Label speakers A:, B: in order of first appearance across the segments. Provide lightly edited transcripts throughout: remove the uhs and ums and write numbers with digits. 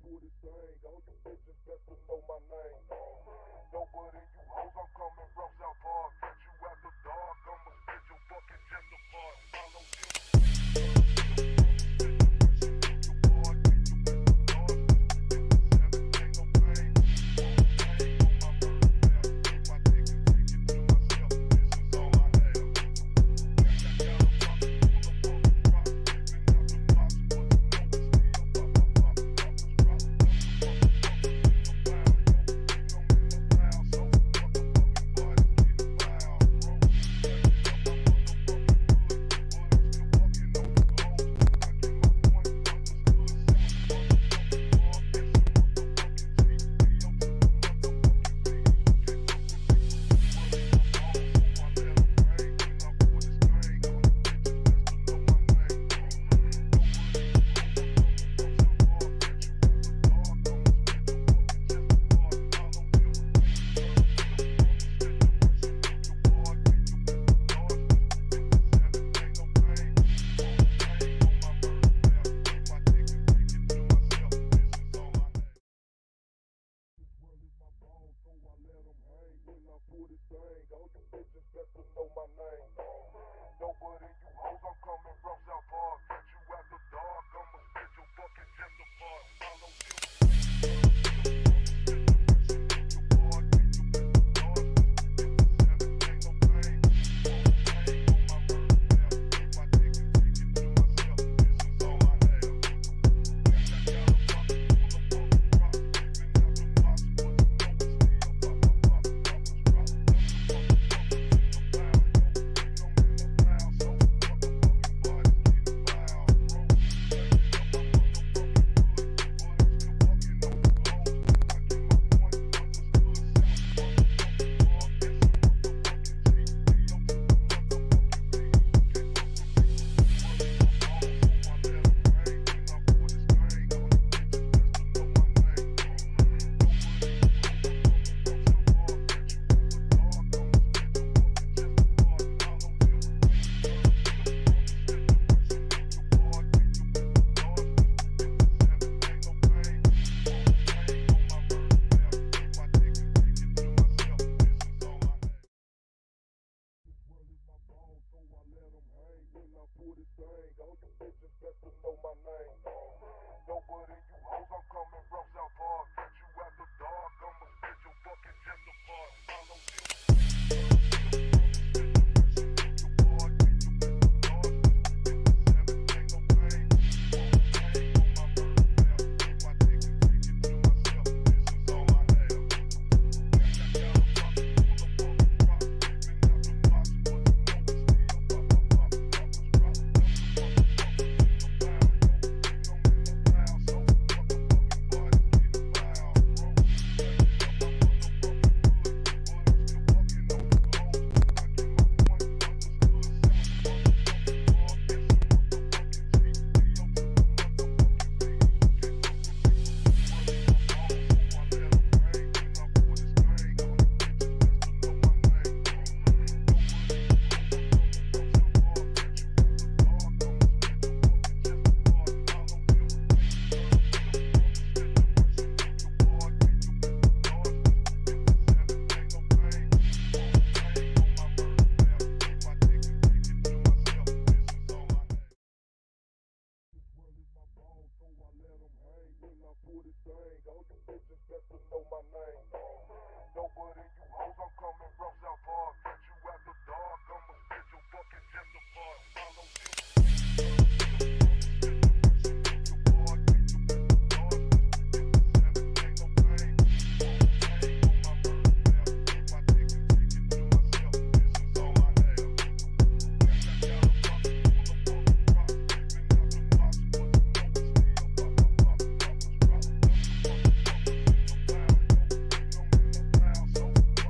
A: for this thing. All you bitches best to know my name. Nobody you hoes, I'm coming from South Park. Catch you after dark, I'ma spit your fucking chest apart. Follow you. For this thing, all you bitches best to know my name. Nobody you hoes, I'm coming from South Park. Catch you after dark, I'ma spit your fucking chest apart. Follow you. For this thing, all you bitches best to know my name. Nobody you hoes, I'm coming from South Park. Catch you after dark, I'ma spit your fucking chest apart. Follow you. For this thing, all you bitches best to know my name. Nobody you hoes, I'm coming from South Park. Catch you after dark, I'ma spit your fucking chest apart. Follow you. So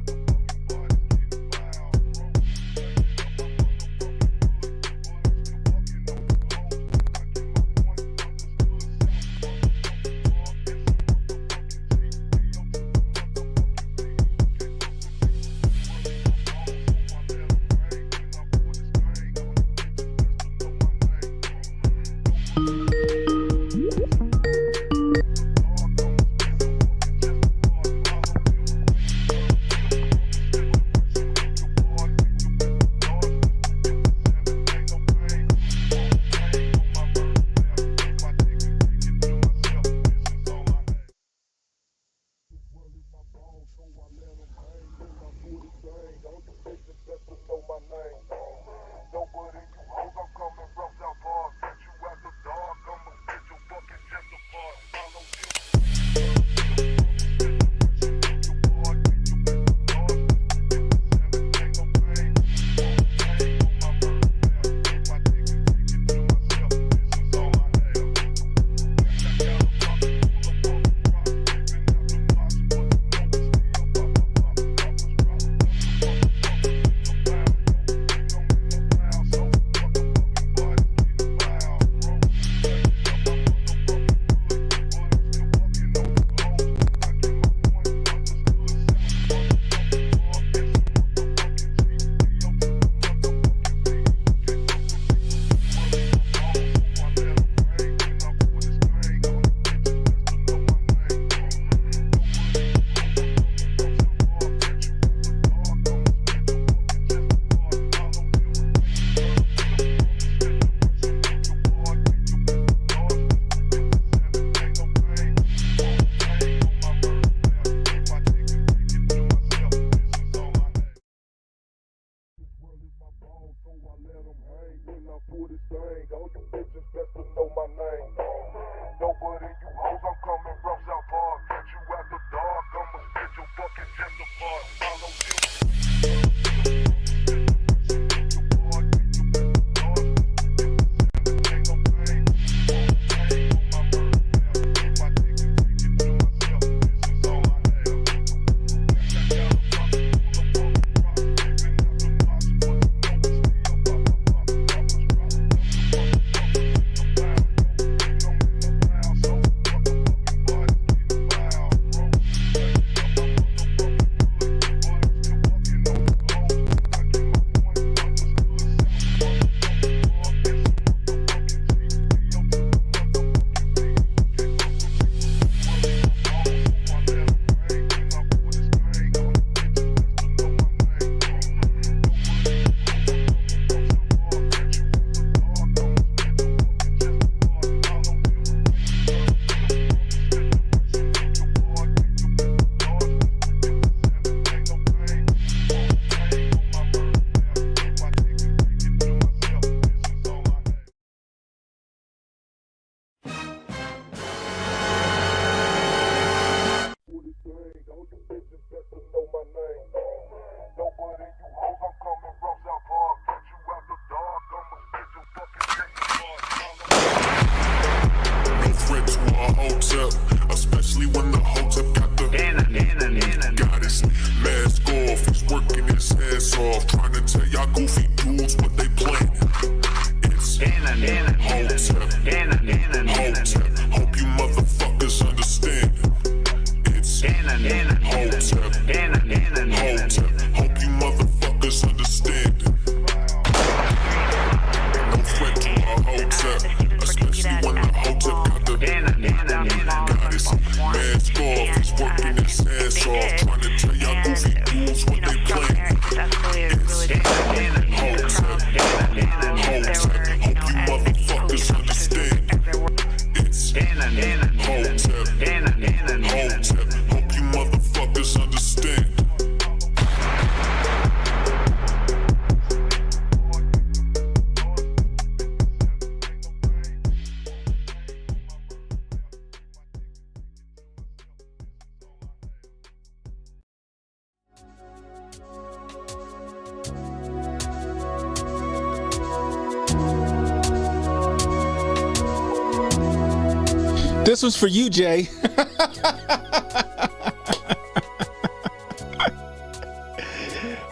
B: This was for you, Jay.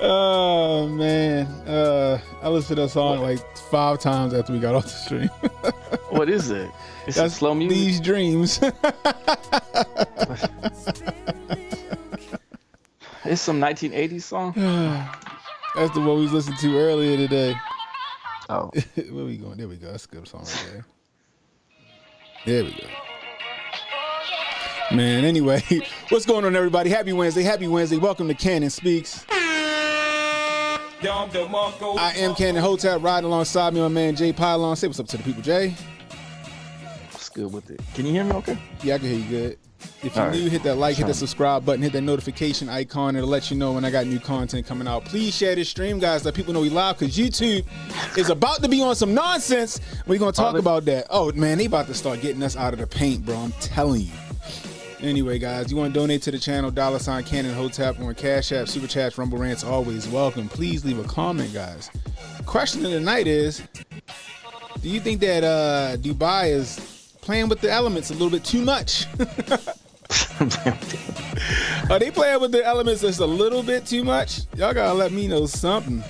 B: Oh man, I listened to that song like 5 times after we got off the stream.
C: What is it? It's
B: That's
C: slow music.
B: These Dreams.
C: It's some 1980s song.
B: That's the one we was listening to earlier today.
C: Oh,
B: Where we going? There we go. That's a good song right there. There we go. Man, anyway, what's going on, everybody? Happy Wednesday. Happy Wednesday. Welcome to Cannon Speaks. I am CannonHotep, riding alongside me, my man Jay Pylon. Say what's up to the people, Jay.
C: what's good with it? Can you hear me okay?
B: Yeah, I can hear you good. If you're new, hit that like, hit that subscribe button, hit that notification icon. It'll let you know when I got new content coming out. Please share this stream, guys. Let people know we live, because YouTube is about to be on some nonsense. We're going to talk about that. Oh, man, they about to start getting us out of the paint, bro. I'm telling you. Anyway, guys, you want to donate to the channel, $ CannonHotep on CashApp, Super Chats, Rumble Rants, always welcome. Please leave a comment, guys. Question of the night is, do you think that Dubai is playing with the elements a little bit too much? Are they playing with the elements just a little bit too much? Y'all got to let me know something.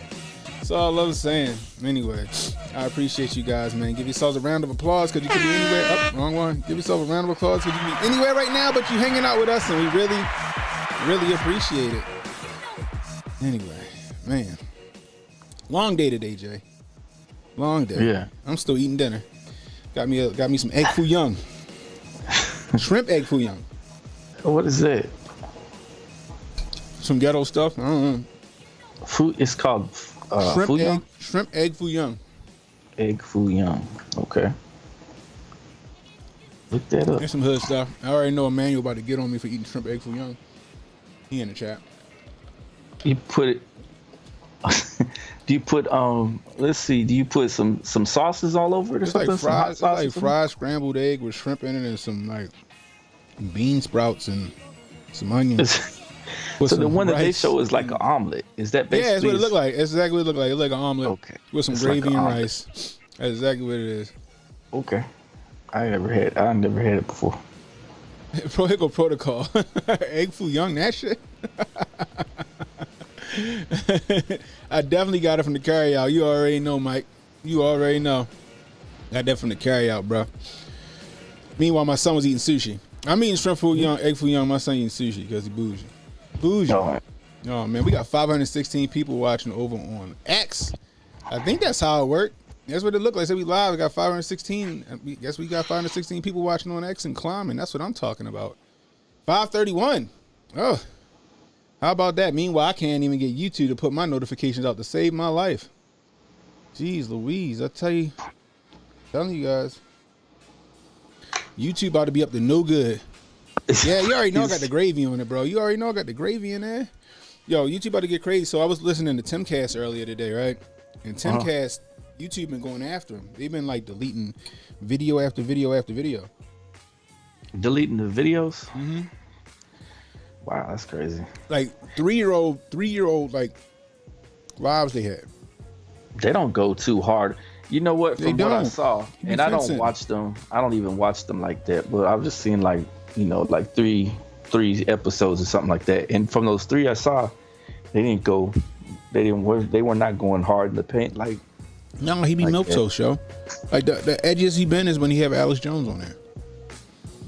B: That's all I love saying. Anyway, I appreciate you guys, man. Give yourselves a round of applause, because you could be anywhere. Oh, wrong one. Give yourself a round of applause, because you could be anywhere right now, but you're hanging out with us, and we really, really appreciate it. Anyway, man. Long day today, Jay. Long day.
C: Yeah.
B: I'm still eating dinner. Got me some egg foo young. Shrimp egg foo young.
C: What is it?
B: Some ghetto stuff. I don't know.
C: Food. It's called
B: Shrimp egg foo young.
C: Egg foo young. Okay. Look that up.
B: There's some hood stuff. I already know Emmanuel about to get on me for eating shrimp egg foo young. He in the chat.
C: You put it. Do you put let's see, do you put some sauces all over it or
B: It's
C: something?
B: like fried scrambled egg with shrimp in it and some like bean sprouts and some onions.
C: So the one that they show is like an omelet. Is that basically?
B: Yeah, that's what it looked like. That's exactly what it looked like. It looked like an omelet,
C: okay,
B: with some gravy and rice. That's exactly what it is.
C: Okay. I never had it before.
B: Here protocol. Egg foo young, that shit. I definitely got it from the carryout. You already know, Mike. You already know. Got that from the carryout, bro. Meanwhile, my son was eating sushi. I'm eating shrimp foo young, egg foo young. My son eating sushi because he bougie. Bougie. Oh man, we got 516 people watching over on X. I think that's how it worked. That's what it looked like. So we live. We got 516. I guess we got 516 people watching on X and climbing. That's what I'm talking about. 531. Oh. How about that? Meanwhile, I can't even get YouTube to put my notifications out to save my life. Jeez Louise, I telling you guys. YouTube about to be up to no good. Yeah, you already know I got the gravy on it, bro. You already know I got the gravy in there. Yo, YouTube about to get crazy. So I was listening to Timcast earlier today, right? And Timcast, YouTube been going after him. They've been like deleting video after video after video.
C: Deleting the videos?
B: Mm-hmm.
C: Wow, that's crazy.
B: Like three-year-old like lives they had.
C: They don't go too hard. You know what? From what I saw, and I don't watch them. I don't even watch them like that. But I've just seen like, you know, like three episodes or something like that. And from those 3 I saw, they were not going hard in the paint. Like,
B: no, he be milk toast, yo. Like the edgiest he been is when he have Alex Jones on there.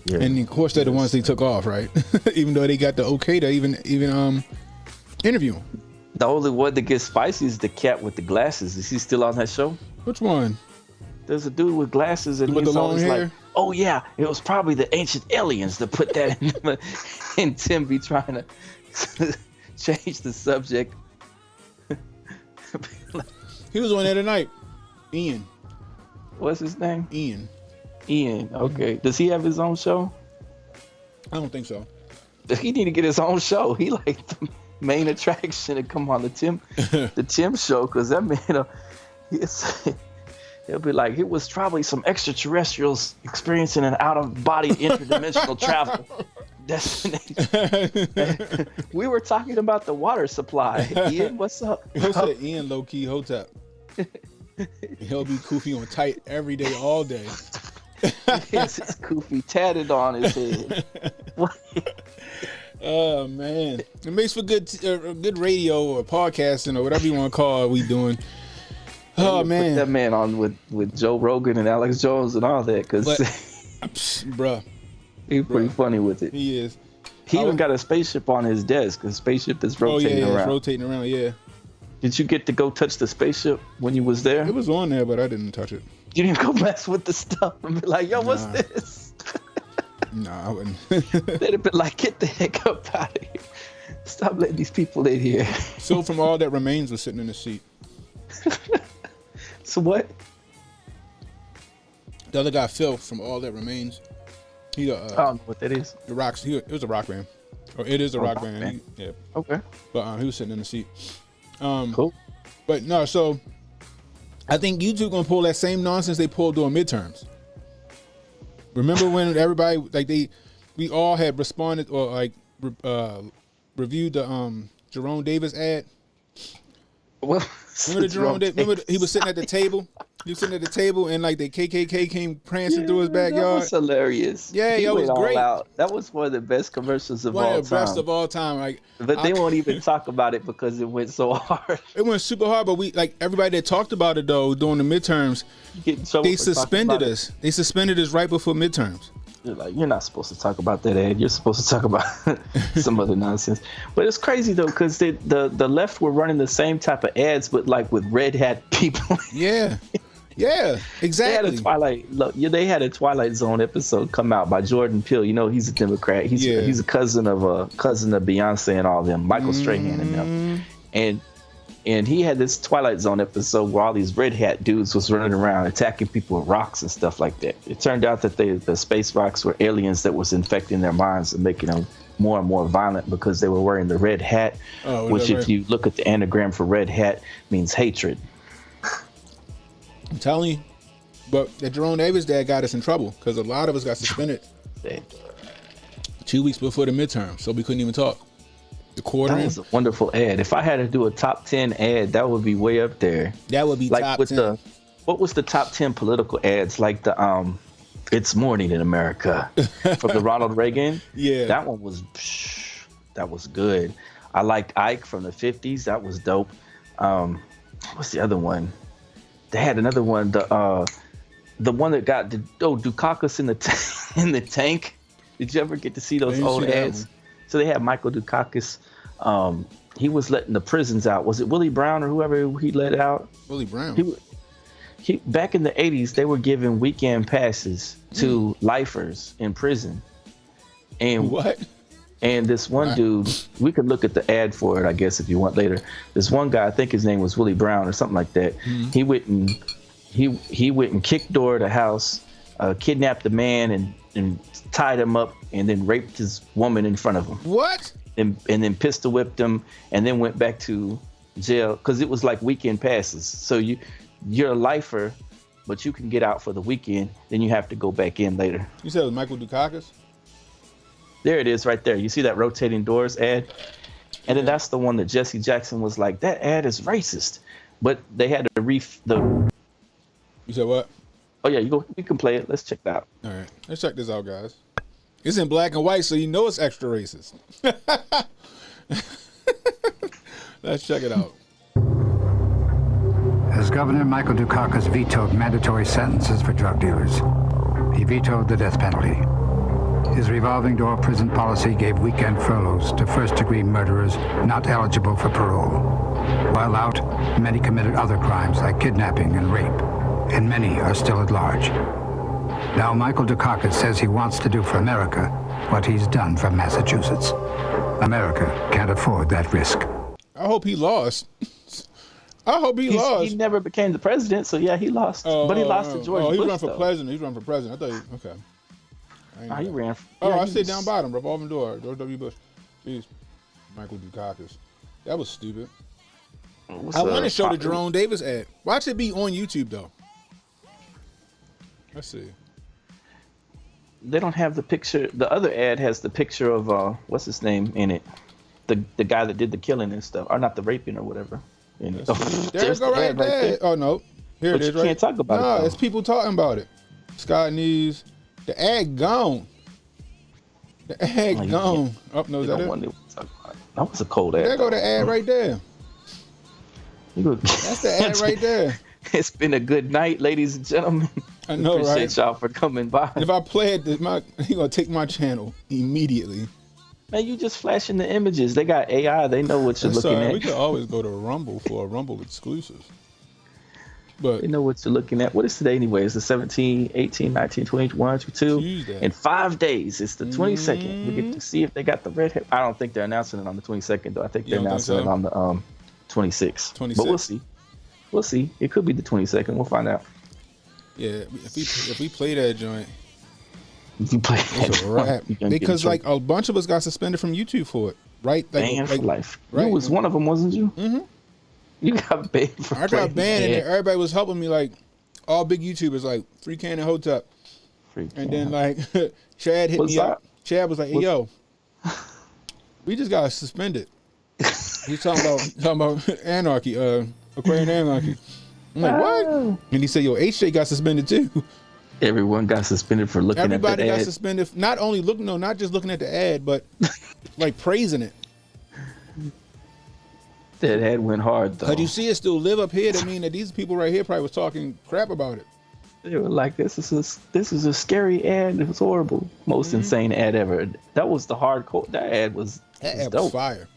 B: Yeah. And of course they're the ones they took off, right? Even though they got the okay to even interview him.
C: The only one that gets spicy is the cat with the glasses. Is he still on that show?
B: Which one?
C: There's a dude with glasses and he's always like, oh yeah, it was probably the ancient aliens that put that in. And Tim be trying to change the subject.
B: He was on there tonight. Ian.
C: What's his name?
B: Ian.
C: Okay. Does he have his own show?
B: I don't think so.
C: He need to get his own show. He like the main attraction to come on the Tim show, because that man, he'll be like, it was probably some extraterrestrials experiencing an out-of-body interdimensional travel destination. We were talking about the water supply. Ian, what's up?
B: He'll say Ian low-key Hotep. He'll be goofy on tight every day, all day.
C: He has his kufi tatted on his head.
B: Oh man, it makes for good radio or podcasting or whatever you want to call it. We doing. Oh man,
C: put that man on with Joe Rogan and Alex Jones and all that, because
B: bruh,
C: he's pretty funny with it.
B: He is.
C: He even got a spaceship on his desk. His spaceship is rotating around.
B: It's rotating around. Yeah.
C: Did you get to go touch the spaceship when you was there?
B: It was on there, but I didn't touch it.
C: You didn't go mess with the stuff and be like, yo, what's this?
B: No, I wouldn't.
C: They'd have been like, get the heck up out of here. Stop letting these people in here.
B: So from all that remains was sitting in the seat.
C: So what?
B: The other guy, Phil, from All That Remains. He,
C: I don't know what that is.
B: The Rocks. It was a rock band. Or it is a rock band. Yeah.
C: Okay.
B: But he was sitting in the seat.
C: Cool.
B: But no, so I think YouTube gonna pull that same nonsense they pulled during midterms. Remember when everybody we all had responded or reviewed the Jerome Davis ad?
C: Well,
B: remember Jerome Davis? Remember he was sitting at the table. He was sitting at the table and like the KKK came prancing through his backyard.
C: That was hilarious.
B: Yeah, it was great.
C: That was one of the best commercials of all time.
B: One of the best of all time. Like,
C: but they won't even talk about it because it went so hard.
B: It went super hard, but everybody that talked about it though during the midterms, they suspended us. They suspended us right before midterms.
C: You're not supposed to talk about that ad. You're supposed to talk about some other nonsense. But it's crazy though, because the left were running the same type of ads, but like with red hat people. Yeah.
B: Yeah, exactly.
C: They had a Twilight Zone episode come out by Jordan Peele. You know, he's a Democrat. He's a cousin of Beyonce and all them, Michael Strahan and them. And he had this Twilight Zone episode where all these red hat dudes was running around attacking people with rocks and stuff like that. It turned out that the space rocks were aliens that was infecting their minds and making them more and more violent because they were wearing the red hat, which if you look at the anagram for red hat means hatred.
B: I'm telling you, but that Jerome Davis dad got us in trouble because a lot of us got suspended 2 weeks before the midterm, so we couldn't even talk. The quartering.
C: That was a wonderful ad. If I had to do a top 10 ad, that would be way up there.
B: That would be
C: like
B: top
C: with
B: 10.
C: What was the top 10 political ads? Like the "It's Morning in America" from the Ronald Reagan.
B: Yeah,
C: that one was good. I liked Ike from the 50s. That was dope. What's the other one? They had another one, the one that got Dukakis in the tank. Did you ever get to see those old ads? So they had Michael Dukakis. He was letting the prisons out. Was it Willie Brown or whoever he let out?
B: Willie Brown.
C: He back in the 80s, they were giving weekend passes to lifers in prison. And
B: what?
C: And this one dude, we could look at the ad for it, I guess, if you want later. This one guy, I think his name was Willie Brown or something like that. Mm-hmm. He went and kicked door the house, kidnapped the man and tied him up, and then raped his woman in front of him.
B: What?
C: And then pistol whipped him, and then went back to jail because it was like weekend passes. So you're a lifer, but you can get out for the weekend. Then you have to go back in later.
B: You said it was Michael Dukakis?
C: There it is right there. You see that rotating doors ad? And then that's the one that Jesse Jackson was like, that ad is racist. But they had to
B: You said what?
C: Oh yeah, you can play it. Let's check that out.
B: All right. Let's check this out, guys. It's in black and white, so you know it's extra racist. Let's check it out.
D: As Governor Michael Dukakis vetoed mandatory sentences for drug dealers, he vetoed the death penalty. His revolving door prison policy gave weekend furloughs to first-degree murderers not eligible for parole. While out, many committed other crimes like kidnapping and rape, and many are still at large. Now Michael Dukakis says he wants to do for America what he's done for Massachusetts. America can't afford that risk.
B: I hope he lost. I hope he lost.
C: He never became the president, so yeah, he lost. But he lost to George Bush.
B: He ran for president. He's running for president. I thought okay.
C: He ran.
B: I see down bottom, revolving door, George W. Bush. Jeez, Michael Dukakis. That was stupid. I want to show the Jerome Davis ad. Watch it be on YouTube though. Let's see.
C: They don't have the picture. The other ad has the picture of what's his name in it, the guy that did the killing and stuff, or not the raping or whatever.
B: There you go, right there. Oh no, here it is.
C: You can't talk about it.
B: No, it's people talking about it. Sky News. The ad gone. The ad gone. Oh, no, is that it?
C: That was a cold ad.
B: There go the ad right there. That's the ad right there.
C: It's been a good night, ladies and gentlemen.
B: I know, right?
C: Appreciate y'all for coming by.
B: If I play it, he gonna take my channel immediately.
C: Man, you just flashing the images. They got AI. They know what you're looking at.
B: We could always go to Rumble for a Rumble exclusive. But
C: they know what you're looking at. What is today anyway? It's the 17, 18, 19, 20, 21, 22.
B: Tuesday.
C: In 5 days, it's the 22nd. We get to see if they got the red hair. I don't think they're announcing it on the 22nd, though. I think they're announcing it on the 26th. But we'll see. We'll see. It could be the 22nd. We'll find out.
B: Yeah, if we play that joint,
C: you play
B: it's a wrap. Because like a bunch of us got suspended from YouTube for it, right?
C: Banned for life.
B: Right?
C: You was one of them, wasn't you? Mm-hmm. You got banned for.
B: I got banned, and everybody was helping me. Like all big YouTubers, like Free CannonHotep, and then like Chad hit me up. Chad was like, "Hey, yo, we just got suspended." He's talking about anarchy, Aquarian anarchy. I'm like, what? And he said, yo, HJ got suspended too.
C: Everyone got suspended for looking at the ad.
B: Everybody got suspended, not just looking at the ad, but like praising it.
C: That ad went hard though.
B: But you see it still live up here, that mean that these people right here probably was talking crap about it.
C: They were like, this is a scary ad. It was horrible. Most insane ad ever. That was the hardcore. That ad was
B: fire.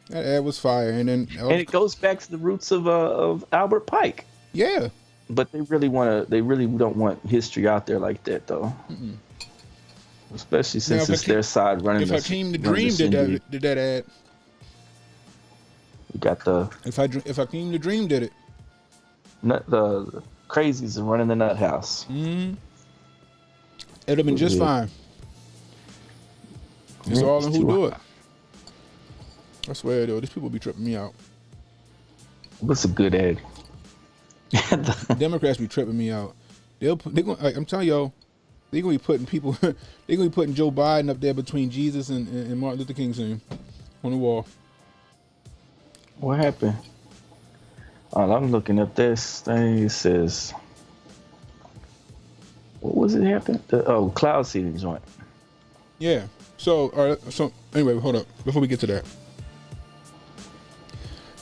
B: That ad was fire, and it
C: goes back to the roots of Albert Pike.
B: Yeah,
C: but they really don't want history out there like that, though. Mm-mm. Especially since it's their side running.
B: If Hakeem the Dream did that ad,
C: you got the.
B: If Hakeem the Dream did it,
C: the crazies are running the nut house.
B: Mm-hmm. It'd have been just fine. It's all in who do it. I swear though, these people be tripping me out.
C: What's a good ad?
B: Democrats be tripping me out. I'm telling y'all, they're gonna be putting people. They're gonna be putting Joe Biden up there between Jesus and Martin Luther King soon on the wall.
C: What happened? I'm looking up this thing. It says, what was it happened? Cloud seeding joint.
B: Yeah. So anyway, hold up before we get to that.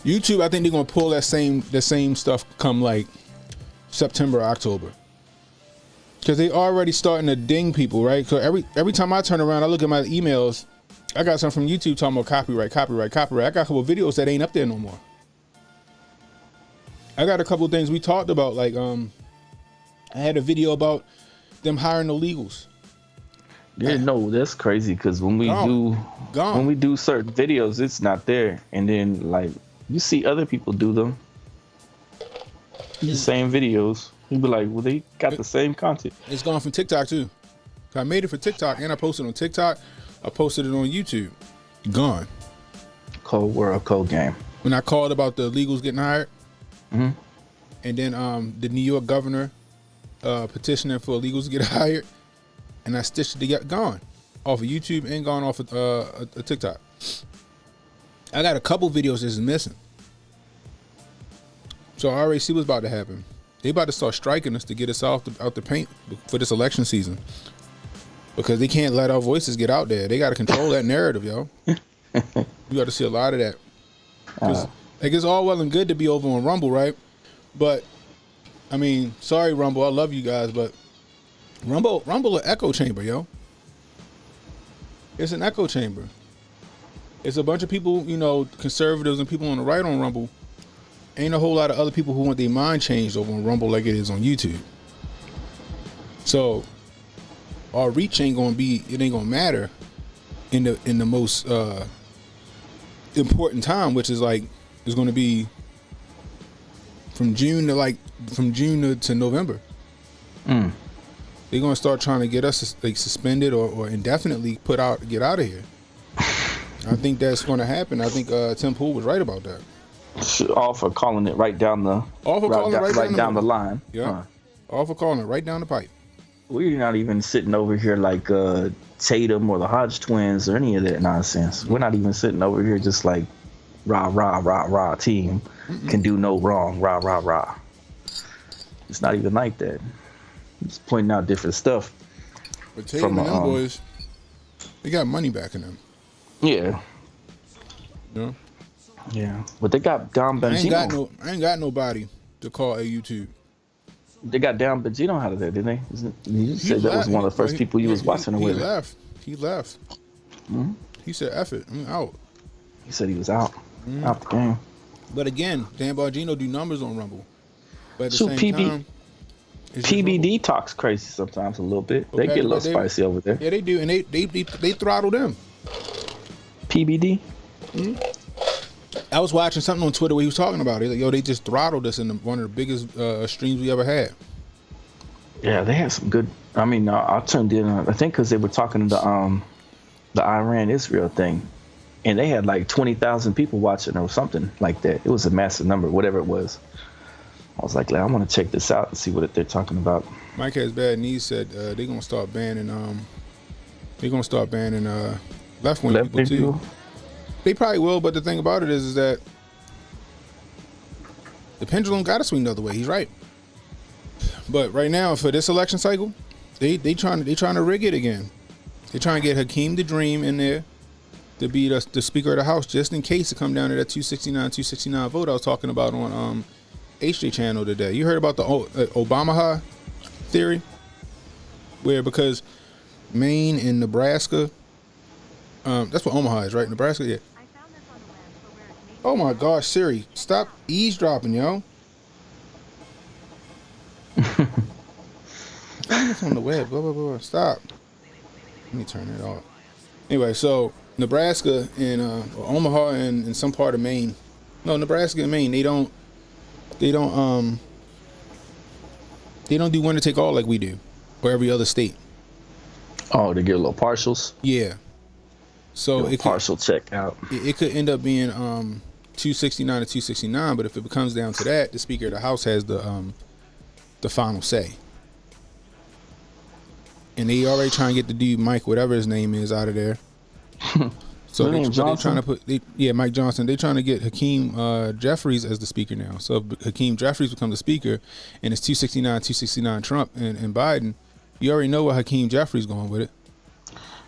B: YouTube, I think they're gonna pull the same stuff come like September, October, because they already starting to ding people, right? So every time I turn around, I look at my emails. I got something from YouTube talking about copyright. I got a couple of videos that ain't up there no more. I got a couple of things we talked about, like I had a video about them hiring illegals.
C: Yeah, no, that's crazy because when we do certain videos, it's not there, and then like. You see other people do them. The same videos. You be like, well, they got the same content.
B: It's gone from TikTok too. I made it for TikTok and I posted on TikTok. I posted it on YouTube. Gone.
C: Cold world, cold game.
B: When I called about the illegals getting hired, and then the New York governor petitioning for illegals to get hired, and I stitched it together, gone off of YouTube and gone off of a TikTok. I got a couple videos that's missing. So I already see what's about to happen. They about to start striking us to get us out the paint for this election season. Because they can't let our voices get out there. They got to control that narrative, yo. You got to see a lot of that. Like it's all well and good to be over on Rumble, right? But, I mean, sorry, Rumble. I love you guys, but Rumble an echo chamber, yo. It's an echo chamber. It's a bunch of people, conservatives and people on the right on Rumble. Ain't a whole lot of other people who want their mind changed over on Rumble like it is on YouTube. So our reach ain't gonna matter in the most important time, which is like is gonna be from June to November. They're gonna start trying to get us like suspended or indefinitely get out of here. I think that's going to happen. I think Tim Pool was right about that.
C: All for calling it right down the the line.
B: Yeah. All for calling it right down the pipe.
C: We're not even sitting over here like Tatum or the Hodge twins or any of that nonsense. We're not even sitting over here just like rah team can do no wrong rah. It's not even like that. Just pointing out different stuff.
B: But Tatum and them boys, they got money back in them.
C: Yeah.
B: You know?
C: Yeah. But they got Don Benzino.
B: I ain't got nobody to call a YouTube.
C: They got Don Benzino out of there, didn't they? You said that was one of the first people you was watching with.
B: He left.
C: Mm-hmm.
B: He said, F it, I'm out.
C: He said he was out. Out the game.
B: But again, Dan Bongino do numbers on Rumble. But at the same time,
C: PBD talks crazy sometimes a little bit.
B: Okay,
C: they get a little spicy over there.
B: Yeah, they do, and they throttle them.
C: PBD?
B: Mm-hmm. I was watching something on Twitter where he was talking about it. Like, yo, they just throttled us in one of the biggest streams we ever had.
C: Yeah, they had some good. I mean, I tuned in. I think because they were talking to the Iran-Israel thing, and they had like 20,000 people watching or something like that. It was a massive number, whatever it was. I was like, I want to check this out and see what they're talking about.
B: Mike Has Bad Knees said they're gonna start banning left-wing people too. They probably will, but the thing about it is that the pendulum got to swing the other way. He's right. But right now, for this election cycle, they trying to rig it again. They trying to get Hakeem the Dream in there to be the Speaker of the House, just in case to come down to that 269 vote I was talking about on HJ channel today. You heard about the Obama theory, where because Maine and Nebraska, that's what Omaha is, right? Nebraska, yeah. Oh my gosh, Siri, stop eavesdropping, yo. It's on the web, blah, blah, blah. Stop. Let me turn it off. Anyway, so Nebraska and Omaha and some part of Maine. No, Nebraska and Maine, they don't do winner take all like we do, or every other state.
C: Oh, they get a little partials.
B: Yeah. So it
C: partial check out.
B: It could end up being 269 to 269, but if it comes down to that, the Speaker of the House has the final say. And they already trying to get the dude Mike, whatever his name is, out of there. So they're trying to put Mike Johnson. They're trying to get Hakeem Jeffries as the speaker now. So if Hakeem Jeffries becomes the speaker, and it's 269 Trump and Biden, you already know what Hakeem Jeffries going with it.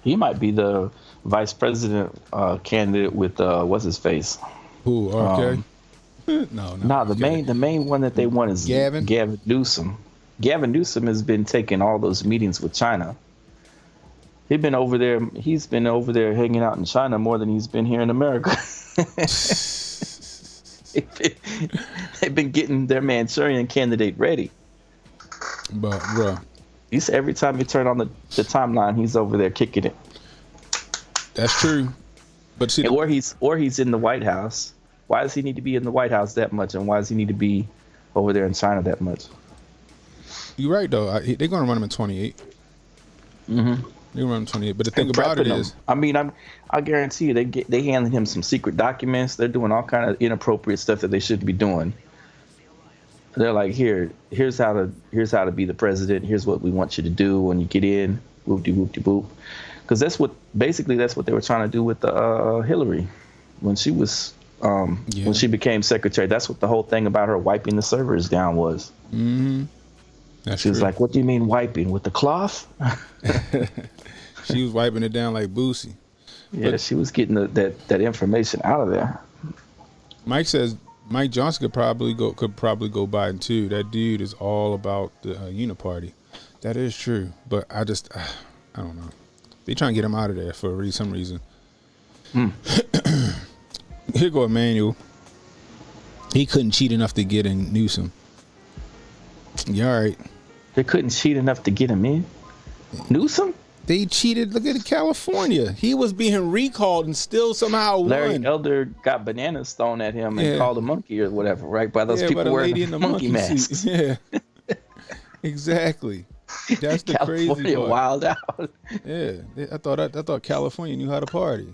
C: He might be the vice president candidate with what's his face?
B: Who? Okay. No.
C: The main one that they want is Gavin Newsom. Gavin Newsom has been taking all those meetings with China. He's been over there hanging out in China more than he's been here in America. They've been getting their Manchurian candidate ready.
B: But bro,
C: every time you turn on the timeline, he's over there kicking it.
B: That's true. But see,
C: or he's in the White House. Why does he need to be in the White House that much, and why does he need to be over there in China that much?
B: You're right though. They're gonna run him in 28.
C: Mm-hmm.
B: They run him 28. But the thing about it is,
C: I mean, I guarantee you, they handed him some secret documents. They're doing all kind of inappropriate stuff that they shouldn't be doing. They're like, here's how to be the president. Here's what we want you to do when you get in. Whoop-de-whoop-de-boop. Because that's what they were trying to do with Hillary when she was when she became secretary. That's what the whole thing about her wiping the servers down was.
B: Mm-hmm.
C: She was like, "What do you mean wiping? With the cloth?"
B: She was wiping it down like Boosie.
C: Yeah, she was getting that information out of there.
B: Mike says Mike Johnson could probably go Biden too. That dude is all about the uniparty. That is true, but I don't know. They trying to get him out of there for some reason. Here go Emmanuel. He couldn't cheat enough to get in Newsom. You all right?
C: They couldn't cheat enough to get him in. Newsom?
B: They cheated. Look at California. He was being recalled and still somehow won.
C: Larry Elder got bananas thrown at him and called a monkey or whatever, right? By those people wearing the monkey masks.
B: Yeah, exactly. That's the
C: California
B: crazy part.
C: Wild out.
B: Yeah, I thought California knew how to party.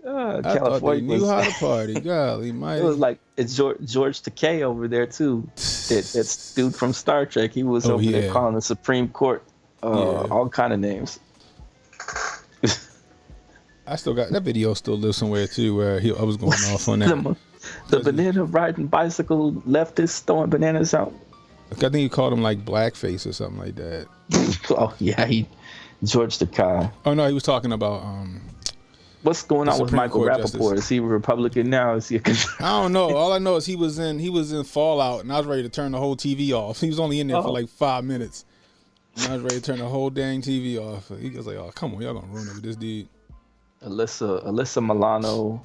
C: California
B: knew how to party. Golly, mighty.
C: It was like it's George Takei over there too. That's dude from Star Trek. He was over there calling the Supreme Court all kind of names.
B: I still got that video. Still lives somewhere too, where I was going off on that.
C: The banana riding bicycle leftist throwing bananas out.
B: I think he called him like blackface or something like that.
C: Oh yeah, George Takei.
B: Oh no, he was talking about
C: what's going on with
B: Supreme
C: Michael
B: Court
C: Rappaport?
B: Justice.
C: Is he a Republican now? Is he a
B: I don't know. All I know is he was in Fallout, and I was ready to turn the whole TV off. He was only in there for like 5 minutes, and I was ready to turn the whole dang TV off. He was like, "Oh, come on, y'all gonna ruin it with this dude."
C: Alyssa Milano,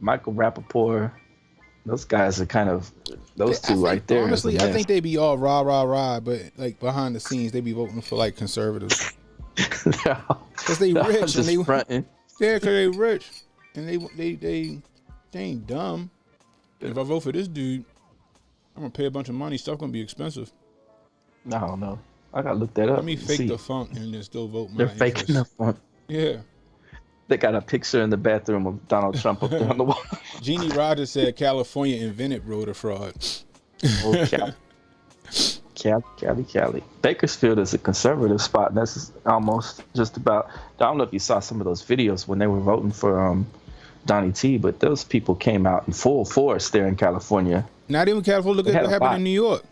C: Michael Rappaport. Those guys are kind of two right there.
B: Honestly, I think they be all rah, but like behind the scenes, they be voting for like conservatives because they rich and they
C: fronting.
B: Yeah, because they rich and they ain't dumb. If I vote for this dude, I'm gonna pay a bunch of money. Stuff gonna be expensive.
C: I don't know. I gotta look that up.
B: Let me fake the funk and then still vote my
C: They're faking the funk.
B: Yeah.
C: They got a picture in the bathroom of Donald Trump up there on the wall.
B: Jeannie Rogers said California invented voter fraud.
C: Oh, Cali. Bakersfield is a conservative spot. And that's almost just about. I don't know if you saw some of those videos when they were voting for Donnie T, but those people came out in full force there in California.
B: Not even California. Look at what happened in New York.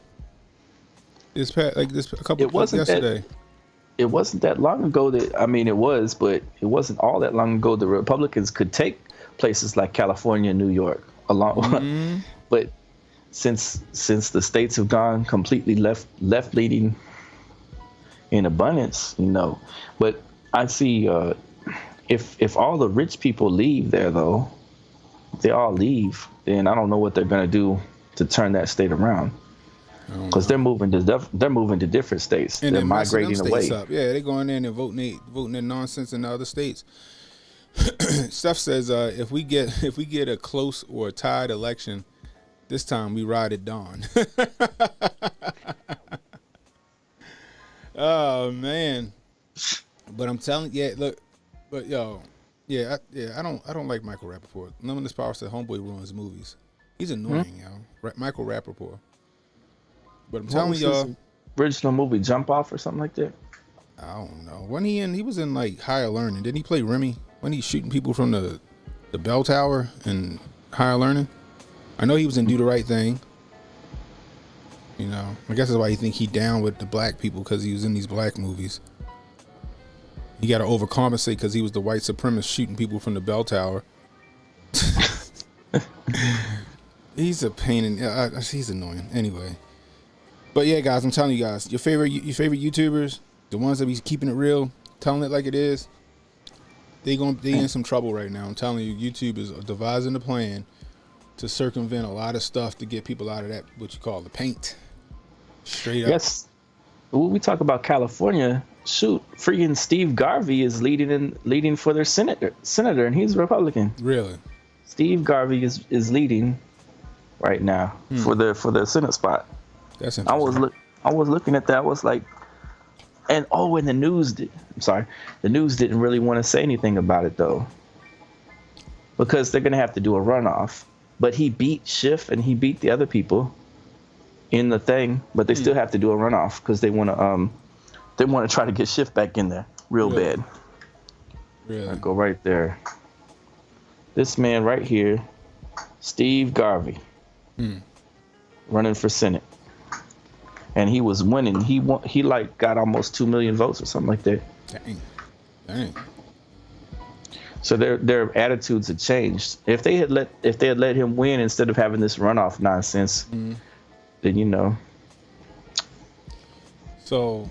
B: A couple of yesterday.
C: It wasn't that long ago it was, but it wasn't all that long ago the Republicans could take places like California and New York along. Mm-hmm. But since the states have gone completely left leaning in abundance, but I see if all the rich people leave there though, they all leave, then I don't know what they're gonna do to turn that state around. Because they're moving to different states. And they're migrating away.
B: Yeah, they're going in and voting their nonsense in the other states. Steph says if we get a close or a tied election, this time we ride at dawn. Oh man, but I'm telling I don't like Michael Rappaport. Limitless Power said homeboy ruins movies. He's annoying, yo. Michael Rappaport. But I'm telling y'all,
C: original movie Jump Off or something like that.
B: I don't know. He was in like Higher Learning. Didn't he play Remy when he's shooting people from the bell tower in Higher Learning? I know he was in Do the Right Thing. I guess that's why you think he down with the black people, because he was in these black movies. He got to overcompensate because he was the white supremacist shooting people from the bell tower. He's a pain in. He's annoying. Anyway. But yeah, guys, I'm telling you guys, your favorite YouTubers, the ones that be keeping it real, telling it like it is, they in some trouble right now. I'm telling you, YouTube is devising a plan to circumvent a lot of stuff to get people out of that what you call the paint. Straight up.
C: Yes. When we talk about California, freaking Steve Garvey is leading for their senator, and he's a Republican.
B: Really?
C: Steve Garvey is leading right now for the Senate spot.
B: That's interesting.
C: I was looking at that. I was like, and the news didn't really want to say anything about it though, because they're gonna have to do a runoff. But he beat Schiff and he beat the other people in the thing, but they still have to do a runoff because they want to try to get Schiff back in there real bad.
B: Really?
C: I'll go right there. This man right here, Steve Garvey, running for Senate. And he was winning. He got almost 2 million votes or something like that.
B: Dang.
C: So their attitudes had changed. If they had let him win instead of having this runoff nonsense, then
B: So,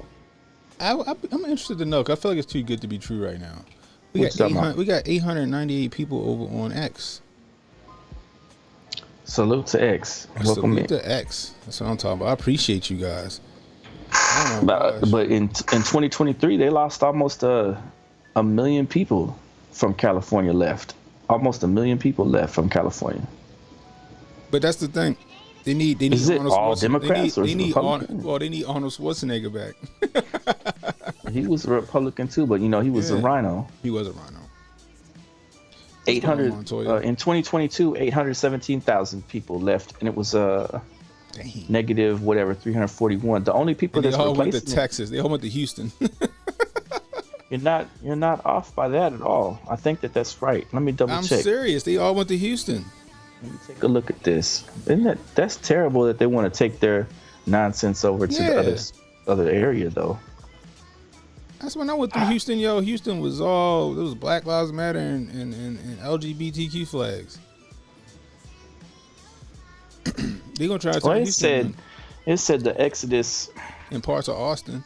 B: I'm interested to know, 'cause I feel like it's too good to be true right now. We got 898 people over on X.
C: Salute to X.
B: Salute to X. That's what I'm talking about. I appreciate you guys.
C: But in 2023, they lost almost a million people from California left. Almost a million people left from California.
B: But that's the thing. They need
C: Is it
B: Arnold
C: all
B: Schwarzenegger.
C: Democrats or
B: they need Arnold Schwarzenegger back.
C: He was a Republican too, but he was a rhino.
B: He was a rhino.
C: 800 in 2022, 817,000 people left, and it was negative 341. The only people
B: that all went to Texas. They all went to Houston.
C: You're not off by that at all. I think that's right. Let me double check.
B: I'm serious. They all went to Houston.
C: Let me take a look at this. That's terrible that they want to take their nonsense over to the other area though.
B: That's when I went through Houston. Yo, Houston was all, it was Black Lives Matter and LGBTQ flags. They gonna try to turn Houston.
C: It said the exodus
B: in parts of Austin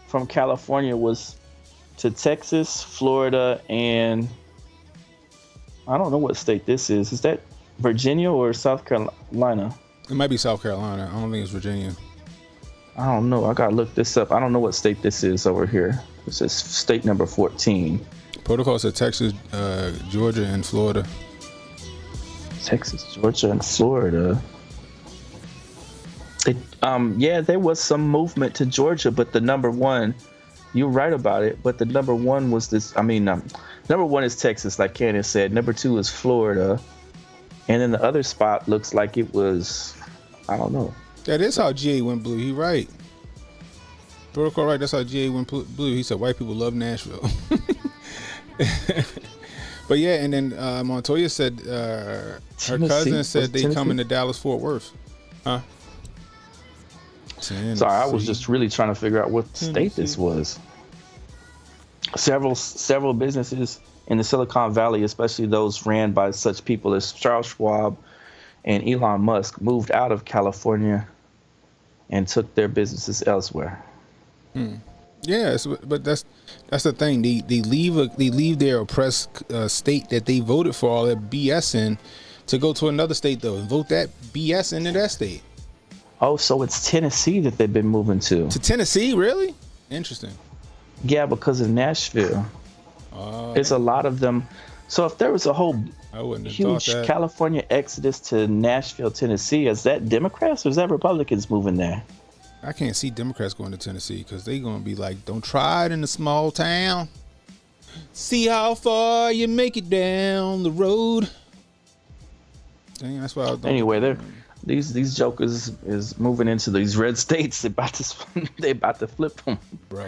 C: from California was to Texas, Florida, and I don't know what state this is. Is that Virginia or South Carolina?
B: It might be South Carolina. I don't think it's Virginia.
C: I don't know. I gotta look this up. I don't know what state this is over here. It says state number 14.
B: Protocol said Texas, Georgia, and Florida.
C: Texas, Georgia, and Florida. There was some movement to Georgia, but the number one, you're right about it. But the number one was this. Number one is Texas, like Cannon said. Number two is Florida, and then the other spot looks like it was, I don't know.
B: That is how GA went blue. He right. Protocol right. That's how GA went blue. He said white people love Nashville. But yeah, and then Montoya said her cousin said they coming to Dallas Fort Worth. Huh?
C: Tennessee. Sorry, I was just really trying to figure out what state this was. Several businesses in the Silicon Valley, especially those ran by such people as Charles Schwab and Elon Musk, moved out of California and took their businesses elsewhere.
B: Yeah, but that's the thing. They leave their oppressed state that they voted for all that BS in to go to another state though and vote that BS into that state.
C: Oh, so it's Tennessee that they've been moving to.
B: To Tennessee, really? Interesting.
C: Yeah, because of Nashville. It's a lot of them. So if there was a whole huge California exodus to Nashville, Tennessee, is that Democrats or is that Republicans moving there?
B: I can't see Democrats going to Tennessee because they're going to be like, don't try it in a small town. See how far you make it down the road. Dang, that's why I don't.
C: Anyway, these jokers is moving into these red states. They about to flip them,
B: bro.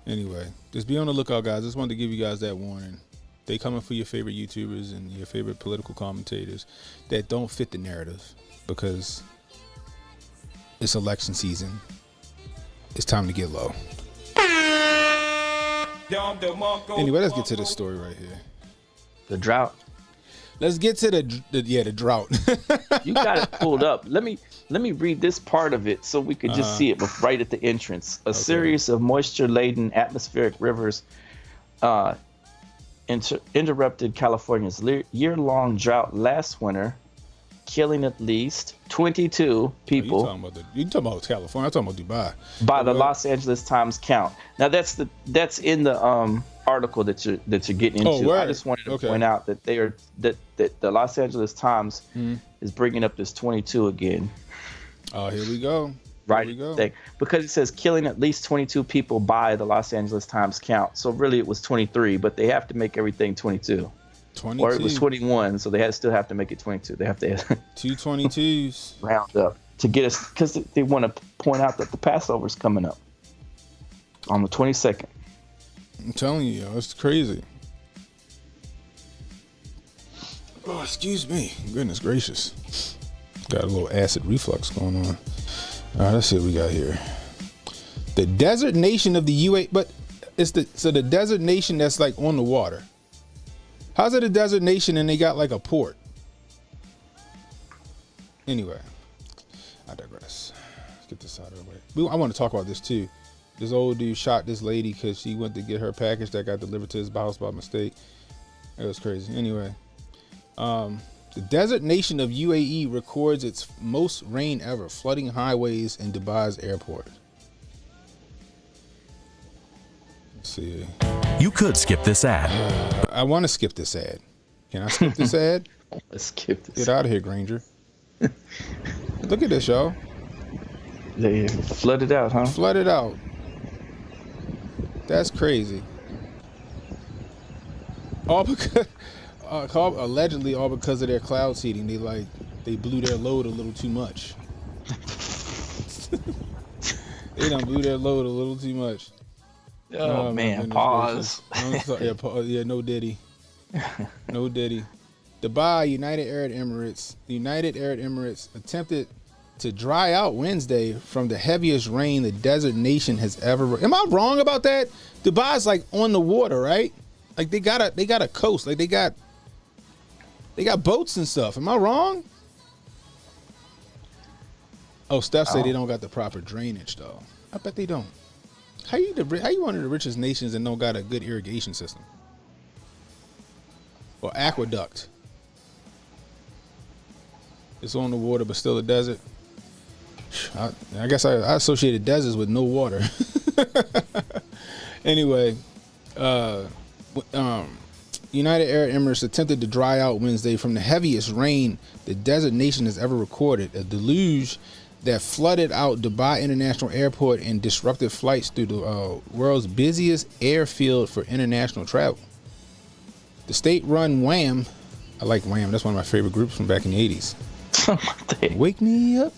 B: Anyway, just be on the lookout, guys. Just wanted to give you guys that warning. They coming for your favorite YouTubers and your favorite political commentators that don't fit the narrative because it's election season. It's time to get low. Anyway, let's get to this story right here.
C: The drought.
B: Let's get to the drought.
C: You got it pulled up. Let me read this part of it so we could just see it right at the entrance. A series of moisture-laden atmospheric rivers interrupted California's year-long drought last winter, killing at least 22 people.
B: You talking about California? I'm talking about Dubai.
C: By the Los Angeles Times count. Now that's in the article that you're getting into. I just wanted to point out that that the Los Angeles Times is bringing up this 22 again.
B: Oh, here we go.
C: Right, because it says killing at least 22 people by the Los Angeles Times count. So really it was 23, but they have to make everything 22.
B: 22.
C: Or it was 21, so they still have to make it 22. They have to
B: two 22s
C: round up to get us, because they want to point out that the Passover's coming up on the 22nd.
B: I'm telling you, it's crazy. Oh, excuse me. Goodness gracious. Got a little acid reflux going on. All right, let's see what we got here. The desert nation of the UAE, but it's the desert nation that's like on the water. How's it a desert nation and they got like a port? Anyway, I digress. Let's get this out of the way. I want to talk about this too. This old dude shot this lady because she went to get her package that got delivered to his house by mistake. It was crazy. Anyway, the desert nation of UAE records its most rain ever, flooding highways in Dubai's airport. Let's see.
E: You could skip this ad.
B: I want to skip this ad. Can I skip this ad?
C: Let's skip this.
B: Get out of here, Granger. Look at this, y'all.
C: They flooded out, huh?
B: Flooded out. That's crazy. All because, allegedly, all because of their cloud seeding. They blew their load a little too much. They done blew their load a little too much.
C: Oh man, pause.
B: Yeah, no diddy. No diddy. Dubai, United Arab Emirates attempted to dry out Wednesday from the heaviest rain the desert nation has ever. Am I wrong about that? Dubai's like on the water, right? Like they got a coast. Like they got boats and stuff. Am I wrong? Oh, Steph said they don't got the proper drainage though. I bet they don't. How you one of the richest nations and don't got a good irrigation system or aqueduct? It's on the water but still a desert. I guess I associated deserts with no water. Anyway, United Arab Emirates attempted to dry out Wednesday from the heaviest rain the desert nation has ever recorded. A deluge that flooded out Dubai International Airport and disrupted flights through the world's busiest airfield for international travel. The state-run Wham, I like Wham, that's one of my favorite groups from back in the 80s. Wake me up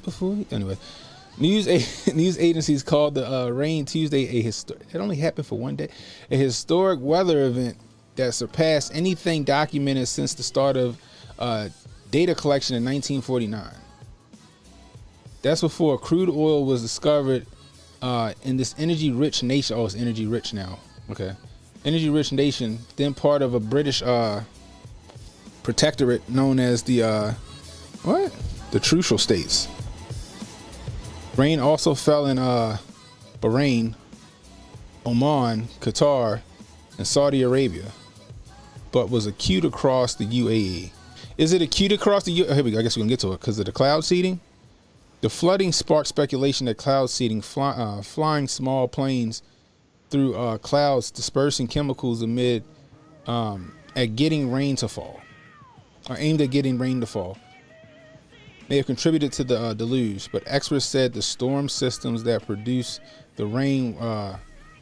B: before... Anyway, news agencies called the rain Tuesday it only happened for one day, a historic weather event that surpassed anything documented since the start of data collection in 1949. That's before crude oil was discovered in this energy-rich nation. Oh, it's energy-rich now. Okay. Energy-rich nation, then part of a British protectorate known as the Trucial States. Rain also fell in Bahrain, Oman, Qatar, and Saudi Arabia, but was acute across the UAE. Is it acute across the UAE? Here we go. I guess we can get to it because of the cloud seeding. The flooding sparked speculation that cloud seeding, flying small planes through clouds, dispersing chemicals amid at getting rain to fall, or aimed at getting rain to fall, may have contributed to the deluge. But experts said the storm systems that produce the rain were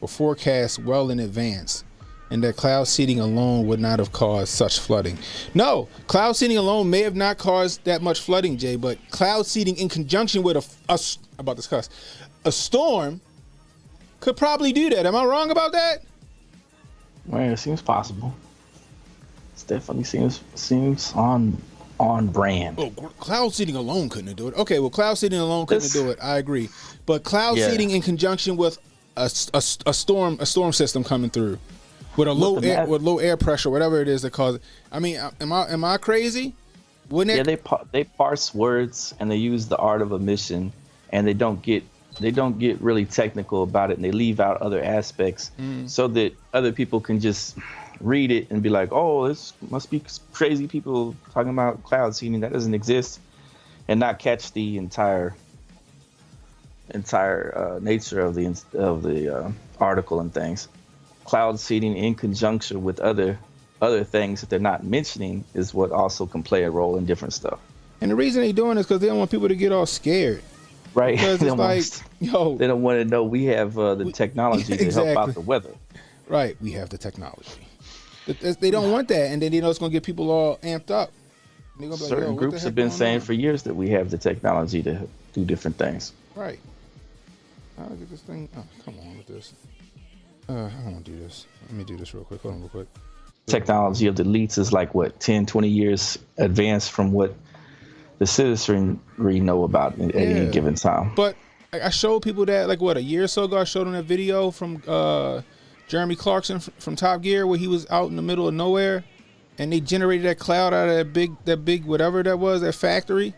B: forecast well in advance, and that cloud seeding alone would not have caused such flooding. No, cloud seeding alone may have not caused that much flooding, Jay, but cloud seeding in conjunction with a storm could probably do that. Am I wrong about that?
C: Well, it seems possible. It definitely seems on brand.
B: Oh, cloud seeding alone couldn't do it. Okay, well, cloud seeding alone couldn't do it. I agree, but cloud seeding in conjunction with a storm system coming through. With low air pressure, whatever it is that causes it. I mean, am I crazy? Wouldn't it?
C: Yeah, they parse words and they use the art of omission, and they don't get really technical about it, and they leave out other aspects so that other people can just read it and be like, oh, this must be crazy people talking about cloud seeding that doesn't exist, and not catch the entire nature of the article and things. Cloud seeding in conjunction with other things that they're not mentioning is what also can play a role in different stuff.
B: And the reason they're doing it is because they don't want people to get all scared.
C: Right.
B: Because it's like,
C: they don't want to know we have the technology to help out the weather.
B: Right. We have the technology. They don't want that. And then it's going to get people all amped up.
C: Certain groups have been saying for years that we have the technology to do different things.
B: Right. I'll get this thing. Oh, come on with this. I don't want to do this. Let me do this real quick. Hold on real quick.
C: Technology of the elites is like, 10, 20 years advanced from what the citizenry know about at any given time.
B: But I showed people that, a year or so ago, I showed them that video from Jeremy Clarkson from Top Gear where he was out in the middle of nowhere, and they generated that cloud out of that big whatever that was, that factory,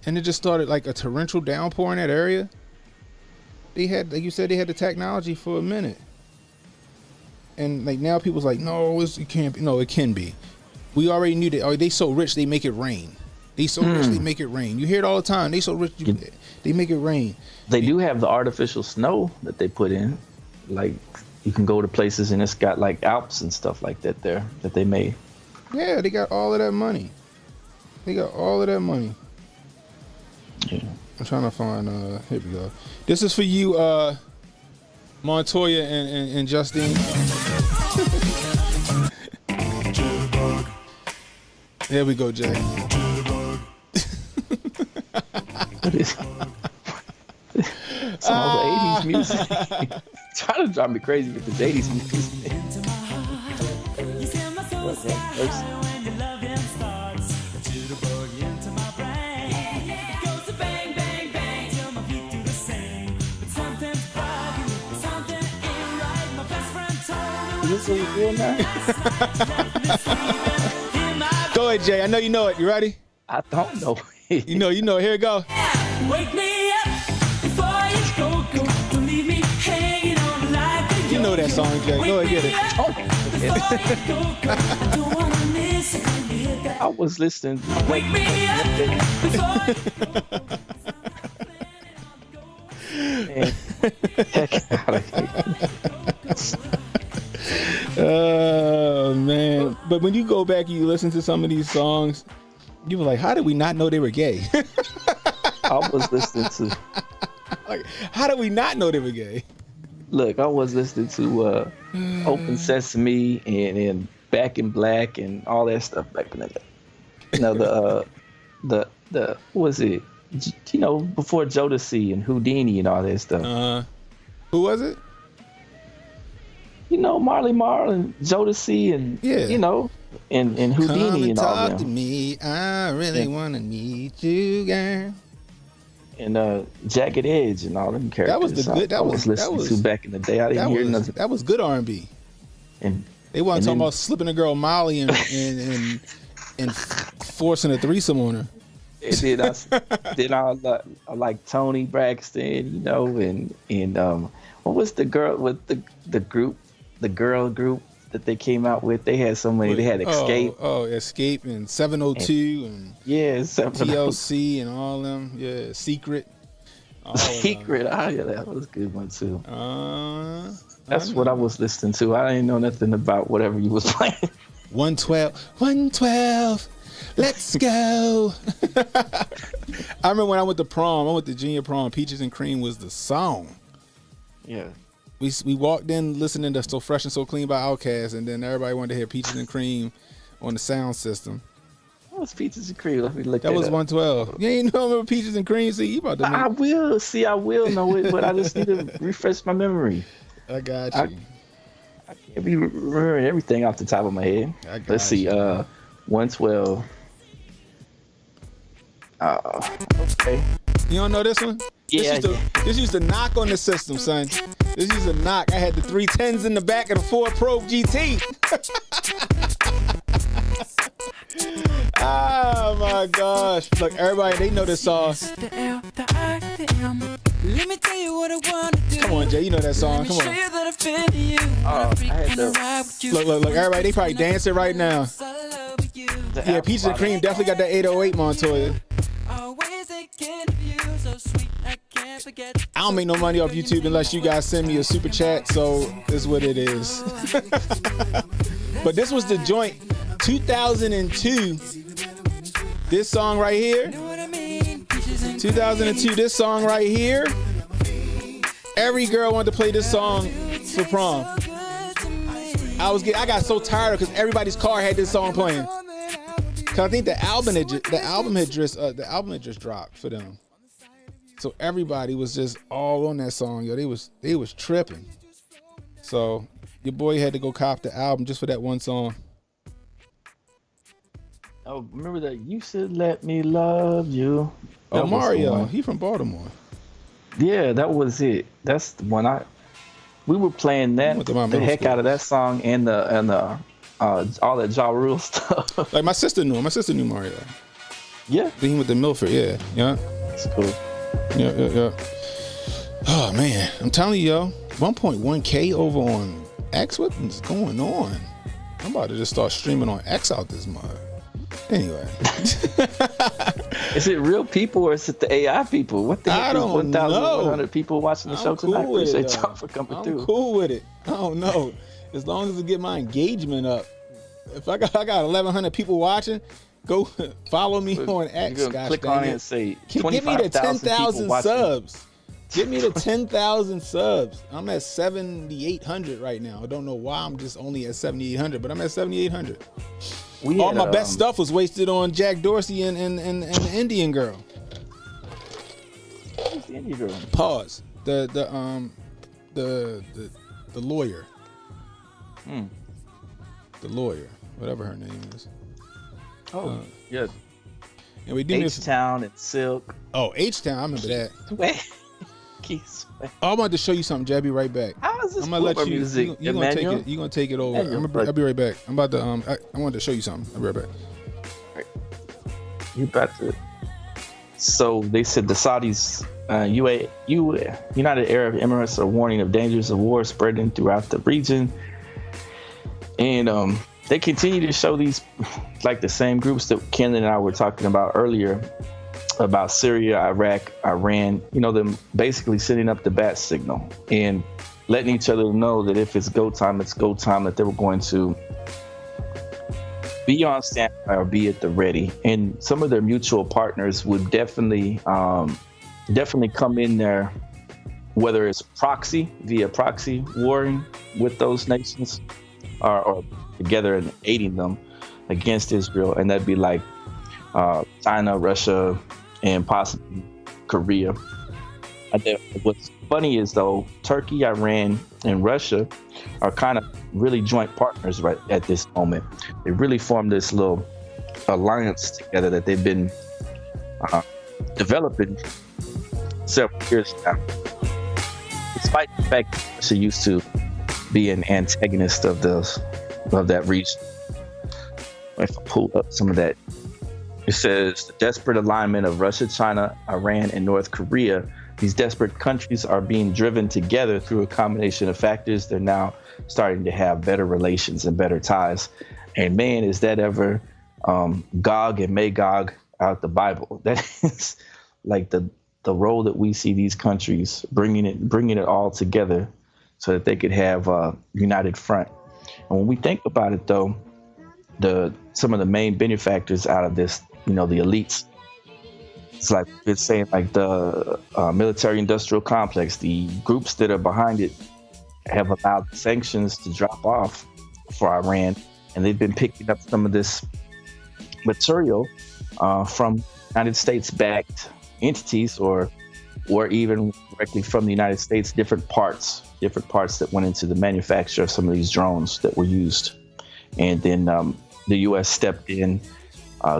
B: and it just started like a torrential downpour in that area. They had, like you said, they had the technology for a minute. And now people's like, no, it can't be. No, it can be. We already knew that. Oh, they so rich, they make it rain. They so rich, they make it rain. You hear it all the time. They so rich, they make it rain.
C: They do have the artificial snow that they put in. Like, you can go to places and it's got like Alps and stuff like that there that they made.
B: Yeah, they got all of that money. Yeah. I'm trying to find. Here we go. This is for you, Montoya and Justine. There we go, Jay.
C: What is some of the 80s music? Trying to drive me crazy with this 80s music. What's that? Is this what we're doing now?
B: Go ahead, Jay. I know you know it. You ready?
C: I don't know.
B: You know. Here it go.
F: Wake me up before you go. Don't leave me hanging on like a
B: You know that song, Jay. Go ahead, get it.
C: I was listening.
F: Wake me up before
C: Heck out of here.
B: Oh man! But when you go back and you listen to some of these songs, you were like, "How did we not know they were gay?"
C: I was listening to.
B: Like, how did we not know they were gay?
C: Look, I was listening to Open Sesame and Back in Black and all that stuff back in the day. You know, the what was it? You know, before Jodeci and Houdini and all that stuff.
B: Who was it?
C: You know, Marley Marl and Jodeci and you know, and Houdini and all
B: talk
C: them.
B: to me. I really want to meet you, girl.
C: And Jagged Edge and all them characters.
B: That was the good.
C: I was listening to back in the day. I didn't hear nothing.
B: That was good R&B.
C: And
B: they wasn't talking about slipping a girl Molly and forcing a threesome on her.
C: Then I like Tony Braxton, you know, and what was the girl with the group, the girl group that they came out with? They had so many. They had Escape.
B: Escape and 702 and
C: yeah, 702.
B: TLC and all them. Yeah, Secret.
C: Secret. Oh yeah, that was a good one too. That's what I was listening to. I didn't know nothing about whatever you was playing.
B: 112. Let's go. I remember when I went to prom. I went to junior prom. Peaches and Cream was the song.
C: Yeah.
B: We walked in listening to So Fresh and So Clean by Outkast, and then everybody wanted to hear Peaches and Cream on the sound system.
C: What was Peaches and Cream? Let me look
B: that was
C: up.
B: 112. You ain't know about Peaches and Cream? See, you about to
C: I will know it, but I just need to refresh my memory.
B: I got you.
C: I can't be remembering everything off the top of my head. Let's see. 112. Okay.
B: You don't know this one?
C: Yeah.
B: This used to knock on the system, son. This used to knock. I had the 310s in the back of the Ford Probe GT. Oh my gosh. Look, everybody, they know this song.
F: Let me tell you what I want to do.
B: Come on, Jay, you know that song. Come on. Look, everybody, they probably dancing right now. Yeah, Peaches and Cream definitely got that 808 Montoya. I don't make no money off YouTube unless you guys send me a super chat, so this is what it is. But this was the joint 2002. This song right here. 2002, this song right here. Every girl wanted to play this song for prom. I got so tired because everybody's car had this song playing. Cause I think the album had just dropped for them. So everybody was just all on that song, yo. They was tripping. So your boy had to go cop the album just for that one song.
C: Oh, remember that? You should let me love you.
B: Oh, Mario, he from Baltimore.
C: Yeah, that was it. That's the one we were playing that the heck out of that song and the all that Ja Rule stuff.
B: Like my sister knew Mario.
C: Yeah.
B: Then he went to Milford. Yeah.
C: That's cool.
B: Yeah. Oh man, I'm telling you, yo, 1.1K over on X. What is going on? I'm about to just start streaming on X out this month. Anyway.
C: Is it real people or is it the AI people? What the heck is 1,100 people watching the show tonight?
B: Cool
C: Appreciate y'all for coming through.
B: I'm cool with it. I don't know. As long as it get my engagement up. If I got 1,100 people watching, go follow me on X.
C: You're gonna click on it and say 25,000
B: give me the 10,000
C: watching.
B: subs. Give me the 10,000 subs. I'm at 7,800 right now. I don't know why I'm just only at 7,800, but I'm at 7,800. All my best stuff was wasted on Jack Dorsey and the Indian girl.
C: Who's the Indian girl?
B: Pause. The lawyer. The lawyer, whatever her name is.
C: Oh, yeah.
B: And we do
C: H-Town and Silk.
B: Oh, H-Town, I remember that.
C: Sweat.
B: Oh, I wanted to show you something, Jay. Be right back.
C: How
B: I'm gonna let you.
C: Music,
B: You gonna take it. You gonna take it over. I'll be right back. I'm about to. I wanted to show you something. I'll be right back.
C: You about to. So they said the Saudis, United Arab Emirates, are warning of dangers of war spreading throughout the region, and they continue to show these, like the same groups that Ken and I were talking about earlier, about Syria, Iraq, Iran. Them basically sending up the bat signal and letting each other know that if it's go time, it's go time. That they were going to be on standby or be at the ready, and some of their mutual partners would definitely come in there, whether it's via proxy warring with those nations, or together and aiding them against Israel, and that'd be like China, Russia, and possibly Korea. I think what's funny is though, Turkey, Iran, and Russia are kind of really joint partners right at this moment. They really formed this little alliance together that they've been developing several years now, despite the fact that Russia used to be an antagonist of that region. If I pull up some of that, it says the desperate alignment of Russia, China, Iran, and North Korea. These desperate countries are being driven together through a combination of factors. They're now starting to have better relations and better ties. And man, is that ever Gog and Magog out the Bible? That is like the role that we see these countries bringing it all together so that they could have a united front. And when we think about it, though, some of the main benefactors out of this, the elites. It's like it's saying like the military-industrial complex, the groups that are behind it have allowed sanctions to drop off for Iran, and they've been picking up some of this material from United States-backed entities, or even directly from the United States, different parts that went into the manufacture of some of these drones that were used. And then the U.S. stepped in.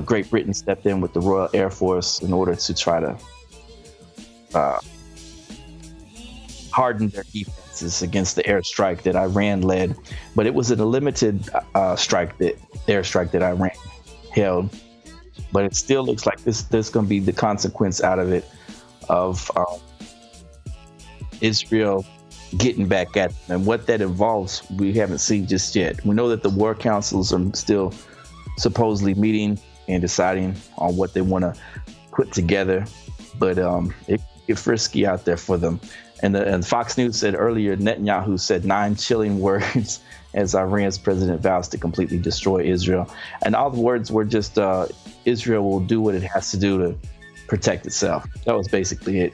C: Great Britain stepped in with the Royal Air Force in order to try to harden their defenses against the airstrike that Iran led. But it was a limited airstrike that Iran held. But it still looks like there's going to be the consequence out of it of Israel getting back at them. And what that involves, we haven't seen just yet. We know that the war councils are still supposedly meeting and deciding on what they want to put together, but it gets risky out there for them. And Fox News said earlier, Netanyahu said 9 chilling words as Iran's president vows to completely destroy Israel, and all the words were just Israel will do what it has to do to protect itself. That was basically it.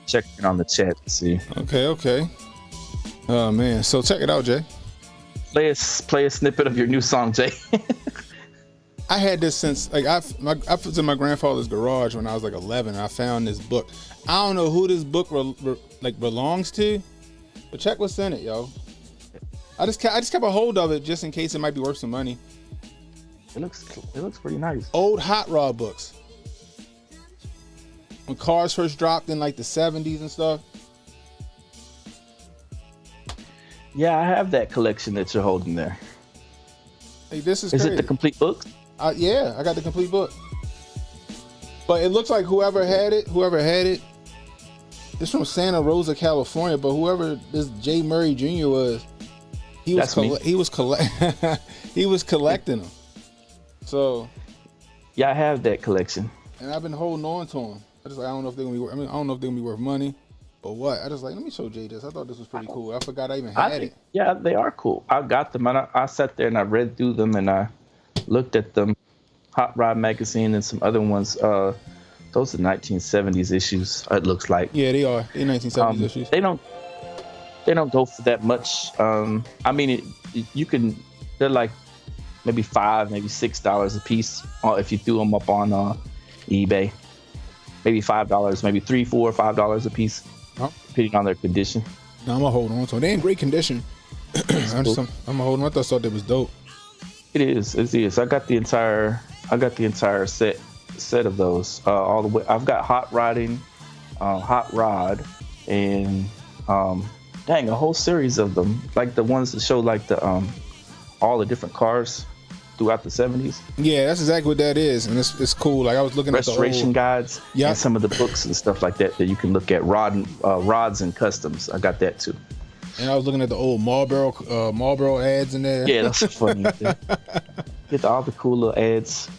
C: Check in on the chat to see.
B: Okay. Oh man, so check it out, Jay.
C: Play a snippet of your new song, Jay.
B: I had this since I was in my grandfather's garage when I was like 11. And I found this book. I don't know who this book belongs to, but check what's in it, yo. I just kept a hold of it just in case it might be worth some money.
C: It looks pretty nice.
B: Old hot rod books. When cars first dropped in like the 70s and stuff.
C: Yeah, I have that collection that you're holding there.
B: Hey, this is
C: crazy.
B: Is
C: it the complete book?
B: Yeah, I got the complete book. But it looks like whoever had it, it's from Santa Rosa, California. But whoever this J. Murray Jr. was, he was collecting them. So
C: yeah, I have that collection,
B: and I've been holding on to them. I don't know if they're gonna be. I don't know if they're gonna be worth money. But what? I just let me show Jay this. I thought this was pretty cool. I forgot I even had it.
C: Yeah, they are cool. I got them, and I sat there and I read through them and I looked at them. Hot Rod magazine and some other ones. Those are 1970s issues. It looks like.
B: Yeah, they are. They're 1970s issues.
C: They don't go for that much. I mean, you can. They're like maybe $5, maybe $6 a piece if you threw them up on eBay. Maybe $5, maybe $3, $4, $5 a piece. Depending on their condition.
B: No, I'm gonna hold on to them. They in great condition. I'm gonna hold on. I thought that was dope.
C: It is. I got the entire set of those all the way. I've got Hot Rod, and Dang, a whole series of them, like the ones that show like the all the different cars throughout the 70s.
B: Yeah, that's exactly what that is, and it's cool. Like I was looking
C: restoration
B: at the
C: guides and some of the books and stuff like that you can look at. Rods and Customs. I got that too.
B: And I was looking at the old Marlboro ads in there.
C: Yeah, that's funny. Get all the cool little ads.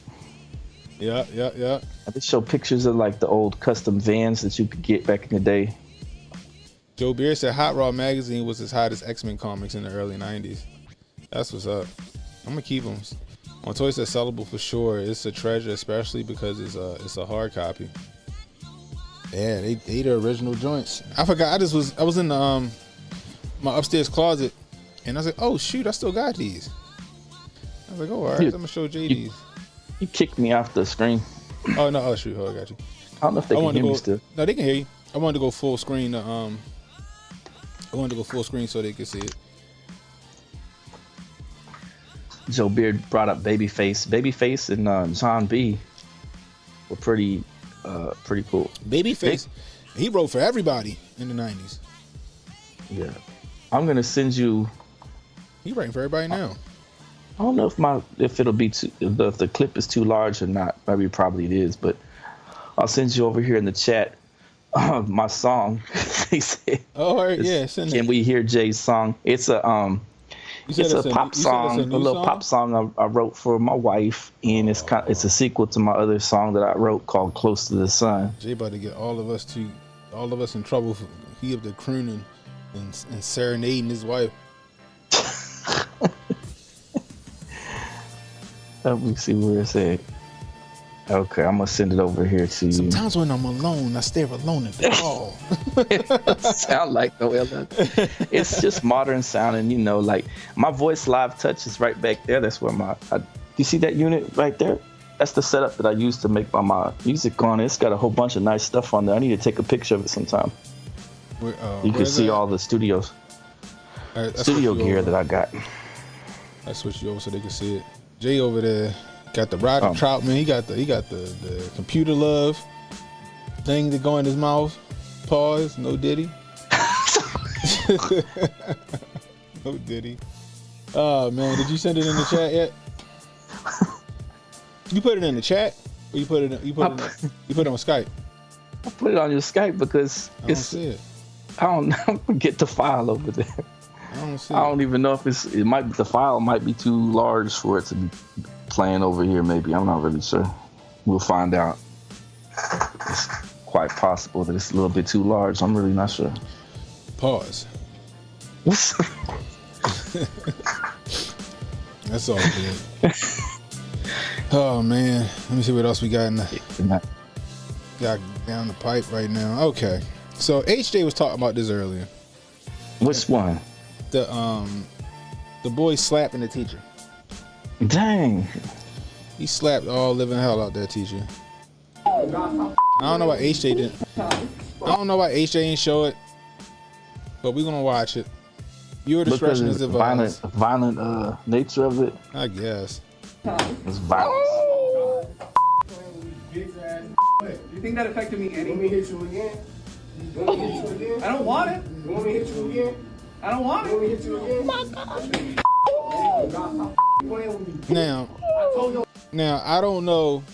B: Yeah.
C: They show pictures of like the old custom vans that you could get back in the day.
B: Joe Beard said Hot Rod magazine was as hot as X-Men comics in the early 90s. That's what's up. I'm gonna keep them. On Toy said sellable for sure. It's a treasure, especially because it's a hard copy. Yeah, they the original joints. I forgot. I was in the, my upstairs closet, and I was like, oh shoot, I still got these. I was like, oh, all right, I'm gonna show Jay these.
C: You kicked me off the screen.
B: Oh no, oh shoot, I got you.
C: I don't know if they can hear me still.
B: No, they can hear you. I wanted to go full screen. I wanted to go full screen so they could see it.
C: Joe Beard brought up Babyface. Babyface and John B were pretty cool.
B: Babyface, he wrote for everybody in the 90s.
C: Yeah, I'm gonna send you.
B: He writing for everybody now.
C: I don't know if it'll be too, if the clip is too large or not. Maybe probably it is, but I'll send you over here in the chat my song. They said,
B: oh, all right, yeah.
C: Can we hear Jay's song? It's a pop song, a little pop song I wrote for my wife, and it's a sequel to my other song that I wrote called "Close to the Sun."
B: Jay about to get all of us in trouble for he up there crooning and serenading his wife.
C: Let me see where it's at. Okay, I'm gonna send it over here to you.
B: Sometimes when I'm alone, I stare alone at the wall.
C: It doesn't sound like no other. It's just modern sounding, like my voice live touch is right back there. That's where you see that unit right there? That's the setup that I use to make my music on. It's got a whole bunch of nice stuff on there. I need to take a picture of it sometime. You can see all the studio gear that I got.
B: I switched you over so they can see it. Jay over there got the Roger Troutman. He got the computer love thing that go in his mouth. Pause. No Diddy. No Diddy. Oh man, did you send it in the chat yet? You put it in the chat, or you put it on Skype?
C: I put it on your Skype because
B: I don't see it.
C: I don't get the file over there. I don't even know if the file might be too large for it to be playing over here. Maybe I'm not really sure. We'll find out. It's quite possible that it's a little bit too large. I'm really not sure.
B: Pause. That's all good. Oh man, let me see what else we got got down the pipe right now. Okay, so HJ was talking about this earlier.
C: Which one?
B: The boy slapping the teacher.
C: Dang.
B: He slapped all living hell out that teacher. I don't know why HJ didn't. I don't know why HJ ain't show it, but we're gonna watch it. Your discretion is advised.
C: Violent nature of it.
B: I guess.
C: It's violence.
G: You think that affected me any?
A: You want me to hit you again? You want me to hit you again?
G: I don't want it.
A: You want me to hit you again?
G: I don't want
A: You want me to
G: it.
A: hit you again?
B: Now I don't know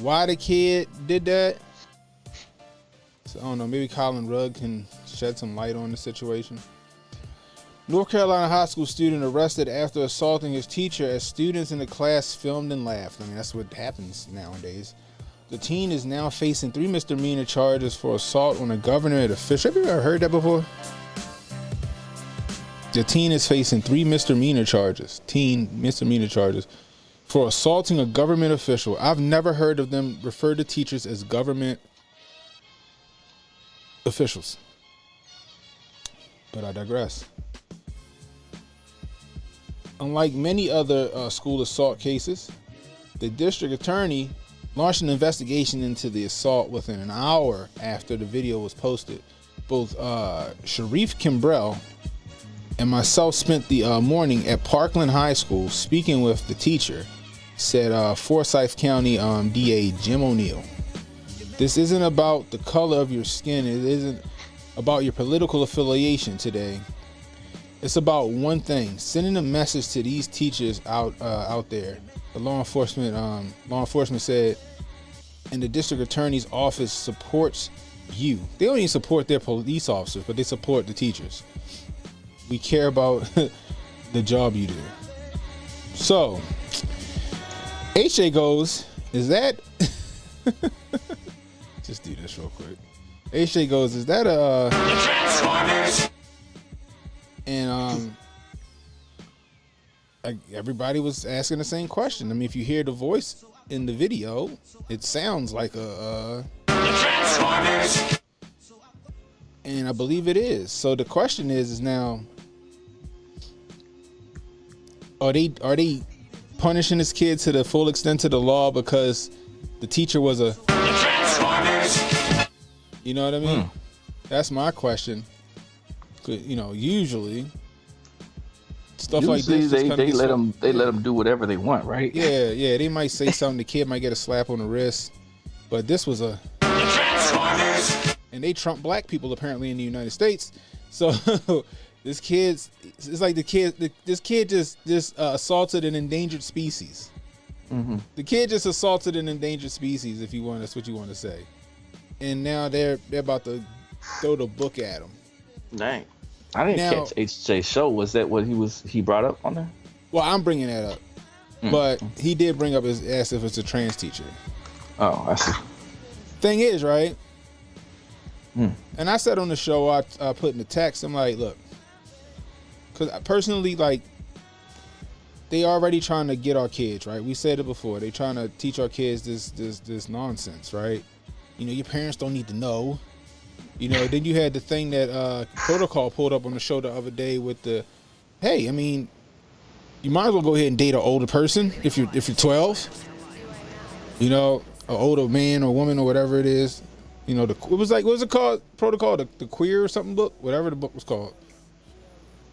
B: why the kid did that. So I don't know. Maybe Colin Rugg can shed some light on the situation. North Carolina high school student arrested after assaulting his teacher as students in the class filmed and laughed. I mean, that's what happens nowadays. The teen is now facing 3 misdemeanor charges for assault on a government official. Have you ever heard that before? The teen is facing 3 misdemeanor charges. For assaulting a government official. I've never heard of them refer to teachers as government officials. But I digress. Unlike many other school assault cases, the district attorney launched an investigation into the assault within an hour after the video was posted. Both Sharif Kimbrell and myself spent the morning at Parkland High School speaking with the teacher, said Forsyth County DA Jim O'Neill. This isn't about the color of your skin. It isn't about your political affiliation today. It's about one thing: sending a message to these teachers out there. The law enforcement said, and the district attorney's office supports you. They don't even support their police officers, but they support the teachers. We care about the job you do. So, HJ goes, is that... Just do this real quick. HJ goes, is that a... Transformers! And everybody was asking the same question. I mean, if you hear the voice in the video, it sounds like a Transformers! And I believe it is. So the question is now, are they punishing this kid to the full extent of the law because the teacher was a Transformers? You know what I mean? That's my question. You know, usually stuff like this.
C: They let them do whatever they want, right?
B: Yeah. They might say something. The kid might get a slap on the wrist, but this was a Transformers. And they trump black people apparently in the United States. So this kid's, it's like this kid just assaulted an endangered species. Mm-hmm. The kid just assaulted an endangered species, if you want, that's what you want to say. And now they're about to throw the book at him.
C: Dang. I didn't catch HJ's show. Was that what he brought up on there?
B: Well, I'm bringing that up. But he did bring up asked if it's a trans teacher.
C: Oh, I see.
B: Thing is, right? And I said on the show, I put in the text, I'm like, look, because personally, like, they already trying to get our kids, right? We said it before. They trying to teach our kids this nonsense, right? You know, your parents don't need to know. You know, then you had the thing that Protocol pulled up on the show the other day with the, hey, I mean, you might as well go ahead and date an older person if you're 12. You know, an older man or woman or whatever it is. You know, it was like, what was it called? Protocol, the queer or something book, whatever the book was called.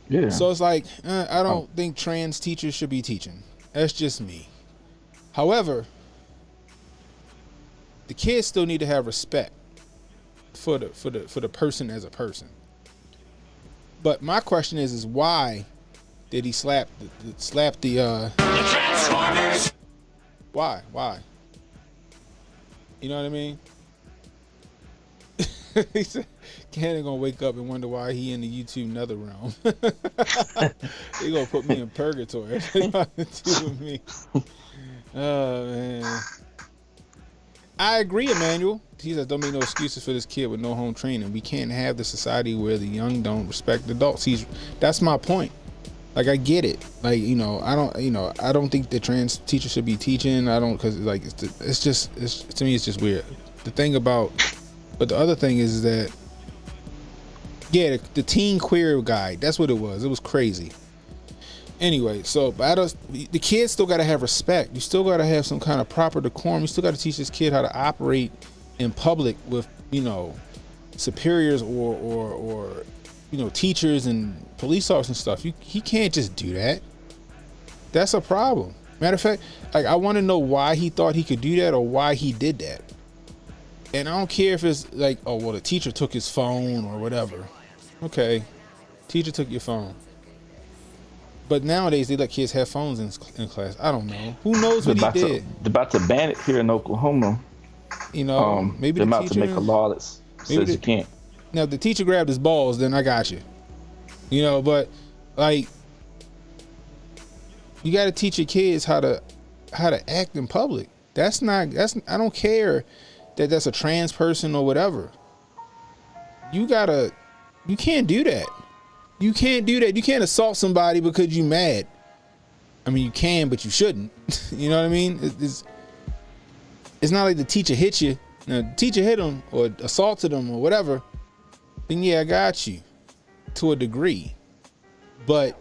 C: Yeah.
B: So it's like, I don't think trans teachers should be teaching. That's just me. However, the kids still need to have respect for the person as a person. But my question is why did he slap the Transformers? Why? You know what I mean? He said, Cannon gonna wake up and wonder why he in the YouTube nether realm. They gonna put me in purgatory. They got to do with me. Oh man. I agree, Emmanuel. He says, don't make no excuses for this kid with no home training. We can't have the society where the young don't respect adults. That's my point. Like, I get it. Like, you know, I don't think the trans teacher should be teaching. I don't, because like it's to me it's just weird. But the other thing is that, yeah, the teen queer guy, that's what it was. It was crazy. Anyway, so the kids still got to have respect. You still got to have some kind of proper decorum. You still got to teach this kid how to operate in public with, you know, superiors or you know, teachers and police officers and stuff. He can't just do that. That's a problem. Matter of fact, like, I want to know why he thought he could do that or why he did that. And I don't care if it's like, oh, well, the teacher took his phone or whatever. Okay, teacher took your phone. But nowadays they let kids have phones in class. I don't know. Who knows what he did?
C: They're about to ban it here in Oklahoma.
B: You know, maybe
C: they're about to make a law that says you can't.
B: Now, if the teacher grabbed his balls, then I got you. You know, but like, you got to teach your kids how to act in public. I don't care that that's a trans person or whatever. You can't do that. You can't do that. You can't assault somebody because you mad. I mean, you can, but you shouldn't. You know what I mean? It's not like the teacher hit you. Now, the teacher hit him or assaulted him or whatever, then yeah, I got you to a degree. But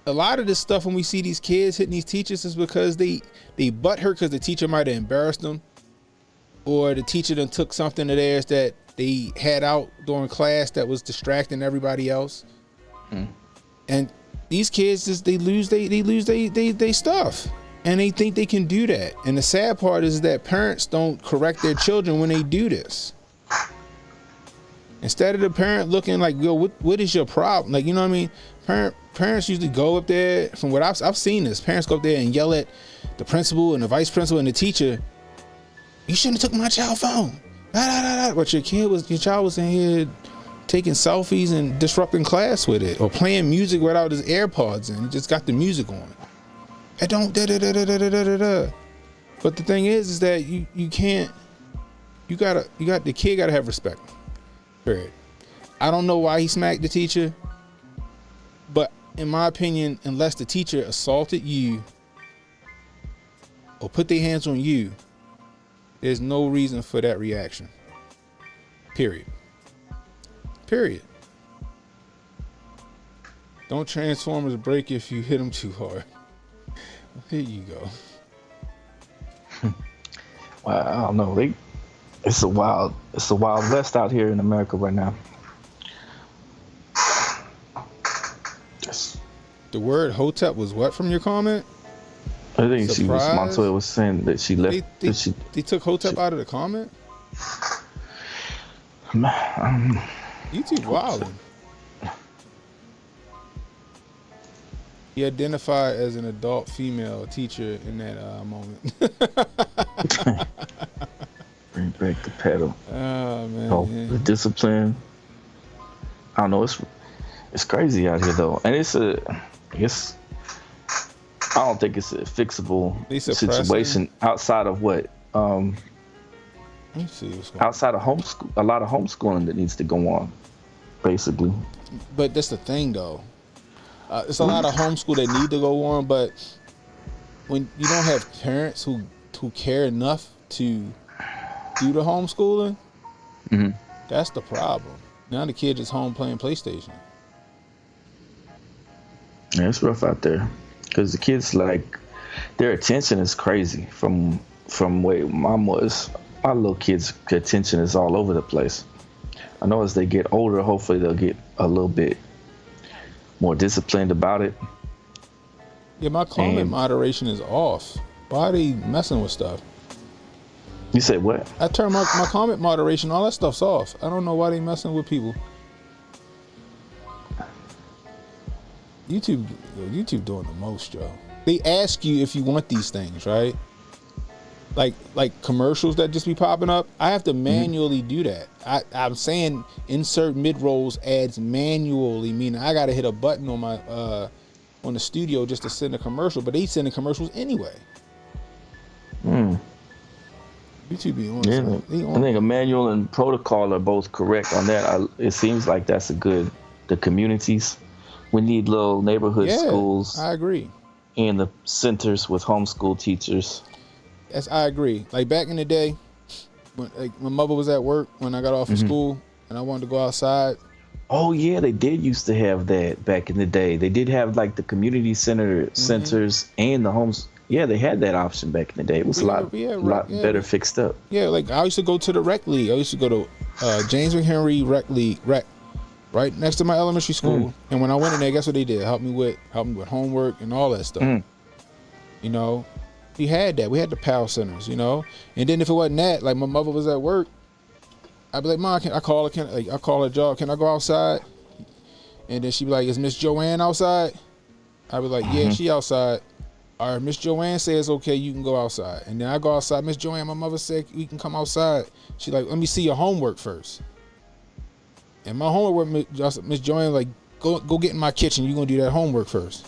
B: a lot of this stuff, when we see these kids hitting these teachers, is because they butt hurt because the teacher might have embarrassed them, or the teacher done took something of theirs that they had out during class that was distracting everybody else. And these kids just they lose they stuff, and they think they can do that. And the sad part is that parents don't correct their children when they do this. Instead of the parent looking like, yo, what is your problem? Like, you know what I mean? Parents usually go up there, from what I've seen this, parents go up there and yell at the principal and the vice principal and the teacher, you shouldn't have took my child's phone. But your child was in here taking selfies and disrupting class with it, or playing music without his AirPods in. He just got the music on. I don't But the thing is that the kid gotta have respect. Period. I don't know why he smacked the teacher, but in my opinion, unless the teacher assaulted you or put their hands on you, there's no reason for that reaction. Period. Don't Transformers break if you hit them too hard. Here you go.
C: Well, I don't know. It's a wild west out here in America right now.
B: The word Hotep was what from your comment?
C: I think Montoya was saying that she left.
B: They took Hotep out of the comment? YouTube wilding. He identified as an adult female teacher in that moment.
C: Bring back the pedal.
B: Oh man.
C: The discipline. I don't know. It's crazy out here though, and I don't think it's a fixable situation outside of what. Let me see what's going outside of homeschool. A lot of homeschooling that needs to go on, basically.
B: But that's the thing though. It's a lot of homeschool that need to go on, but when you don't have parents who care enough to do the homeschooling, that's the problem. Now the kid is home playing PlayStation.
C: Yeah, it's rough out there because the kids, like, their attention is crazy from where mom was. My little kids' attention is all over the place. I know as they get older, hopefully they'll get a little bit more disciplined about it.
B: Yeah, my comment moderation is off. Why are they messing with stuff?
C: You said what?
B: I turned my comment moderation, all that stuff's off. I don't know why they messing with people. YouTube doing the most, Joe. They ask you if you want these things, right? Like commercials that just be popping up. I have to manually do that. I'm saying insert mid-rolls ads manually, meaning I gotta hit a button on my on the studio just to send a commercial, but they sending commercials anyway. YouTube be on.
C: Yeah, I think a manual and protocol are both correct on that. It seems like that's the communities. We need little neighborhood schools.
B: I agree.
C: And the centers with homeschool teachers.
B: Yes, I agree. Like back in the day, when my mother was at work when I got off of school and I wanted to go outside.
C: Oh yeah, they did used to have that back in the day. They did have like the community centers and the homes. Yeah, they had that option back in the day. It was a lot better fixed up.
B: Yeah, like I used to go to the rec league. I used to go to James McHenry rec league, right next to my elementary school. And when I went in there, guess what they did? Help me with homework and all that stuff. You know, we had that. We had the PAL centers, you know. And then if it wasn't that, like my mother was at work, I'd be like, Mom, I call her job, can I go outside? And then she'd be like, is Miss Joanne outside? I'd be like, yeah, she outside. All right, Miss Joanne says okay, you can go outside. And then I go outside. Miss Joanne, my mother said we can come outside. She's like, let me see your homework first. And my homework, Miss Joanne, like, go get in my kitchen. You're gonna do that homework first.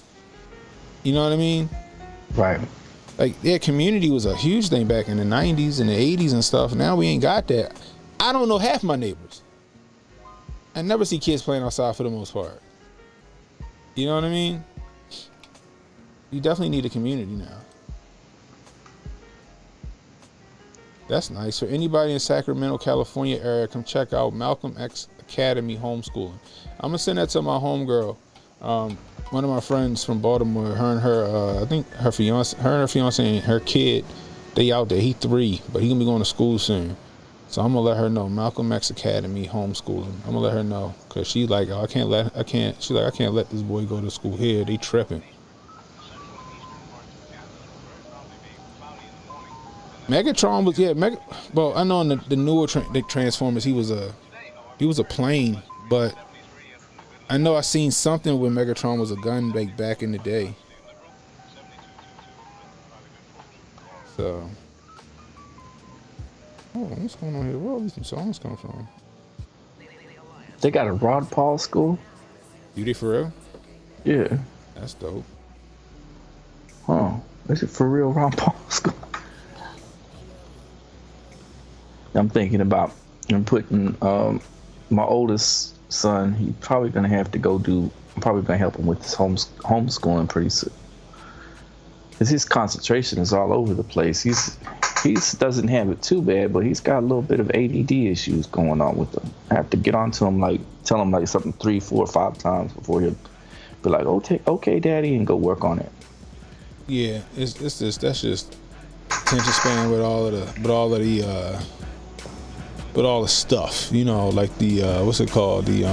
B: You know what I mean?
C: Right.
B: Like, yeah, community was a huge thing back in the 90s and the 80s and stuff. Now we ain't got that. I don't know half my neighbors. I never see kids playing outside for the most part. You know what I mean? You definitely need a community now. That's nice. For anybody in Sacramento, California area, come check out Malcolm X Academy Homeschooling. I'm gonna send that to my homegirl. One of my friends from Baltimore, her and her, I think her and her fiance and her kid, they out there. He 3, but he gonna be going to school soon. So I'm gonna let her know Malcolm X Academy Homeschooling. I'm gonna let her know because she like, oh, I can't let this boy go to school here. They tripping. Megatron was well, I know in the newer the Transformers he was He was a plane, but I know I seen something where Megatron was a gun back in the day. So, oh, what's going on here? Where all these songs come from?
C: They got a Rod Paul school?
B: Do they for real?
C: Yeah.
B: That's dope.
C: Huh. Is it for real Rod Paul school? I'm thinking about putting my oldest son, he's probably going to have to go do, I'm probably going to help him with his homeschooling pretty soon. Because his concentration is all over the place. He doesn't have it too bad, but he's got a little bit of ADD issues going on with him. I have to get onto him, like, tell him like something 3, 4, 5 times before he'll be like, okay, daddy, and go work on it.
B: Yeah, it's just, that's just attention span with all the stuff, you know, like the what's it called, the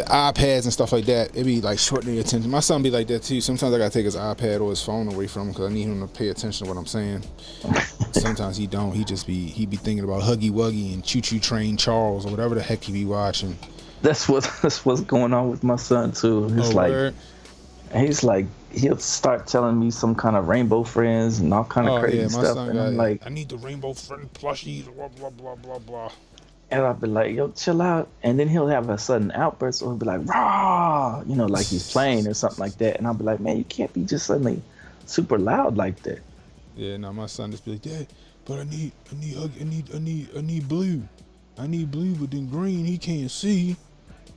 B: iPads and stuff like that. It'd be like shortening your attention. My son be like that too. Sometimes I gotta take his iPad or his phone away from him because I need him to pay attention to what I'm saying. Sometimes he don't. He be thinking about Huggy Wuggy and Choo Choo Train Charles or whatever the heck he be watching.
C: That's what's going on with my son too. He's like he'll start telling me some kind of Rainbow Friends and all kind of crazy stuff, and I'm like,
B: I need the Rainbow Friend plushies, blah blah blah blah blah.
C: And I'll be like, yo, chill out. And then he'll have a sudden outburst, or he'll be like, rah, you know, like he's playing or something like that. And I'll be like, man, you can't be just suddenly super loud like that.
B: Yeah, no, my son just be like, Dad, but I need blue. I need blue, but then green he can't see.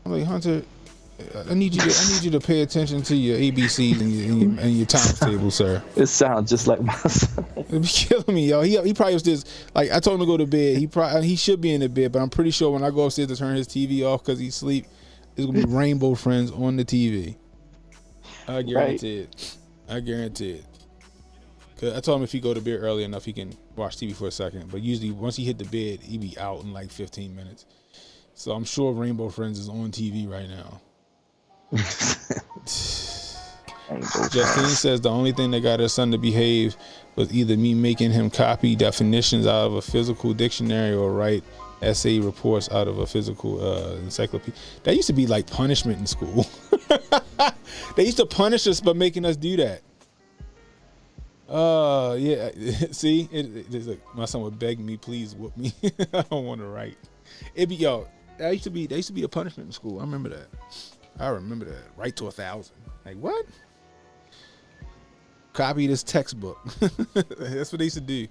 B: I'm like, Hunter, I need you to pay attention to your ABCs and your times table, sir.
C: It sounds just like my son.
B: It'd be killing me, yo. He probably was just like, I told him to go to bed. He should be in the bed, but I'm pretty sure when I go upstairs to turn his TV off because he's asleep, it's gonna be Rainbow Friends on the TV. I guarantee it. I guarantee it. Cause I told him if he go to bed early enough, he can watch TV for a second. But usually once he hit the bed, he be out in like 15 minutes. So I'm sure Rainbow Friends is on TV right now. Justine says the only thing that got her son to behave was either me making him copy definitions out of a physical dictionary or write essay reports out of a physical encyclopedia. That used to be like punishment in school. They used to punish us by making us do that. Yeah. See, like, my son would beg me, please whoop me. I don't want to write. It'd be that used to be a punishment in school. I remember that. Write to 1,000. Like, what? Copy this textbook. That's what they used to do.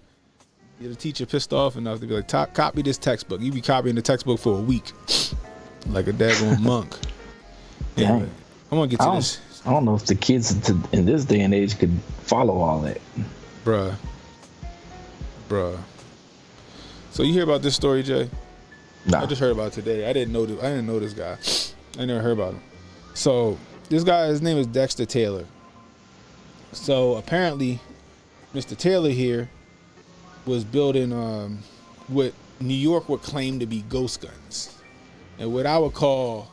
B: Get a teacher pissed off enough to be like, copy this textbook. You be copying the textbook for a week. Like a daggone monk. Anyway, I'm gonna get to this.
C: I don't know if the kids in this day and age could follow all that.
B: Bruh. So you hear about this story, Jay?
C: Nah.
B: I just heard about it today. I didn't know this guy. I never heard about him. So this guy, his name is Dexter Taylor. So apparently, Mr. Taylor here was building what New York would claim to be ghost guns, and what I would call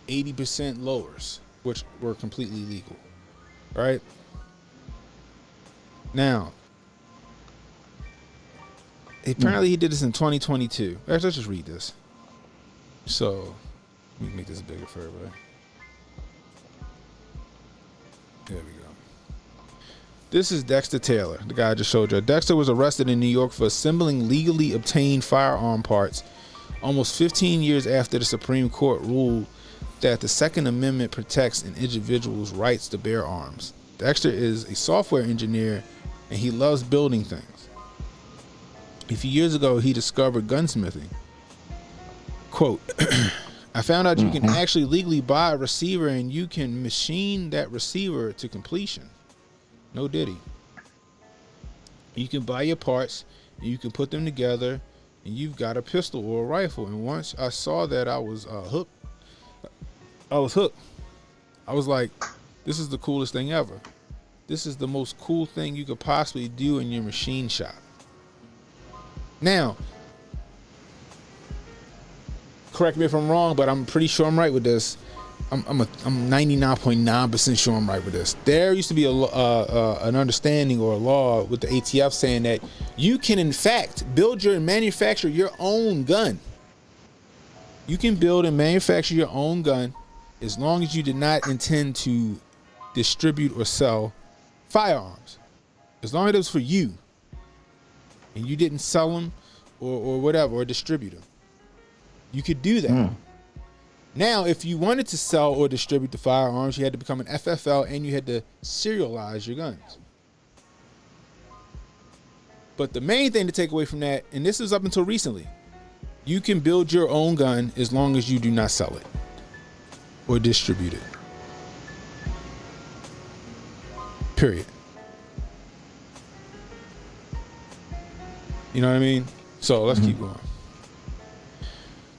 B: 80% lowers, which were completely legal. Right? Now, apparently he did this in 2022. Actually, let's just read this. So, let me make this bigger for everybody. There we go. This is Dexter Taylor, the guy I just showed you. Dexter was arrested in New York for assembling legally obtained firearm parts almost 15 years after the Supreme Court ruled that the Second Amendment protects an individual's rights to bear arms. Dexter is a software engineer and he loves building things. A few years ago, he discovered gunsmithing. Quote, I found out you can actually legally buy a receiver and you can machine that receiver to completion. No diddy. You can buy your parts and you can put them together and you've got a pistol or a rifle. And once I saw that, I was hooked. I was like, this is the coolest thing ever. This is the most cool thing you could possibly do in your machine shop. Now, correct me if I'm wrong, but I'm pretty sure I'm right with this. I'm 99.9% sure I'm right with this. There used to be an understanding or a law with the ATF saying that you can in fact build and manufacture your own gun. You can build and manufacture your own gun as long as you did not intend to distribute or sell firearms. As long as it was for you and you didn't sell them or whatever, or distribute them, you could do that. Now, if you wanted to sell or distribute the firearms, you had to become an FFL and you had to serialize your guns. But the main thing to take away from that, and this is up until recently, you can build your own gun as long as you do not sell it or distribute it. Period. You know what I mean? So let's keep going.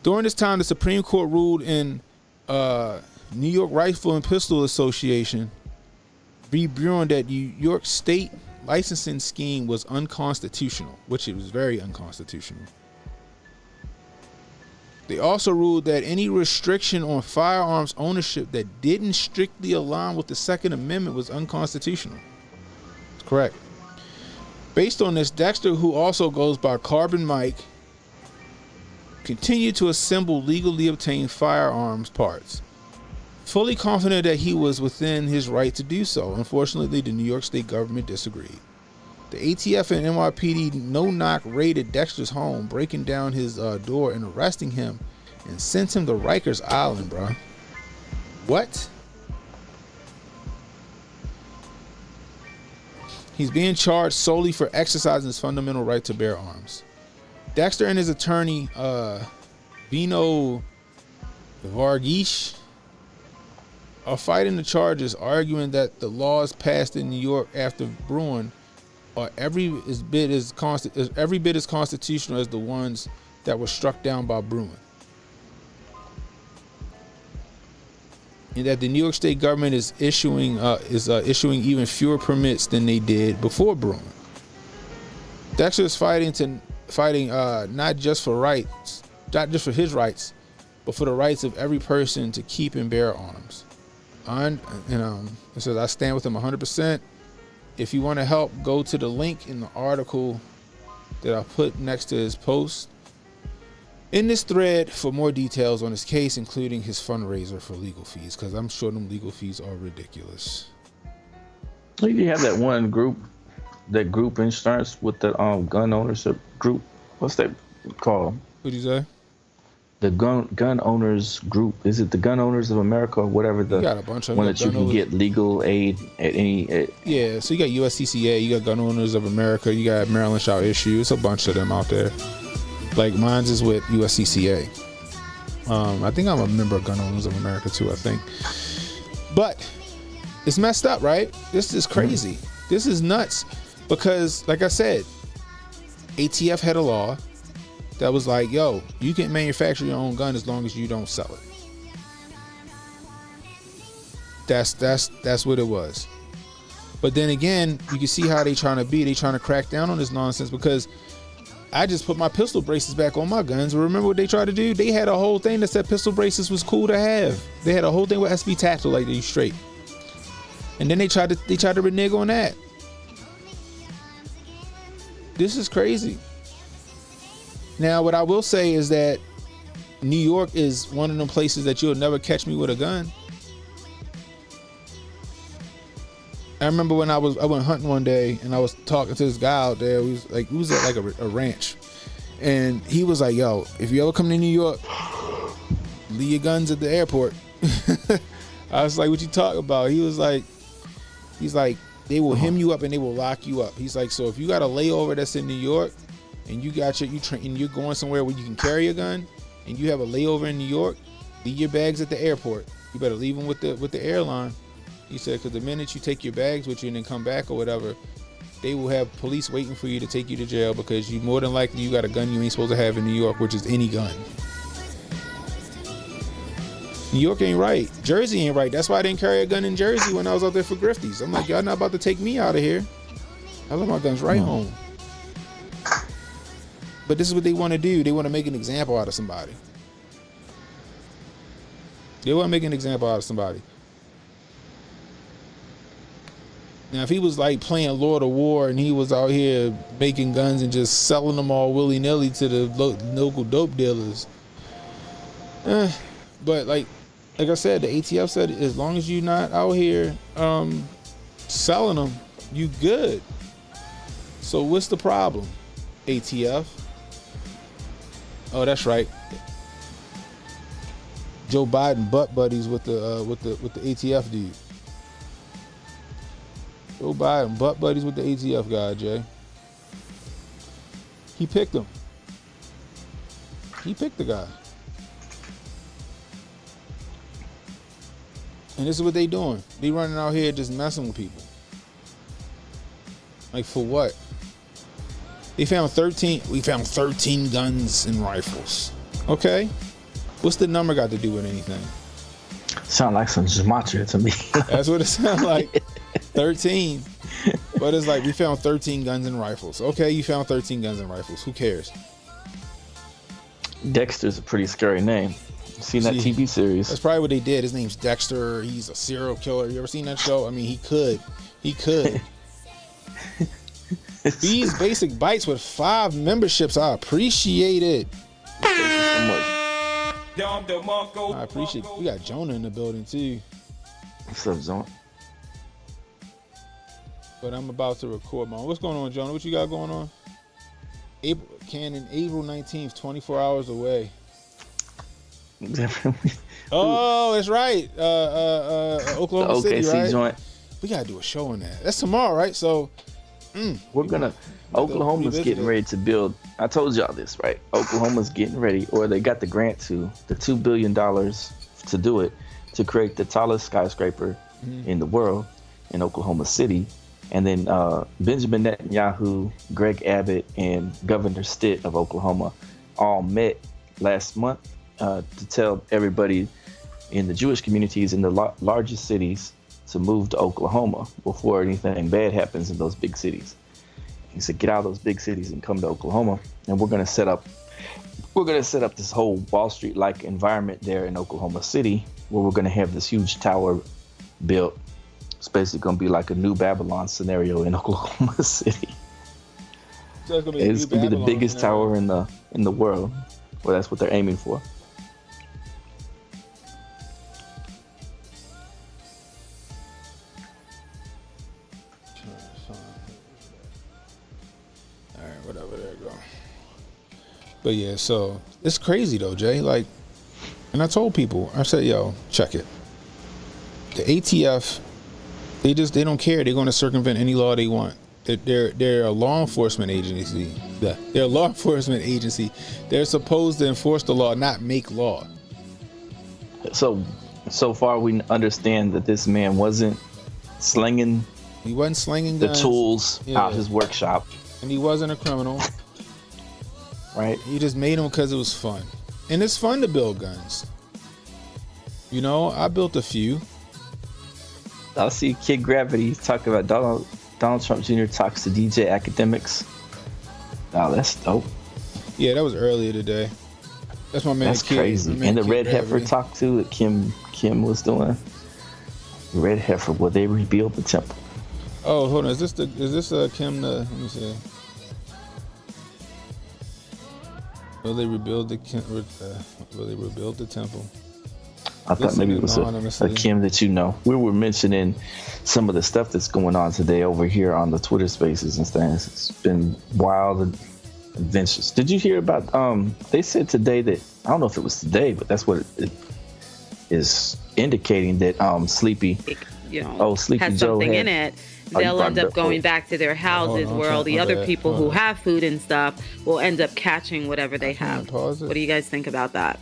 B: During this time, the Supreme Court ruled in New York Rifle and Pistol Association v. Bruin that New York State licensing scheme was unconstitutional, which it was very unconstitutional. They also ruled that any restriction on firearms ownership that didn't strictly align with the Second Amendment was unconstitutional. That's correct. Based on this, Dexter, who also goes by Carbon Mike, continued to assemble legally obtained firearms parts, fully confident that he was within his right to do so. Unfortunately, the New York State government disagreed. The ATF and NYPD no-knock raided Dexter's home, breaking down his door and arresting him, and sent him to Rikers Island, bro. What? He's being charged solely for exercising his fundamental right to bear arms. Dexter and his attorney, Vino Varghese, are fighting the charges, arguing that the laws passed in New York after Bruin are every bit as constitutional as the ones that were struck down by Bruin, and that the New York State government is issuing even fewer permits than they did before Bruin. Dexter is fighting not just for his rights, but for the rights of every person to keep and bear arms. It says, I stand with him 100%. If you want to help, go to the link in the article that I put next to his post in this thread for more details on his case, including his fundraiser for legal fees, because I'm sure them legal fees are ridiculous.
C: You have that one group, that group insurance with the gun ownership group. What's that called?
B: What'd you say?
C: The gun owners group. Is it the Gun Owners of America or whatever? The
B: you got a bunch of
C: one that you can get legal aid at any.
B: Yeah, so you got USCCA, you got Gun Owners of America, you got Maryland Shall Issue. It's a bunch of them out there. Like mine's is with USCCA. I think I'm a member of Gun Owners of America too, I think. But it's messed up, right? This is crazy. This is nuts. Because, like I said, ATF had a law that was like, yo, you can manufacture your own gun as long as you don't sell it. That's what it was. But then again, you can see how they trying to crack down on this nonsense, because I just put my pistol braces back on my guns. Remember what they tried to do? They had a whole thing that said pistol braces was cool to have. They had a whole thing with SB Tactical, like they straight. And then they tried to renege on that. This is crazy. Now, what I will say is that New York is one of them places that you'll never catch me with a gun. I remember when I went hunting one day and I was talking to this guy out there. We was at like a ranch, and he was like, "Yo, if you ever come to New York, leave your guns at the airport." I was like, "What you talking about?" He's like, "They will hem you up and they will lock you up." He's like, "So if you got a layover that's in New York, and you got and you're going somewhere where you can carry a gun, and you have a layover in New York, leave your bags at the airport. You better leave them with the airline." He said, because the minute you take your bags with you and then come back or whatever, they will have police waiting for you to take you to jail, because you more than likely you got a gun you ain't supposed to have in New York, which is any gun. New York ain't right. Jersey ain't right. That's why I didn't carry a gun in Jersey when I was out there for Grifties. I'm like, y'all not about to take me out of here. I left my guns right home. But this is what they want to do. They want to make an example out of somebody. They wouldn't make an example out of somebody. Now, if he was like playing Lord of War and he was out here making guns and just selling them all willy-nilly to the local dope dealers, but like I said, the ATF said as long as you're not out here selling them, you good. So what's the problem, ATF? Oh, that's right. Joe Biden butt buddies with the ATF dude. Joe Biden butt buddies with the ATF guy, Jay. He picked him. He picked the guy. And this is what they doing. They running out here just messing with people. Like for what? We found 13 guns and rifles. Okay. What's the number got to do with anything?
C: Sound like some gematria to me.
B: That's what it sounds like. 13. But it's like we found 13 guns and rifles. Okay, you found 13 guns and rifles. Who cares?
C: Dexter's a pretty scary name. Seen that TV series?
B: That's probably what they did. His name's Dexter. He's a serial killer. You ever seen that show? I mean, he could. These basic bites with 5 memberships. I appreciate it.
C: Thank you so much.
B: I appreciate it. We got Jonah in the building too.
C: What's up, Zone?
B: But I'm about to record my own. What's going on, Jonah? What you got going on? April 19th, 24 hours away. Oh, that's right. Oklahoma City, right? Joint. We gotta do a show on that. That's tomorrow, right? So
C: we're gonna. Oklahoma's getting ready to build. I told y'all this, right? Oklahoma's getting ready, or they got the grant to the $2 billion to do it, to create the tallest skyscraper in the world in Oklahoma City. And then Benjamin Netanyahu, Greg Abbott, and Governor Stitt of Oklahoma all met last month to tell everybody in the Jewish communities in the largest cities to move to Oklahoma before anything bad happens in those big cities. He said, get out of those big cities and come to Oklahoma, and we're gonna set up this whole Wall Street-like environment there in Oklahoma City, where we're gonna have this huge tower built. It's basically gonna be like a new Babylon scenario in Oklahoma City. So it's gonna be the biggest tower in the world. Well, that's what they're aiming for.
B: But yeah, so it's crazy though, Jay. Like, and I told people, I said, yo, check it. The ATF, they don't care. They're going to circumvent any law they want. They're a law enforcement agency. They're a law enforcement agency. They're supposed to enforce the law, not make law.
C: So far we understand that this man wasn't slinging.
B: He wasn't slinging
C: the
B: guns.
C: Tools out his workshop.
B: And he wasn't a criminal.
C: Right.
B: He just made them because it was fun. And it's fun to build guns. You know, I built a few.
C: I see Kid Gravity talking about Donald Trump Jr. talks to DJ Academics. Oh, that's dope.
B: Yeah, that was earlier today. That's my man.
C: That's crazy. And the Red Heifer talk too that Kim was doing. Red Heifer, will they rebuild the temple?
B: Oh, hold on. Is this Kim? Let me see. Will they rebuild the temple?
C: I thought maybe it was a Kim that you know. We were mentioning some of the stuff that's going on today over here on the Twitter Spaces and things. It's been wild and adventures. Did you hear about? They said today that, I don't know if it was today, but that's what it is indicating, that Sleepy
H: has something in it. They'll end up going back to their houses where all the other people who have food and stuff will end up catching whatever they have. What do you guys think about that?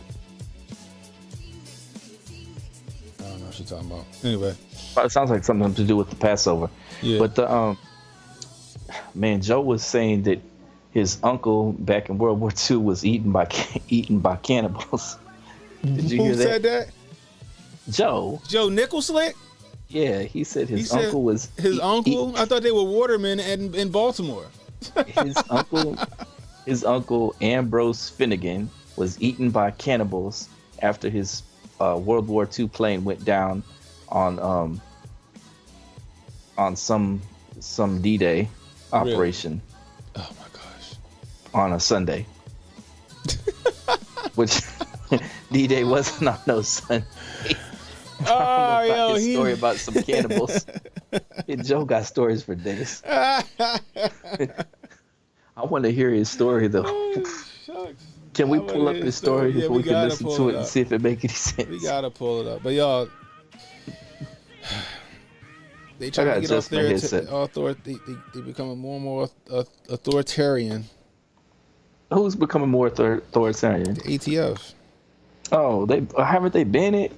B: I don't know what she's talking about. Anyway.
C: It sounds like something to do with the Passover. Yeah. But Joe was saying that his uncle back in World War II was eaten by cannibals. Did you hear that?
B: Who said that?
C: Joe
B: Nicholslick?
C: Yeah, he said his uncle was...
B: His uncle? I thought they were watermen in Baltimore.
C: His uncle, Ambrose Finnegan, was eaten by cannibals after his World War II plane went down on some D-Day operation.
B: Really? Oh my gosh!
C: On a Sunday, which D-Day wasn't on no Sunday.
B: Oh, yo,
C: his story about some cannibals. Joe got stories for days. I want to hear his story though.
B: Shucks.
C: Can we pull up his story
B: Yeah,
C: if we can listen to it and see if it make any sense?
B: We gotta pull it up. But y'all, they try to get they becoming more and more authoritarian.
C: Who's becoming more authoritarian?
B: The ATF.
C: Oh, haven't they been it?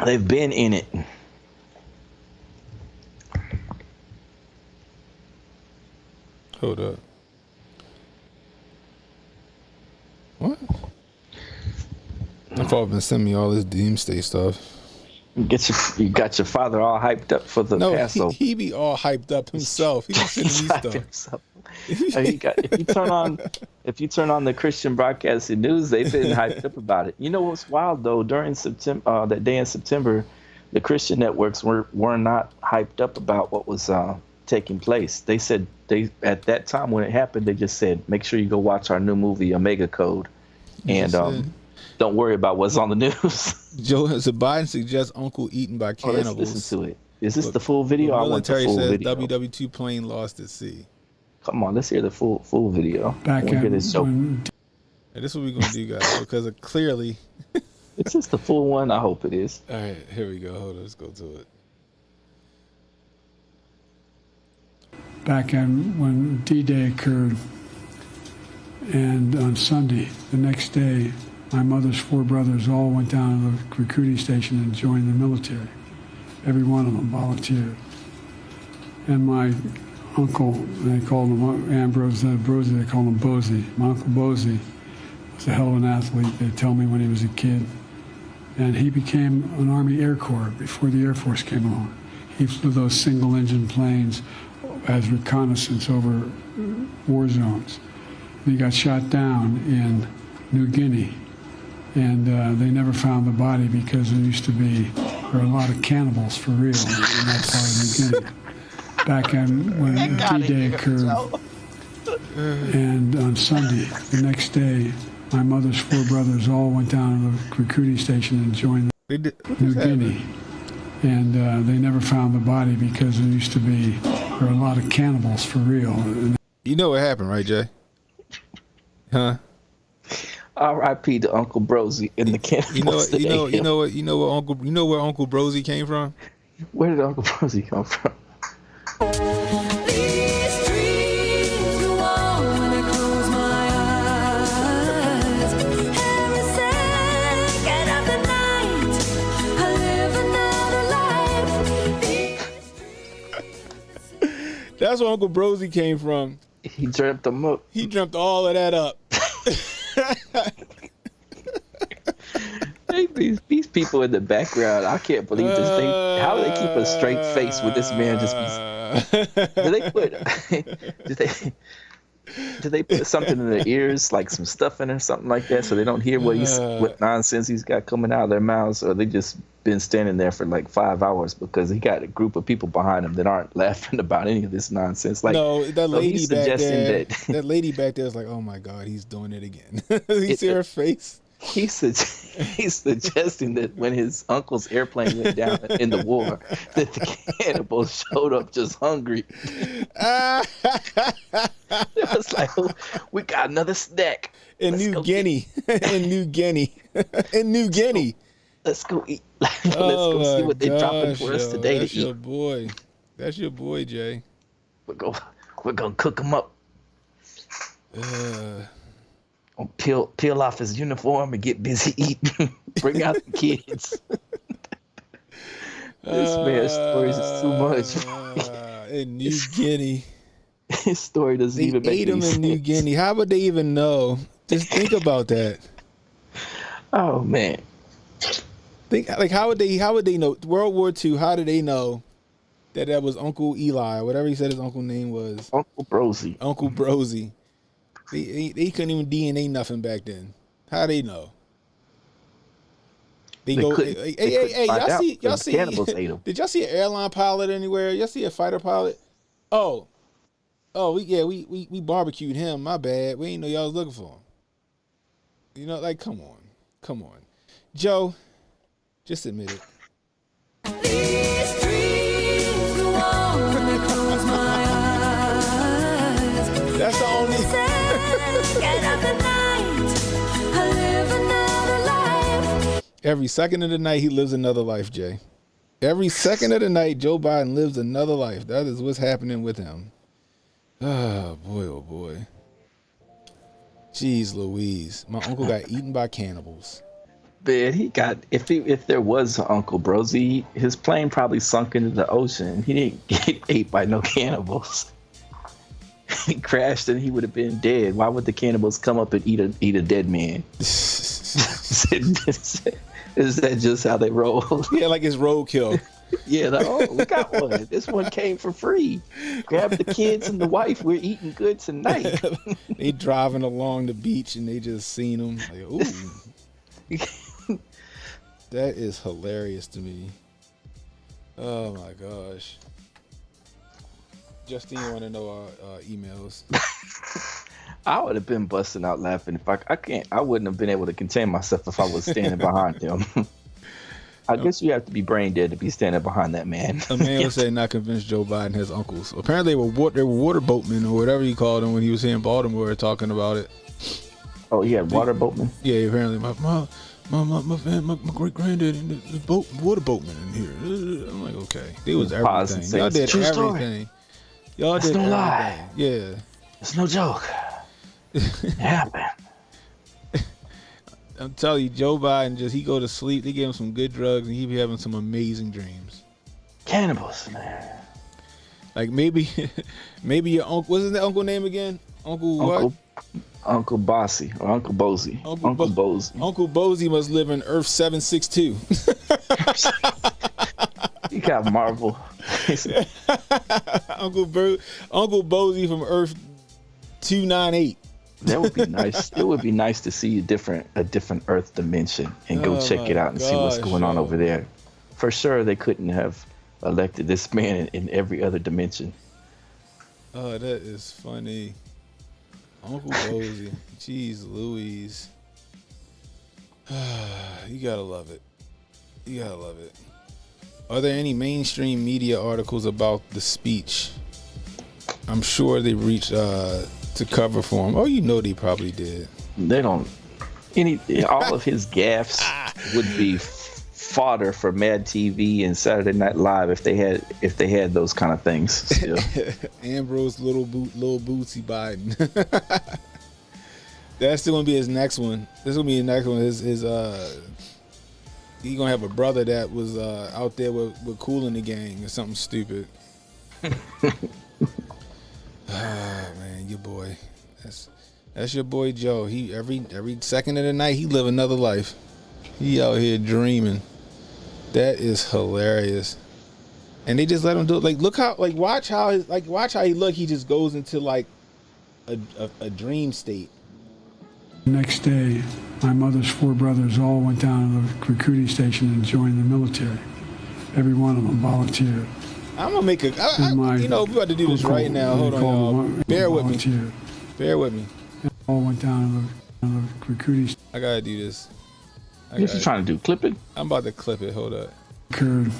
C: They've been in it.
B: Hold up. What? My father been sending me all this doomsday stuff.
C: You got your father all hyped up for the Passover.
B: He be all hyped up himself. He be sending me stuff. If you turn on the Christian broadcasting news, they've been hyped up about it. You know what's wild though? During September, that day in September, the Christian networks were not hyped up about what was taking place. They said at that time when it happened, they just said, make sure you go watch our new movie Omega Code, and don't worry about what's on the news. Joe Biden suggests uncle eaten by cannibals.
C: Let's listen to it. Is this the full video?
B: I want the full video. WW2 plane lost at sea.
C: Come on, let's hear the full video.
B: This is what we're gonna do, guys, because clearly.
C: Is this the full one? I hope it is.
B: All right, here we go. Hold on, let's go to it.
I: Back when D-Day occurred, and on Sunday, the next day, my mother's 4 brothers all went down to the recruiting station and joined the military. Every one of them volunteered. And my uncle, they called him Ambrose Brosey, they called him Bosey. My Uncle Bosey was a hell of an athlete, they tell me, when he was a kid. And he became an Army Air Corps before the Air Force came along. He flew those single-engine planes as reconnaissance over war zones. He got shot down in New Guinea, and they never found the body because there were a lot of cannibals for real in that part of New Guinea. Back when D-Day occurred, and on Sunday, the next day, my mother's 4 brothers all went down to the recruiting station and joined New Guinea. And they never found the body because there were a lot of cannibals for real.
B: You know what happened, right, Jay? Huh?
C: R.I.P. to Uncle Brosey in the cannibals.
B: You know where Uncle Brosey came from?
C: Where did Uncle Brosey come from?
B: That's where Uncle Brosey came from.
C: He dreamt them up.
B: He dreamt all of that up.
C: These people in the background, I can't believe this thing. How do they keep a straight face with this man do they put something in their ears, like some stuff in or something like that, so they don't hear what nonsense he's got coming out of their mouths, or they just been standing there for like 5 hours because he got a group of people behind him that aren't laughing about any of this nonsense. Like,
B: no, that lady back there, that lady back there is like, oh my God, he's doing it again. You see her face?
C: He's suggesting that when his uncle's airplane went down in the war, that the cannibals showed up just hungry. It was like, oh, we got another snack.
B: In New Guinea.
C: Let's go eat. Let's go see what they're dropping for us today to eat.
B: That's your boy, Jay.
C: We're gonna cook him up. Peel off his uniform and get busy eating. Bring out the kids. This man's stories is too much.
B: In New Guinea.
C: His story doesn't even make any sense.
B: They ate him in New Guinea. How would they even know? Just think about that.
C: Oh man.
B: How would they know? World War II, how did they know that was Uncle Eli, or whatever he said his uncle name was?
C: Uncle Brosey.
B: Uncle Brosey. They couldn't even DNA nothing back then. How they know?
C: They
B: go.
C: couldn't-
B: Hey,
C: they couldn't find
B: y'all
C: out
B: see? Y'all
C: because
B: see?
C: cannibals ate 'em.
B: Did y'all see an airline pilot anywhere? Y'all see a fighter pilot? Oh, we barbecued him. My bad. We didn't know y'all was looking for him. You know, like, come on, Joe, just admit it.
F: These dreams go on when I close my eyes.
B: That's the only.
F: Second of the night, I live another life.
B: Every second of the night, he lives another life, Jay. Every second of the night, Joe Biden lives another life. That is what's happening with him. Oh boy. Jeez Louise. My uncle got eaten by cannibals.
C: Man, he got if there was an Uncle Brosy, his plane probably sunk into the ocean. He didn't get ate by no cannibals. He crashed and he would have been dead. Why would the cannibals come up and eat a dead man? Is that just how they roll?
B: Yeah, like it's roadkill.
C: Yeah, we got one. This one came for free. Grab the kids and the wife. We're eating good tonight.
B: They driving along the beach and they just seen them. Like, ooh. That is hilarious to me. Oh my gosh. Justine want to know our emails.
C: I would have been busting out laughing if I wouldn't have been able to contain myself if I was standing behind him. I guess you have to be brain dead to be standing behind that man.
B: A man would say not convinced Joe Biden has uncles. Apparently they were water boatmen or whatever you called them when he was here in Baltimore talking about it.
C: Oh, he had water boatmen?
B: Yeah, apparently my great granddaddy the water boatman in here. I'm like, okay. They was everything. Y'all did everything. Y'all did everything. Lie. Yeah.
C: It's no joke. It happened.
B: I'm telling you, Joe Biden he go to sleep. They give him some good drugs, and he be having some amazing dreams.
C: Cannibals, man.
B: Like maybe your uncle. What's his uncle name again? Uncle
C: Bossy or Uncle Bozy. Uncle Bozy.
B: Uncle Bozy must live in Earth 762.
C: You got Marvel.
B: Uncle Bozy from Earth 298.
C: That would be nice. It would be nice to see a different Earth dimension and go check it out and see what's going on over there. For sure, they couldn't have elected this man in every other dimension.
B: Oh, that is funny. Uncle Bozy. Jeez Louise. You gotta love it. You gotta love it. Are there any mainstream media articles about the speech? I'm sure they reached to cover for him. Oh, you know they probably did.
C: They don't. All of his gaffes would be fodder for Mad TV and Saturday Night Live if they had those kind of things. Still.
B: Ambrose little Bootsy Biden. That's still gonna be his next one. This is gonna be his next one. He gonna have a brother that was out there with Kool in the Gang or something stupid. Man, your boy. That's your boy Joe. He every second of the night he live another life. He out here dreaming. That is hilarious. And they just let him do it. Like watch how he look. He just goes into like a dream state.
I: The next day, my mother's 4 brothers all went down to the recruiting station and joined the military. Every one of them volunteered.
B: I'm gonna make we about to do this right now. Hold on, y'all. Bear with me. Bear with me.
I: All went down to the recruiting station.
B: I gotta do this.
C: What you trying to do? Clip it?
B: I'm about to clip it. Hold up.
I: Occurred.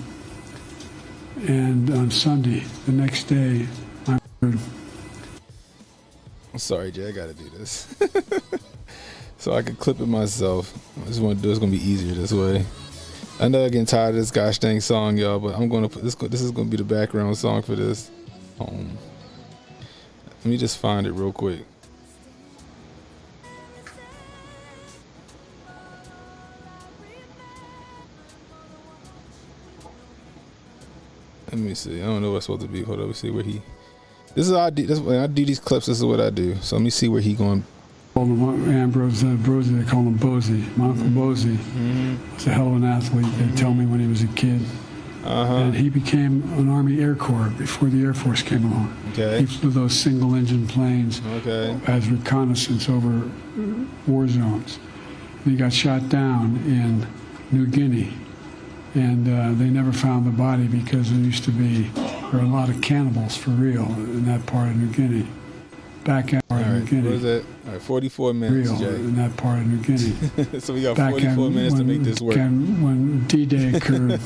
I: And on Sunday, the next day,
B: I'm sorry, Jay. I gotta do this. So I can clip it myself. I just want to do it's gonna be easier this way. I know I'm getting tired of this gosh dang song, y'all, but I'm gonna put this. This is gonna be the background song for this. Let me just find it real quick. Let me see. I don't know what's supposed to be. Hold on. Let me see where he. This is how I do. This when I do these clips. This is what I do. So let me see where he going.
I: Called him Ambrose Brosy. They call him Bozy. My Uncle Bozy was a hell of an athlete. They tell me when he was a kid. And he became an Army Air Corps before the Air Force came along.
B: Okay.
I: He flew those single-engine planes
B: as
I: reconnaissance over war zones. He got shot down in New Guinea, and they never found the body because there were a lot of cannibals for real in that part of New Guinea. Back in New Guinea.
B: What is that? All right, 44 minutes,
I: real
B: Jay.
I: in that part of New Guinea.
B: So we got 44 minutes to make this work.
I: When D-Day occurred.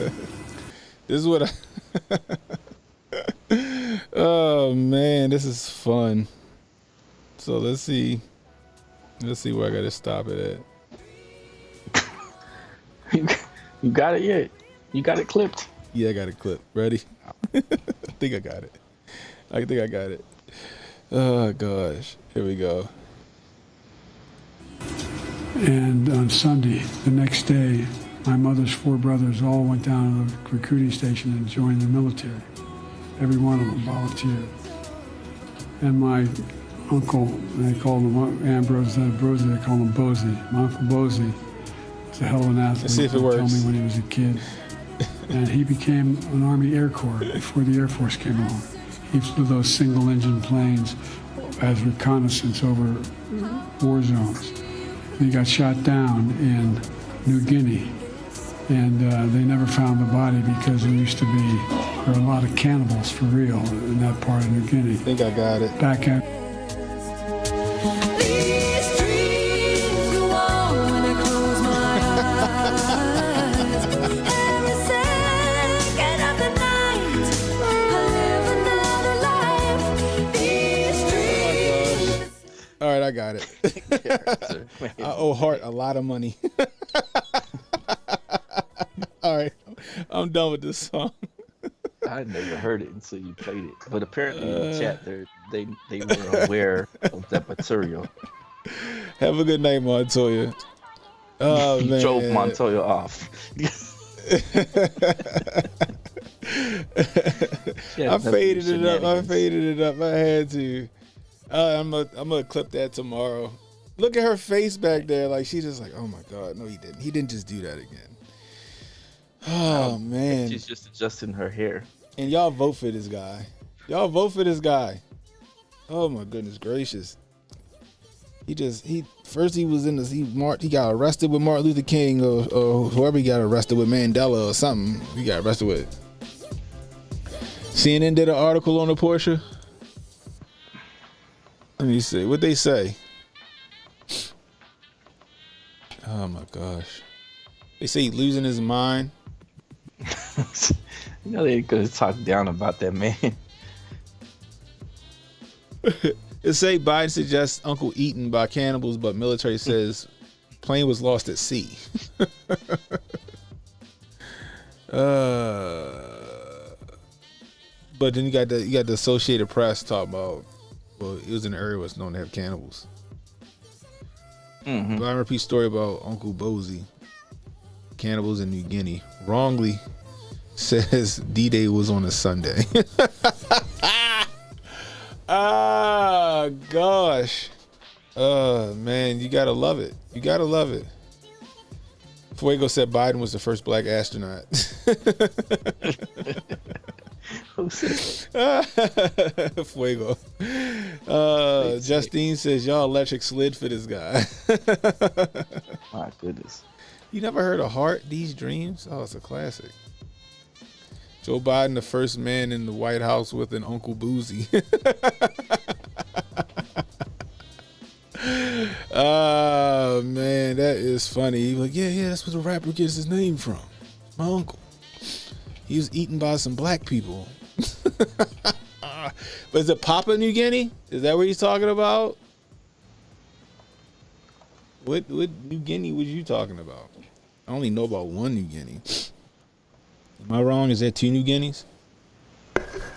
B: This is what oh man, this is fun. So let's see where I gotta stop it
C: at. You got it yet? You got it clipped?
B: Yeah, I got it clipped. Ready? I think I got it. Oh gosh, here we go.
I: And on Sunday, the next day, my mother's 4 brothers all went down to the recruiting station and joined the military. Every one of them volunteered. And my uncle, they called him Ambrose, they called him Bosie. My Uncle Bosie was a hell of an athlete.
B: Let's see if it
I: He
B: works.
I: told me when he was a kid. And he became an Army Air Corps before the Air Force came along. He flew those single-engine planes as reconnaissance over war zones. He got shot down in New Guinea, and they never found the body because there were a lot of cannibals for real in that part of New Guinea.
B: I think I got it.
I: Back at
F: These dreams go on when I close my eyes. Every second of the night, I live another life. These dreams.
B: All right, I got it. I owe Hart a lot of money. All right, I'm done with this song.
C: I never heard it until you played it, but apparently in the chat they were aware of that material.
B: Have a good night, Montoya. Oh man,
C: drove Montoya off.
B: I faded it up. I had to. I'm gonna clip that tomorrow. Look at her face back there, like she's just like, oh my god, no, he didn't. He didn't just do that again. Oh man,
C: She's just adjusting her hair.
B: and y'all vote for this guy. Oh my goodness gracious. He got arrested with Martin Luther King or whoever he got arrested with, Mandela or something. He got arrested with. CNN did an article on the Porsche. Let me see what they say. Oh my gosh. They say he's losing his mind.
C: You know they could talk down about that man.
B: It say Biden suggests Uncle eaten by cannibals, but military says plane was lost at sea. But then you got the Associated Press talking about, well, it was an area that's known to have cannibals.
C: Mm-hmm.
B: But I repeat story about Uncle Bosie. Cannibals in New Guinea. Wrongly says D-Day was on a Sunday. Ah, gosh. Man, you gotta love it. Fuego said Biden was the first black astronaut.
C: Who said that?
B: Fuego. Justine says y'all electric slid for this guy.
C: My goodness.
B: You never heard of Heart, These Dreams? Oh, it's a classic. Joe Biden, the first man in the White House with an Uncle Boozy. Oh, man, that is funny. He was like, yeah, that's where the rapper gets his name from. My uncle. He was eaten by some black people. But is it Papua New Guinea? Is that what he's talking about? What New Guinea was you talking about? I only know about one New Guinea. Am I wrong? Is there two New Guineas?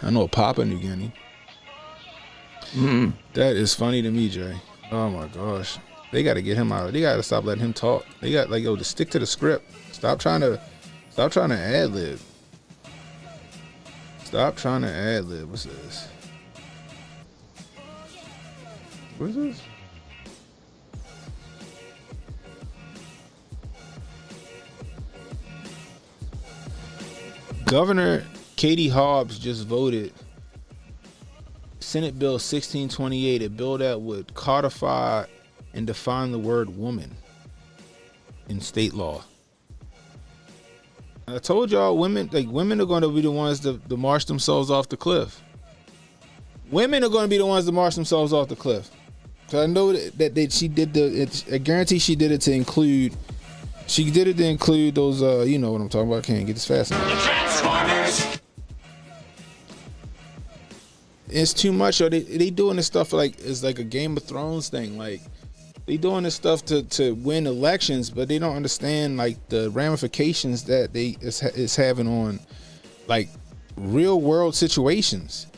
B: I know a Papua New Guinea.
C: Mm-hmm.
B: That is funny to me, Jay. Oh my gosh. They got to get him out. They got to stop letting him talk. They got to stick to the script. Stop trying to ad lib. Stop trying to ad lib. What's this? What is this? Governor Katie Hobbs just voted Senate Bill 1628, a bill that would codify and define the word woman. in state law. I told y'all, women are going to be the ones to march themselves off the cliff. Women are going to be the ones to march themselves off the cliff. So I know that she did I guarantee she did it to include. She did it to include those. You know what I'm talking about. I can't get this fast enough. The Transformers. It's too much. Or they doing this stuff like it's like a Game of Thrones thing. Like they doing this stuff to win elections, but they don't understand like the ramifications that is having on like real world situations.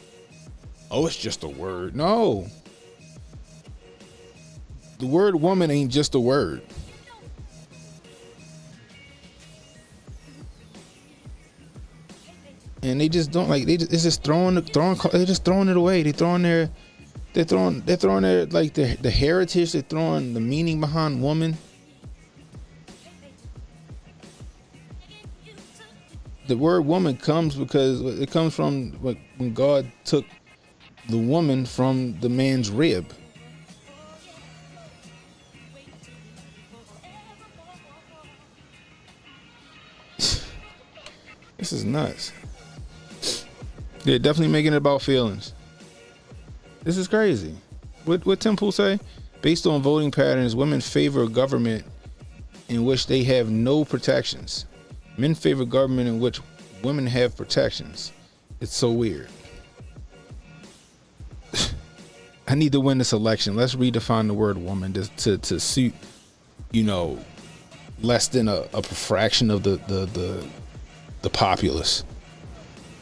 B: Oh, it's just a word. No. The word woman ain't just a word. And they just don't like it's just they're just throwing it away. They're throwing their like the heritage, they're throwing the meaning behind woman. The word woman comes because it comes from when God took the woman from the man's rib. This is nuts. They're definitely making it about feelings. This is crazy. What Tim Pool say? Based on voting patterns, women favor a government in which they have no protections. Men favor government in which women have protections. It's so weird. I need to win this election. Let's redefine the word woman to suit, less than a fraction of the populace.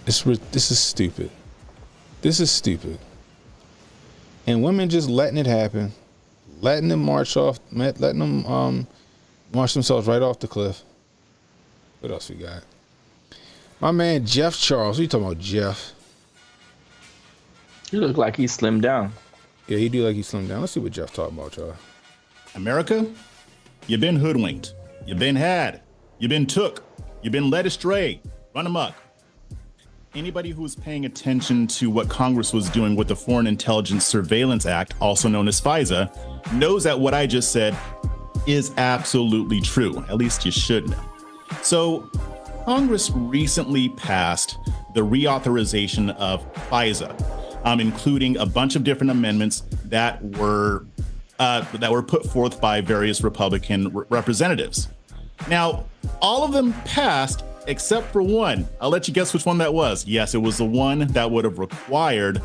B: This is stupid. This is stupid. And women just letting it happen, letting them march themselves right off the cliff. What else we got? My man Jeff Charles. What you talking about, Jeff?
C: You look like he slimmed down.
B: Yeah, he do like he slimmed down. Let's see what Jeff talking about, y'all.
J: America, you've been hoodwinked. You've been had. You've been took. You've been led astray. Run amok. Anybody who was paying attention to what Congress was doing with the Foreign Intelligence Surveillance Act, also known as FISA, knows that what I just said is absolutely true. At least you should know. So Congress recently passed the reauthorization of FISA, including a bunch of different amendments that were put forth by various Republican representatives. Now, all of them passed except for one. I'll let you guess which one that was. Yes, it was the one that would have required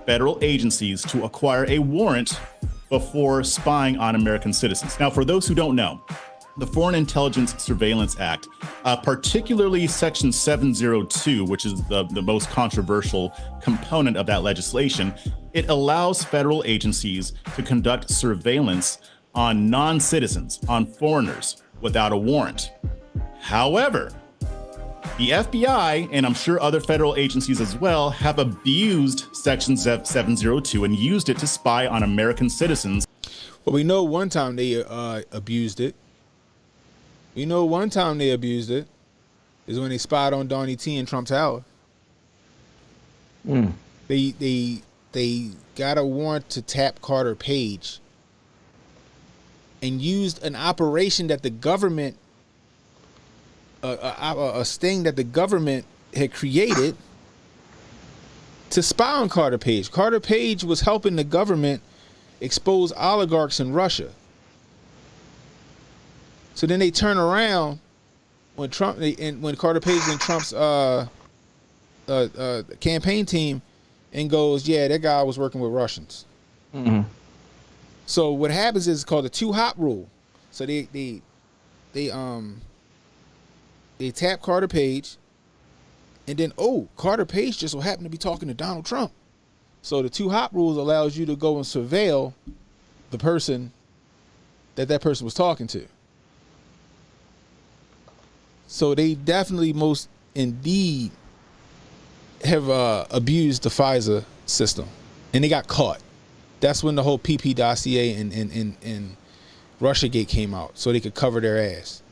J: federal agencies to acquire a warrant before spying on American citizens. Now, for those who don't know, the Foreign Intelligence Surveillance Act, particularly Section 702, which is the most controversial component of that legislation, it allows federal agencies to conduct surveillance on non-citizens, on foreigners, without a warrant. However, the FBI, and I'm sure other federal agencies as well, have abused Section 702 and used it to spy on American citizens.
B: Well, we know one time they abused it. We know one time they abused it is when they spied on Donnie T in Trump Tower. They got a warrant to tap Carter Page and used an operation that the government a sting that the government had created to spy on Carter Page. Carter Page was helping the government expose oligarchs in Russia. So then they turn around when Carter Page and Trump's campaign team and goes, yeah, that guy was working with Russians. Mm-hmm. So what happens is it's called the too hot rule. So they tap Carter Page, and then, Carter Page just so happened to be talking to Donald Trump. So the too hot rules allows you to go and surveil the person that person was talking to. So they definitely most indeed have abused the FISA system, and they got caught. That's when the whole PP dossier and Russiagate came out, so they could cover their ass.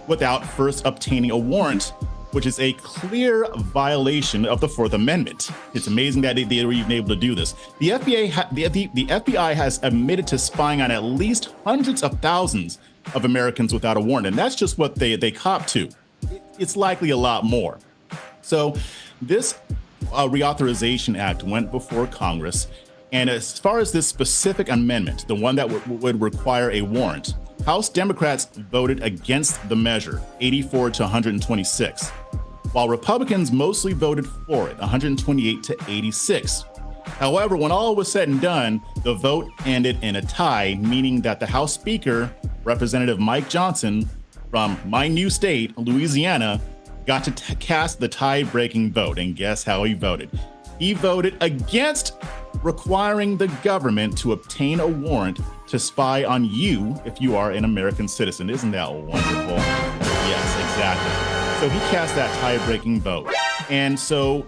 J: Without first obtaining a warrant which is a clear violation of the Fourth Amendment. It's amazing that they were even able to do this. The FBI has admitted to spying on at least hundreds of thousands of Americans without a warrant, and that's just what they cop to. It's likely a lot more. So this Reauthorization Act went before Congress, and as far as this specific amendment, the one that would require a warrant, House Democrats voted against the measure, 84 to 126, while Republicans mostly voted for it, 128 to 86. However, when all was said and done, the vote ended in a tie, meaning that the House Speaker, Representative Mike Johnson, from my new state, Louisiana, got to cast the tie-breaking vote. And guess how he voted? He voted against requiring the government to obtain a warrant to spy on you if you are an American citizen. Isn't that wonderful? Yes, exactly. So he cast that tie-breaking vote. And so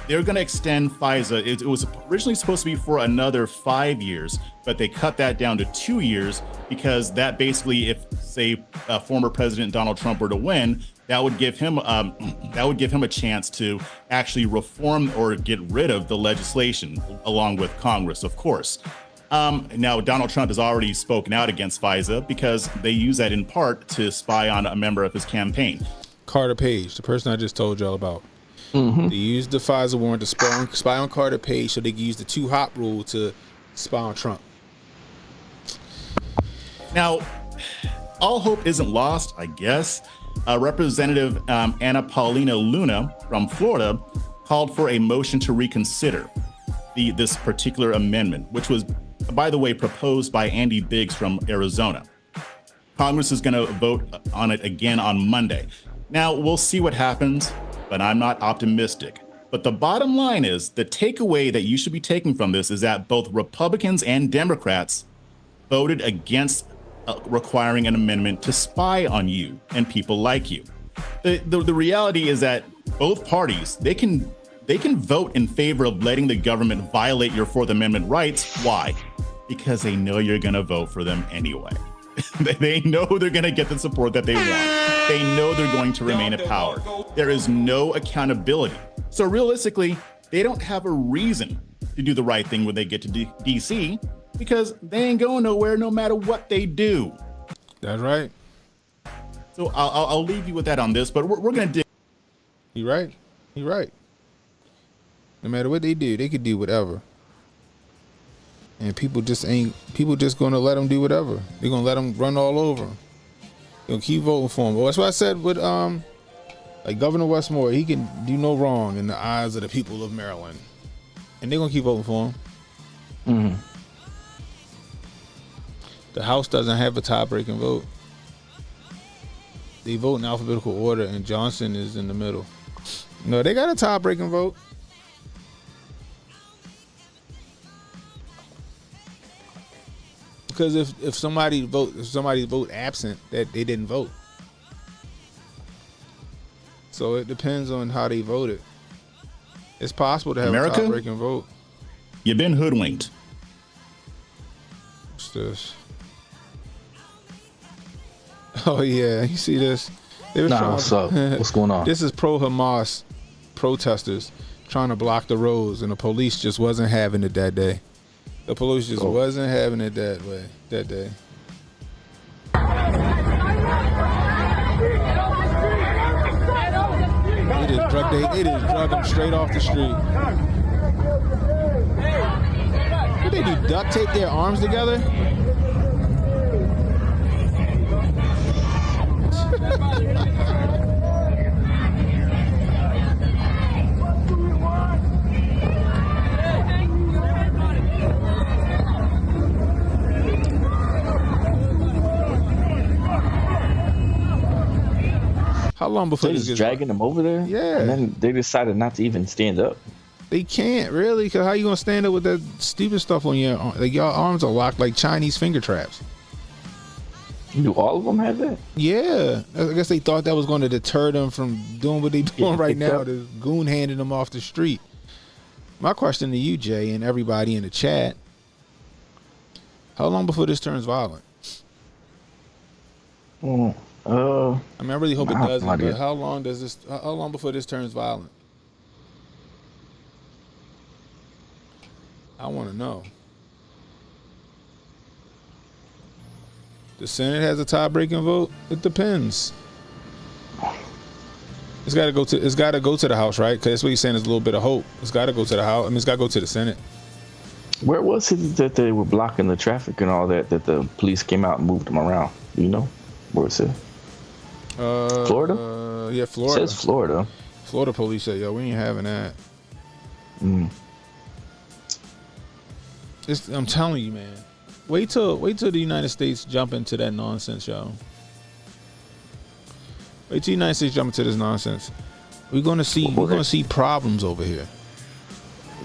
J: they're going to extend FISA. It was originally supposed to be for another 5 years, but they cut that down to 2 years because that basically, if, say, former President Donald Trump were to win, that would give him a chance to actually reform or get rid of the legislation along with Congress, of course. Now, Donald Trump has already spoken out against FISA because they use that in part to spy on a member of his campaign.
B: Carter Page, the person I just told y'all about.
C: Mm-hmm.
B: They used the FISA warrant to spy on Carter Page so they could use the 2-hop rule to spy on Trump.
J: Now, all hope isn't lost, I guess. Representative Anna Paulina Luna from Florida called for a motion to reconsider this particular amendment, which was, by the way, proposed by Andy Biggs from Arizona. Congress is going to vote on it again on Monday. Now, we'll see what happens, but I'm not optimistic. But the bottom line is, the takeaway that you should be taking from this is that both Republicans and Democrats voted against requiring an amendment to spy on you and people like you. The reality is that both parties, they can vote in favor of letting the government violate your Fourth Amendment rights. Why? Because they know you're going to vote for them anyway. They know they're going to get the support that they want. They know they're going to remain in power. There is no accountability. So realistically, they don't have a reason to do the right thing when they get to DC, because they ain't going nowhere no matter what they do.
B: That's right.
J: So I'll leave you with that on this, but we're going to dig.
B: You're right. You're right. No matter what they do, they could do whatever. And people just going to let them do whatever. They're going to let them run all over. They're going to keep voting for him. Well, that's what I said with like Governor Westmore. He can do no wrong in the eyes of the people of Maryland. And they're going to keep voting for him.
C: Mm-hmm.
B: The House doesn't have a tie-breaking vote. They vote in alphabetical order, and Johnson is in the middle. No, they got a tie-breaking vote. Because if somebody vote absent, that they didn't vote. So it depends on how they voted. It's possible to have
J: America?
B: a tie-breaking vote.
J: You've been hoodwinked.
B: What's this? Oh yeah, you see this?
C: What's up? What's going on?
B: This is pro-Hamas protesters trying to block the roads, and the police just wasn't having it that day. The police just wasn't having it that day. They just drug them straight off the street. What they do? Duct tape their arms together? How long before
C: they just dragging them over there?
B: Yeah.
C: And then they decided not to even stand up.
B: They can't really, because how you gonna stand up with that stupid stuff on your arm? Like, your arms are locked like Chinese finger traps.
C: Do all of them have that?
B: Yeah, I guess they thought that was going to deter them from doing what they're doing right now. To goon handing them off the street. My question to you, Jay, and everybody in the chat: how long before this turns violent? I mean, I really hope it doesn't.
C: idea.
B: But how long does this? How long before this turns violent? I want to know. The Senate has a tie-breaking vote. It depends. It's got to go to. It's got to go to the House, right? Because that's what he's saying. There's a little bit of hope. It's got to go to the House. I mean, it's got to go to the Senate.
C: Where was it that they were blocking the traffic and all that? That the police came out and moved them around. You know, where is it? Florida.
B: Yeah, Florida.
C: It says Florida.
B: Florida police said, "Yo, we ain't having that." I'm telling you, man. Wait till the United States jump into that nonsense, yo. Wait till the United States jump into this nonsense. We're gonna see problems over here.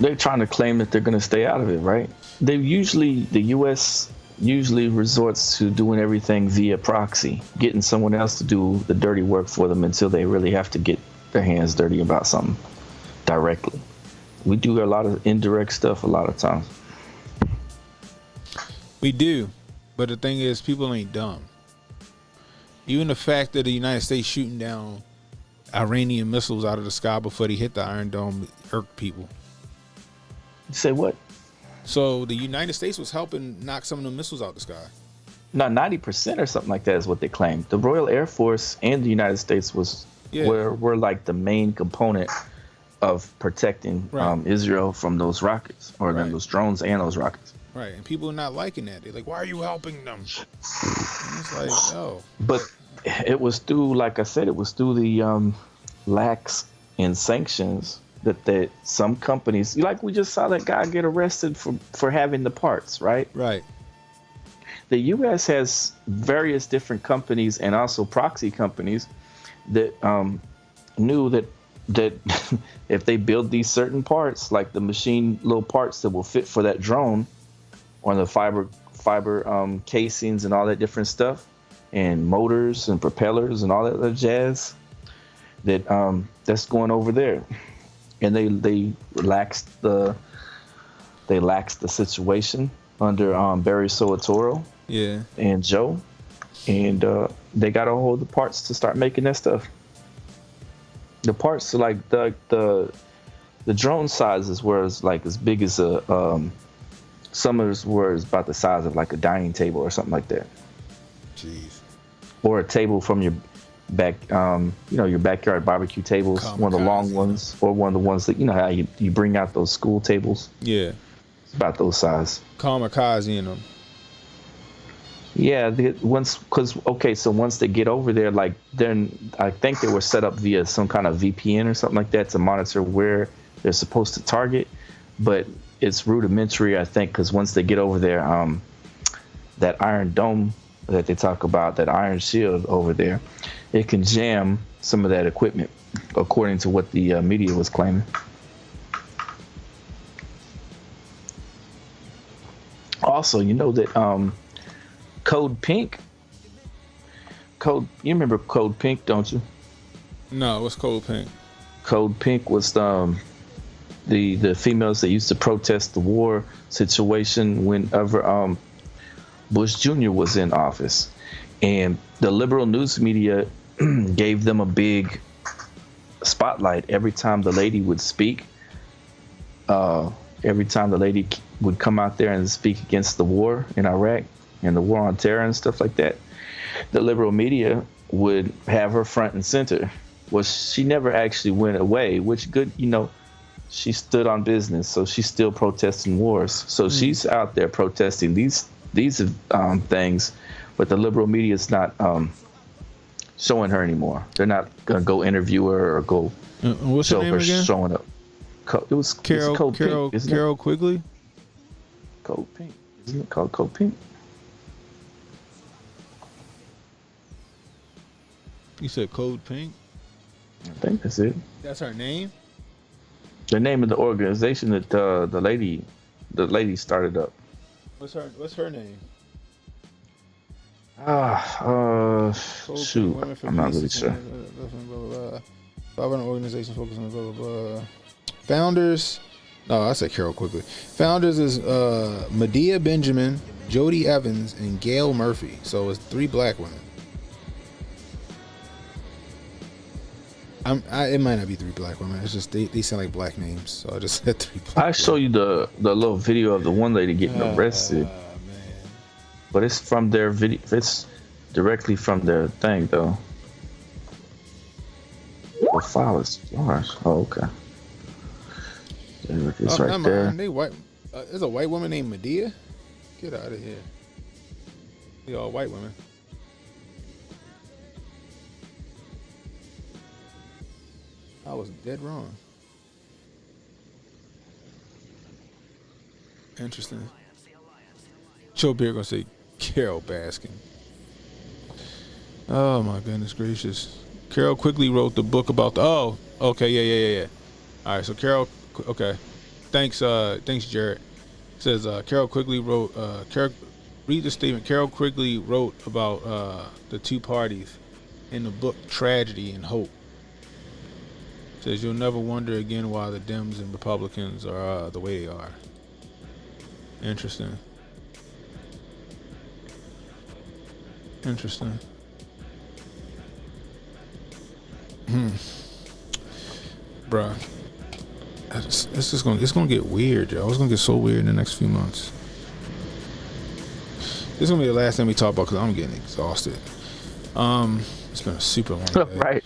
C: They're trying to claim that they're gonna stay out of it, right? The U.S. usually resorts to doing everything via proxy, getting someone else to do the dirty work for them until they really have to get their hands dirty about something directly. We do a lot of indirect stuff a lot of times.
B: We do, but the thing is, people ain't dumb. Even the fact that the United States shooting down Iranian missiles out of the sky before they hit the Iron Dome irked people.
C: You say what?
B: So the United States was helping knock some of the missiles out the sky.
C: No, 90% or something like that is what they claimed. The Royal Air Force and the United States were like the main component of protecting Israel from those rockets, or those drones and those rockets.
B: Right, and people are not liking that. They're like, "Why are you helping them?" And it's like, oh.
C: But it was through, like I said, it was through the lax in sanctions that some companies, like we just saw that guy get arrested for having the parts, right?
B: Right.
C: The U.S. has various different companies and also proxy companies that knew that if they build these certain parts, like the machine little parts that will fit for that drone, on the fiber casings and all that different stuff, and motors and propellers and all that other jazz, that's going over there, and they laxed the situation under Barry Soetoro, and Joe, and they got a hold of the parts to start making that stuff. The parts, like the drone sizes were like as big as some of those were about the size of like a dining table or something like that.
B: Jeez.
C: Or a table from your back, your backyard barbecue tables, one of the long ones, or one of the ones that, you know how you bring out those school tables?
B: Yeah.
C: It's about those size.
B: Kamikaze in them.
C: Yeah, so once they get over there, like, then I think they were set up via some kind of VPN or something like that to monitor where they're supposed to target, but it's rudimentary, I think, because once they get over there, that Iron Dome that they talk about, that Iron Shield over there, it can jam some of that equipment, according to what the media was claiming. Also, you know that Code Pink, you remember Code Pink, don't you?
B: No, what's Code Pink?
C: Code Pink was the females that used to protest the war situation whenever Bush Jr. was in office, and the liberal news media gave them a big spotlight every time the lady would speak. Every time the lady would come out there and speak against the war in Iraq and the war on terror and stuff like that, the liberal media would have her front and center. Well, she never actually went away, which good, she stood on business, so she's still protesting wars. So she's out there protesting these things, but the liberal media is not showing her anymore. They're not gonna go interview her or go show her showing up. It was Carol Pink,
B: Carol Quigley.
C: Code Pink, isn't it called Code Pink?
B: You said Code Pink?
C: I think that's it.
B: That's her name?
C: The name of the organization that the lady started up.
B: What's her name?
C: Shoot, I'm not really sure.
B: Organization focused on blah blah blah. Founders. No, I said Carol Quigley. Founders is Medea Benjamin, Jody Evans, and Gail Murphy. So it's 3 black women. It might not be 3 black women. It's just they sound like black names, so I just said 3 black
C: I show you the little video of the one lady getting arrested,
B: man.
C: But it's from their video. It's directly from their thing, though. The file is large. Oh, okay. It's right there.
B: They white. There's a white woman named Medea. Get out of here. They all white women. I was dead wrong. Interesting. Joe Beer gonna say Carol Baskin. Oh my goodness gracious. Carol quickly wrote the book about the. Oh, okay, yeah. All right, so Carol. Okay, thanks, Jared. It says Carol Quigley wrote. Read the statement. Carol Quigley wrote about the two parties in the book Tragedy and Hope. It says you'll never wonder again why the Dems and Republicans are the way they are. Interesting. Bruh. It's gonna get weird, yo. It's gonna get so weird in the next few months. This is gonna be the last thing we talk about because I'm getting exhausted. It's been a super long day.
C: Right.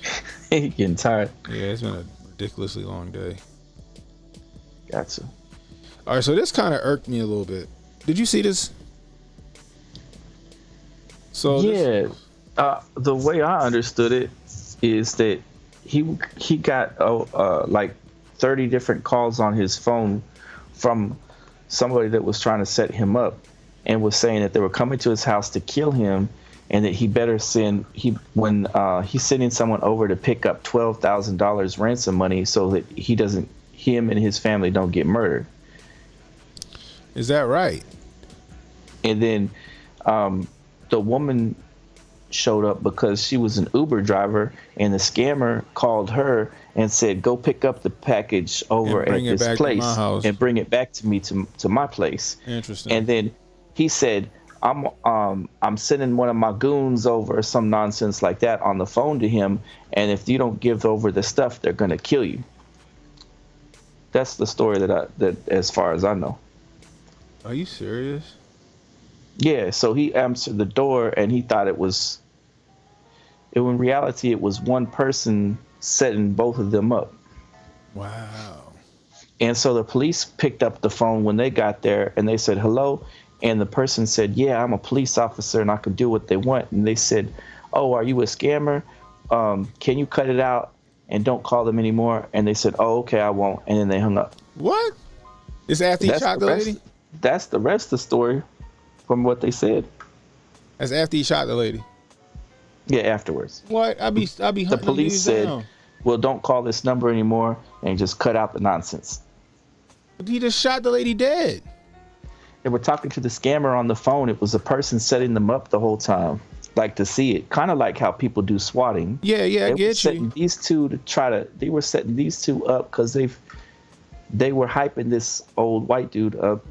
C: Getting tired.
B: Yeah, it's been a ridiculously long day.
C: Gotcha.
B: All right, so this kind of irked me a little bit. Did you see this? So
C: yeah, the way I understood it is that he got like 30 different calls on his phone from somebody that was trying to set him up and was saying that they were coming to his house to kill him and that he better send when he's sending someone over to pick up $12,000 ransom money so that him and his family don't get murdered.
B: Is that right?
C: And then the woman showed up because she was an Uber driver, and the scammer called her and said, "Go pick up the package over at this place and bring it back to me to my place."
B: Interesting.
C: And then he said, "I'm sending one of my goons over," some nonsense like that on the phone to him, and if you don't give over the stuff, they're gonna kill you. That's the story that as far as I know.
B: Are you serious?
C: Yeah, so he answered the door and he thought in reality it was one person setting both of them up.
B: Wow.
C: And so the police picked up the phone when they got there and they said, "Hello?" And the person said, "Yeah, I'm a police officer and I can do what they want." And they said, "Oh, are you a scammer? Can you cut it out and don't call them anymore?" And they said, "Oh, okay, I won't." And then they hung up.
B: What? It's after he shot the lady?
C: That's the rest of the story from what they said.
B: That's after he shot the lady?
C: Yeah, afterwards.
B: What? I'd be hunting
C: the police said,
B: down.
C: "Well, don't call this number anymore and just cut out the nonsense."
B: But he just shot the lady dead.
C: They were talking to the scammer on the phone. It was a person setting them up the whole time, like to see it, kind of like how people do swatting.
B: Yeah, I get you.
C: They were setting these two up because they were hyping this old white dude up,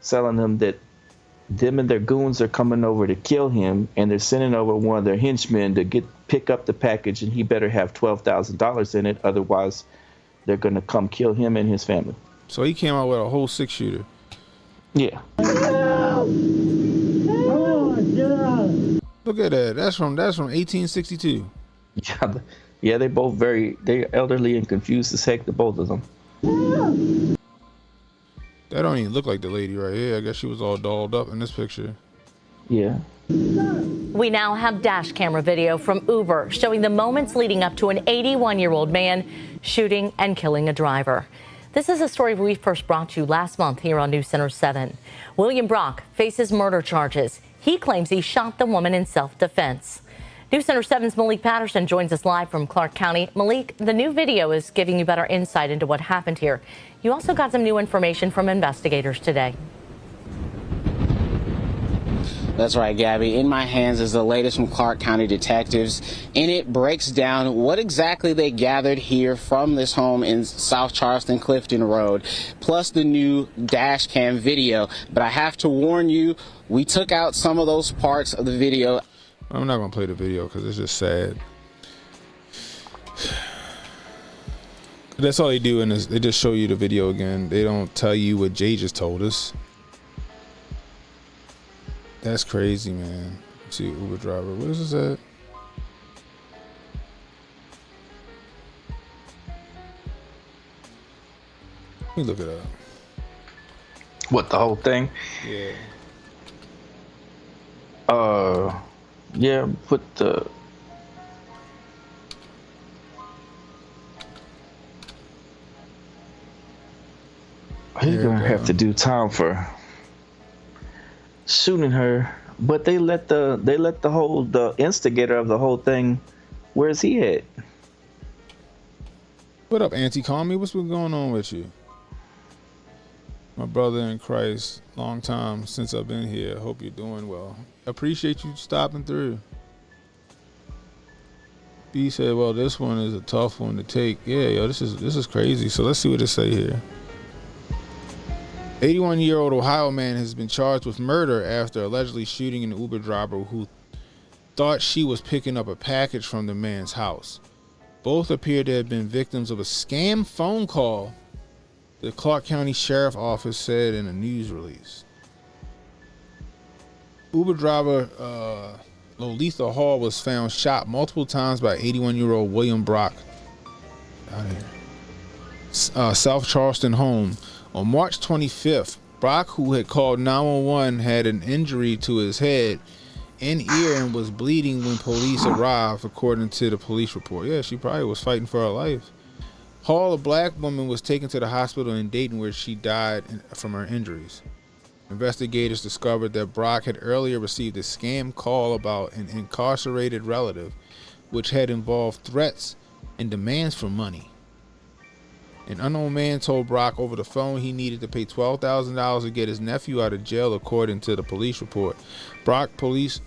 C: telling them that them and their goons are coming over to kill him, and they're sending over one of their henchmen to pick up the package, and he better have $12,000 in it, otherwise they're gonna come kill him and his family.
B: So he came out with a whole 6-shooter.
C: Yeah.
B: Look at that. That's from 1862.
C: Yeah, they elderly and confused as heck, the both of them.
B: That don't even look like the lady right here. I guess she was all dolled up in this picture.
C: Yeah.
K: We now have dash camera video from Uber showing the moments leading up to an 81-year-old man shooting and killing a driver. This is a story we first brought to you last month here on News Center 7. William Brock faces murder charges. He claims he shot the woman in self-defense. News Center 7's Malik Patterson joins us live from Clark County. Malik, the new video is giving you better insight into what happened here. You also got some new information from investigators today.
L: That's right, Gabby. In my hands is the latest from Clark County detectives. In it breaks down what exactly they gathered here from this home in South Charleston, Clifton Road, plus the new dash cam video. But I have to warn you, we took out some of those parts of the video.
B: I'm not going to play the video because it's just sad. That's all they do, and they just show you the video again. They don't tell you what Jay just told us. That's crazy, man. Let's see, Uber driver. What is this at? Let me look it up.
C: What, the whole thing?
B: Yeah.
C: Yeah, put the... He's gonna have to do time for shooting her, but they let the instigator of the whole thing. Where's he at?
B: What up, Auntie? Call me. What's been going on with you? My brother in Christ, long time since I've been here. Hope you're doing well. Appreciate you stopping through. B said, "Well, this one is a tough one to take." Yeah, yo, this is crazy. So let's see what it say here. 81-year-old Ohio man has been charged with murder after allegedly shooting an Uber driver who thought she was picking up a package from the man's house. Both appear to have been victims of a scam phone call, the Clark County Sheriff Office said in a news release. Uber driver Lolitha Hall was found shot multiple times by 81-year-old William Brock out here. South Charleston home. On March 25th, Brock, who had called 911, had an injury to his head and ear and was bleeding when police arrived, according to the police report. Yeah, she probably was fighting for her life. Hall, a black woman, was taken to the hospital in Dayton where she died from her injuries. Investigators discovered that Brock had earlier received a scam call about an incarcerated relative, which had involved threats and demands for money. An unknown man told Brock over the phone he needed to pay $12,000 to get his nephew out of jail, according to the police report. Brock told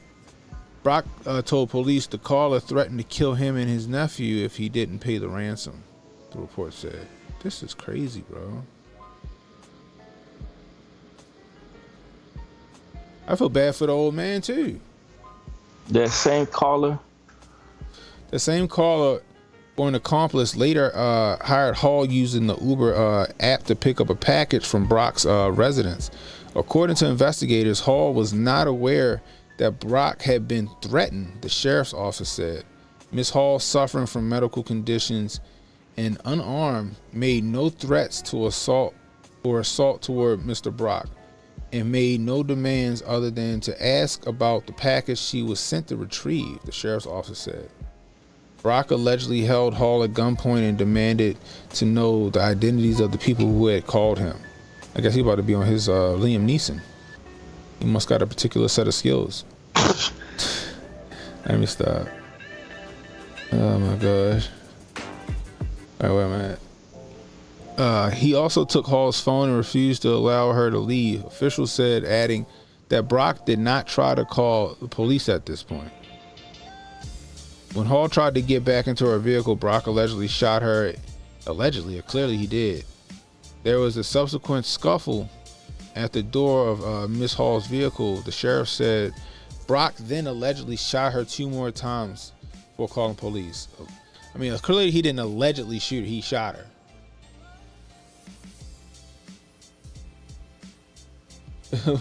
B: police the caller threatened to kill him and his nephew if he didn't pay the ransom, the report said. This is crazy, bro. I feel bad for the old man, too.
C: That same caller
B: or an accomplice later hired Hall using the Uber app to pick up a package from Brock's residence. According to investigators, Hall was not aware that Brock had been threatened, the sheriff's office said. Ms. Hall, suffering from medical conditions and unarmed, made no threats to assault toward Mr. Brock and made no demands other than to ask about the package she was sent to retrieve, the sheriff's office said. Brock allegedly held Hall at gunpoint and demanded to know the identities of the people who had called him. I guess he about to be on his Liam Neeson. He must got a particular set of skills. Let me stop. Oh my gosh. All right, wait a minute. He also took Hall's phone and refused to allow her to leave. Officials said, adding that Brock did not try to call the police at this point. When Hall tried to get back into her vehicle, Brock allegedly shot her. Allegedly, or clearly he did. There was a subsequent scuffle at the door of Miss Hall's vehicle. The sheriff said Brock then allegedly shot her 2 more times before calling police. I mean, clearly he didn't allegedly shoot her, he shot her.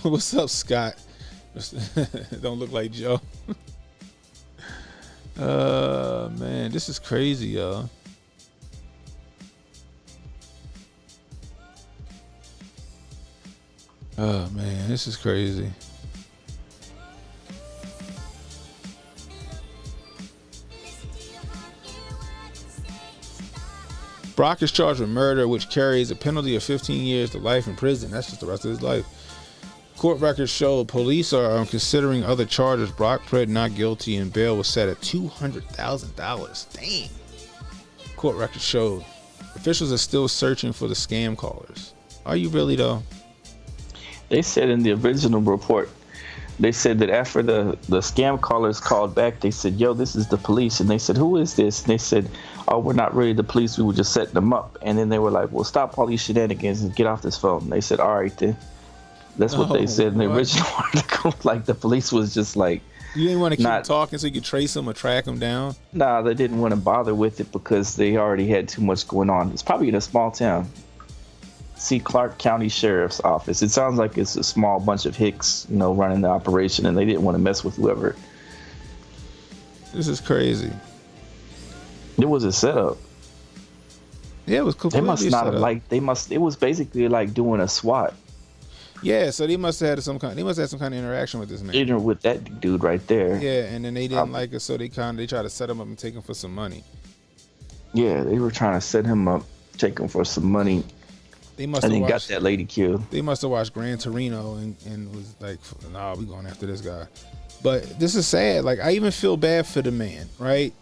B: What's up, Scott? Don't look like Joe. Man, this is crazy, y'all. Oh man, this is crazy. Brock is charged with murder, which carries a penalty of 15 years to life in prison. That's just the rest of his life. Court records show police are considering other charges. Brock pled not guilty and bail was set at $200,000. Dang. Court records show officials are still searching for the scam callers. Are you really, though?
C: They said in the original report, they said that after the scam callers called back, they said, yo, this is the police. And they said, who is this? And they said, oh, we're not really the police. We were just setting them up. And then they were like, well, stop all these shenanigans and get off this phone. And they said, all right, then. That's what they said in the original article. Like, the police was just like,
B: You didn't want to keep talking so you could trace him or track him down?
C: Nah, they didn't want to bother with it because they already had too much going on. It's probably in a small town. See Clark County Sheriff's Office. It sounds like it's a small bunch of hicks, running the operation, and they didn't want to mess with whoever.
B: This is crazy.
C: It was a setup.
B: Yeah, it was completely
C: They must not have it was basically like doing a SWAT.
B: Yeah, so they must have had some kind of interaction with this man.
C: Either with that dude right there.
B: Yeah, and then they didn't like it, so they tried to set him up and take him for some money.
C: Yeah, they were trying to set him up, take him for some money.
B: They must have
C: got that lady killed.
B: They must have watched Gran Torino and was like, nah, we going after this guy. But this is sad. Like, I even feel bad for the man, right?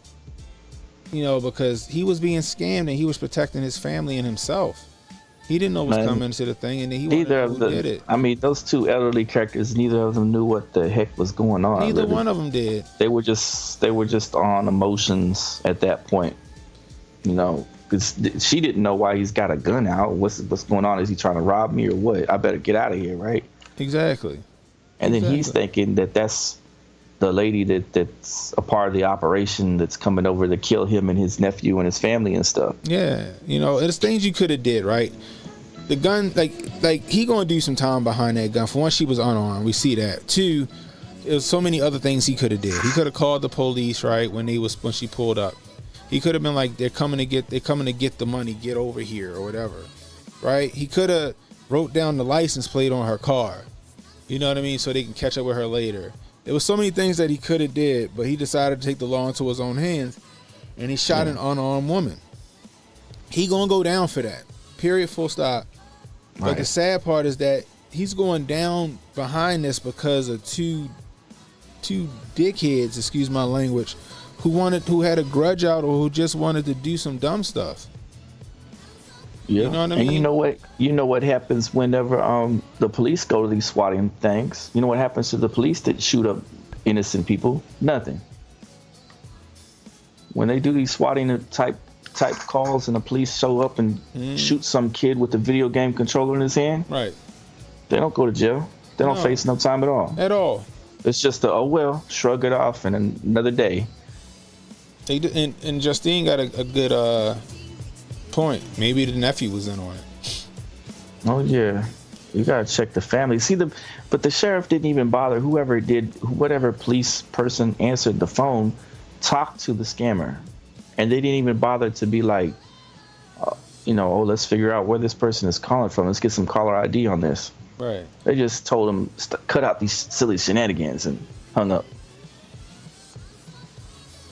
B: Because he was being scammed and he was protecting his family and himself. He didn't know what was coming to the thing, and then he did it.
C: I mean, those two elderly characters, neither of them knew what the heck was going on.
B: Neither one of them did.
C: They were just on emotions at that point, because she didn't know why he's got a gun out. What's going on? Is he trying to rob me or what? I better get out of here, right?
B: Exactly.
C: And then he's thinking that that's the lady that's a part of the operation that's coming over to kill him and his nephew and his family and stuff.
B: Yeah, it's things you could have did, right? The gun, like he gonna do some time behind that gun. For one, she was unarmed. We see that. Two, there's so many other things he could have did. He could have called the police, right, when she pulled up. He could have been like, they're coming to get the money, get over here or whatever, right? He could have wrote down the license plate on her car. You know what I mean? So they can catch up with her later. There was so many things that he could have did, but he decided to take the law into his own hands, and he shot an unarmed woman. He gonna go down for that. Period. Full stop. Right. But the sad part is that he's going down behind this because of two dickheads, excuse my language, who had a grudge out or who just wanted to do some dumb stuff.
C: Yeah.
B: You know what I mean?
C: And you know what happens whenever the police go to these swatting things? You know what happens to the police that shoot up innocent people? Nothing. When they do these swatting type calls and the police show up and shoot some kid with a video game controller in his hand,
B: right?
C: They don't go to jail. They don't face no time at all.
B: At all.
C: It's just shrug it off and another day.
B: They do, and Justine got a good point. Maybe the nephew was in on it.
C: Oh yeah, you gotta check the family. But the sheriff didn't even bother. Whatever police person answered the phone, talked to the scammer, and they didn't even bother to be like, let's figure out where this person is calling from. Let's get some caller ID on this.
B: Right.
C: They just told him cut out these silly shenanigans and hung up.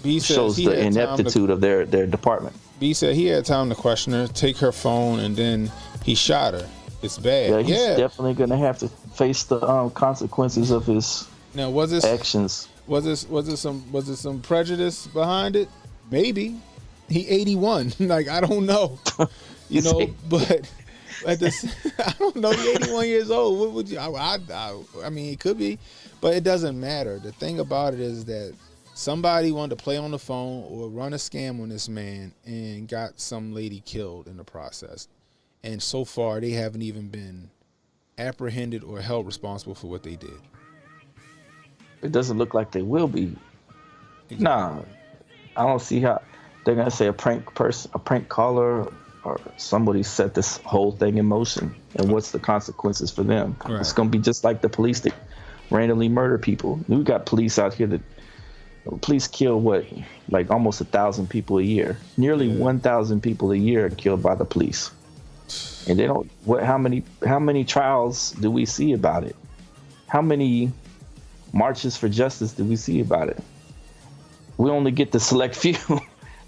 B: B
C: shows the ineptitude of their department.
B: B said he had time to question her, take her phone, and then he shot her. It's bad.
C: Yeah, he's definitely gonna have to face the consequences of his actions.
B: Was it some prejudice behind it? Maybe. He 81. Like, I don't know. But at this, I don't know. He 81 years old. What would you? I mean, it could be, but it doesn't matter. The thing about it is that somebody wanted to play on the phone or run a scam on this man and got some lady killed in the process. And so far, they haven't even been apprehended or held responsible for what they did.
C: It doesn't look like they will be. Exactly. Nah, I don't see how they're gonna say a prank caller, or somebody set this whole thing in motion. And what's the consequences for them? Right. It's gonna be just like the police that randomly murder people. We got police out here that police kill like almost 1,000 people a year. Nearly 1,000 people a year are killed by the police. And they don't. How many trials do we see about it? How many marches for justice do we see about it? We only get the select few.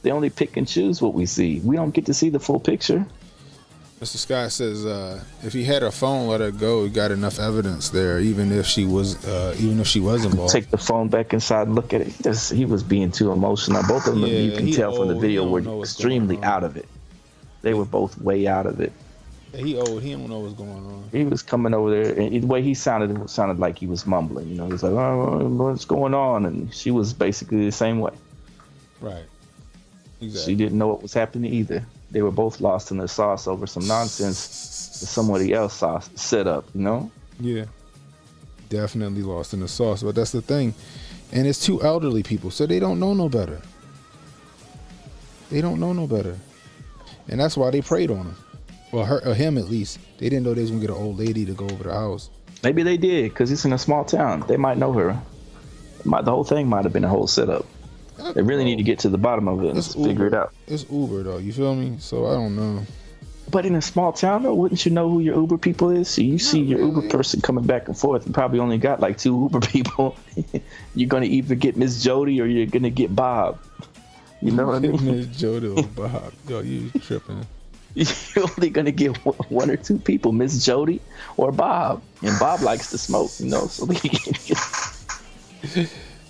C: They only pick and choose what we see. We don't get to see the full picture.
B: Mr. Scott says if he had her phone, let her go. He got enough evidence there, even if she was involved.
C: Take the phone back inside and look at it. He was being too emotional. Both of them, you can tell from the video, were extremely out of it. They were both way out of it.
B: He old. He don't know what's going on.
C: He was coming over there, and the way he sounded like he was mumbling. He was like, "Oh, what's going on?" And she was basically the same way.
B: Right. Exactly.
C: She didn't know what was happening either. They were both lost in the sauce over some nonsense that somebody else set up.
B: Yeah. Definitely lost in the sauce, but that's the thing. And it's two elderly people, so they don't know no better. They don't know no better. And that's why they preyed on him. Well, her or him at least. They didn't know they was gonna get an old lady to go over the house.
C: Maybe they did, because it's in a small town. They might know her. The whole thing might have been a whole setup. They really need to get to the bottom of it and figure it out.
B: It's Uber though, you feel me? So I don't know.
C: But in a small town though, wouldn't you know who your Uber people is? So you see your Uber person coming back and forth and probably only got like 2 Uber people. You're gonna either get Miss Jody or you're gonna get Bob. You know what I mean?
B: Miss Jody or Bob. Yo, you tripping.
C: You're only gonna get 1 or 2 people, Miss Jody or Bob. And Bob likes to smoke, you know, so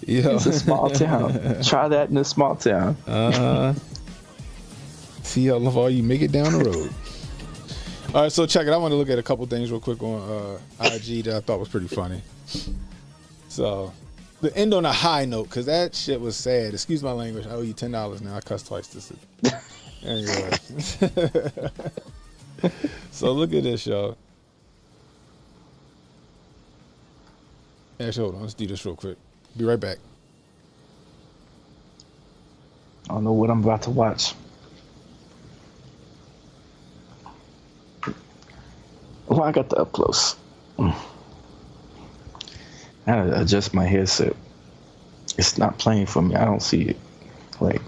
C: it's a small town. Try that in a small town.
B: See how far you make it down the road. All right, so check it. I want to look at a couple things real quick on IG that I thought was pretty funny. So, the end on a high note, because that shit was sad. Excuse my language. I owe you $10 now. I cussed twice this. Anyway. So, look at this, y'all. Actually, hold on. Let's do this real quick. Be right back.
C: I don't know what I'm about to watch. Oh, I got the up close. I gotta adjust my headset. It's not playing for me. I don't see it. Wait.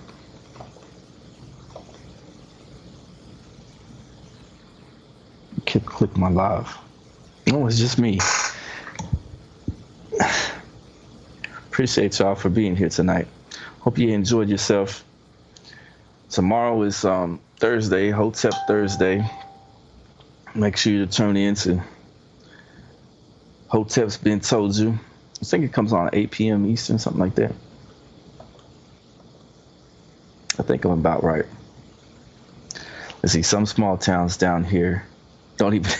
C: Click my live. No, it's just me. Appreciate y'all for being here tonight. Hope you enjoyed yourself. Tomorrow is Thursday, Hotep Thursday. Make sure you tune in to Hotep's Been Told You. I think it comes on 8 p.m. Eastern, something like that. I think I'm about right. Let's see, some small towns down here don't even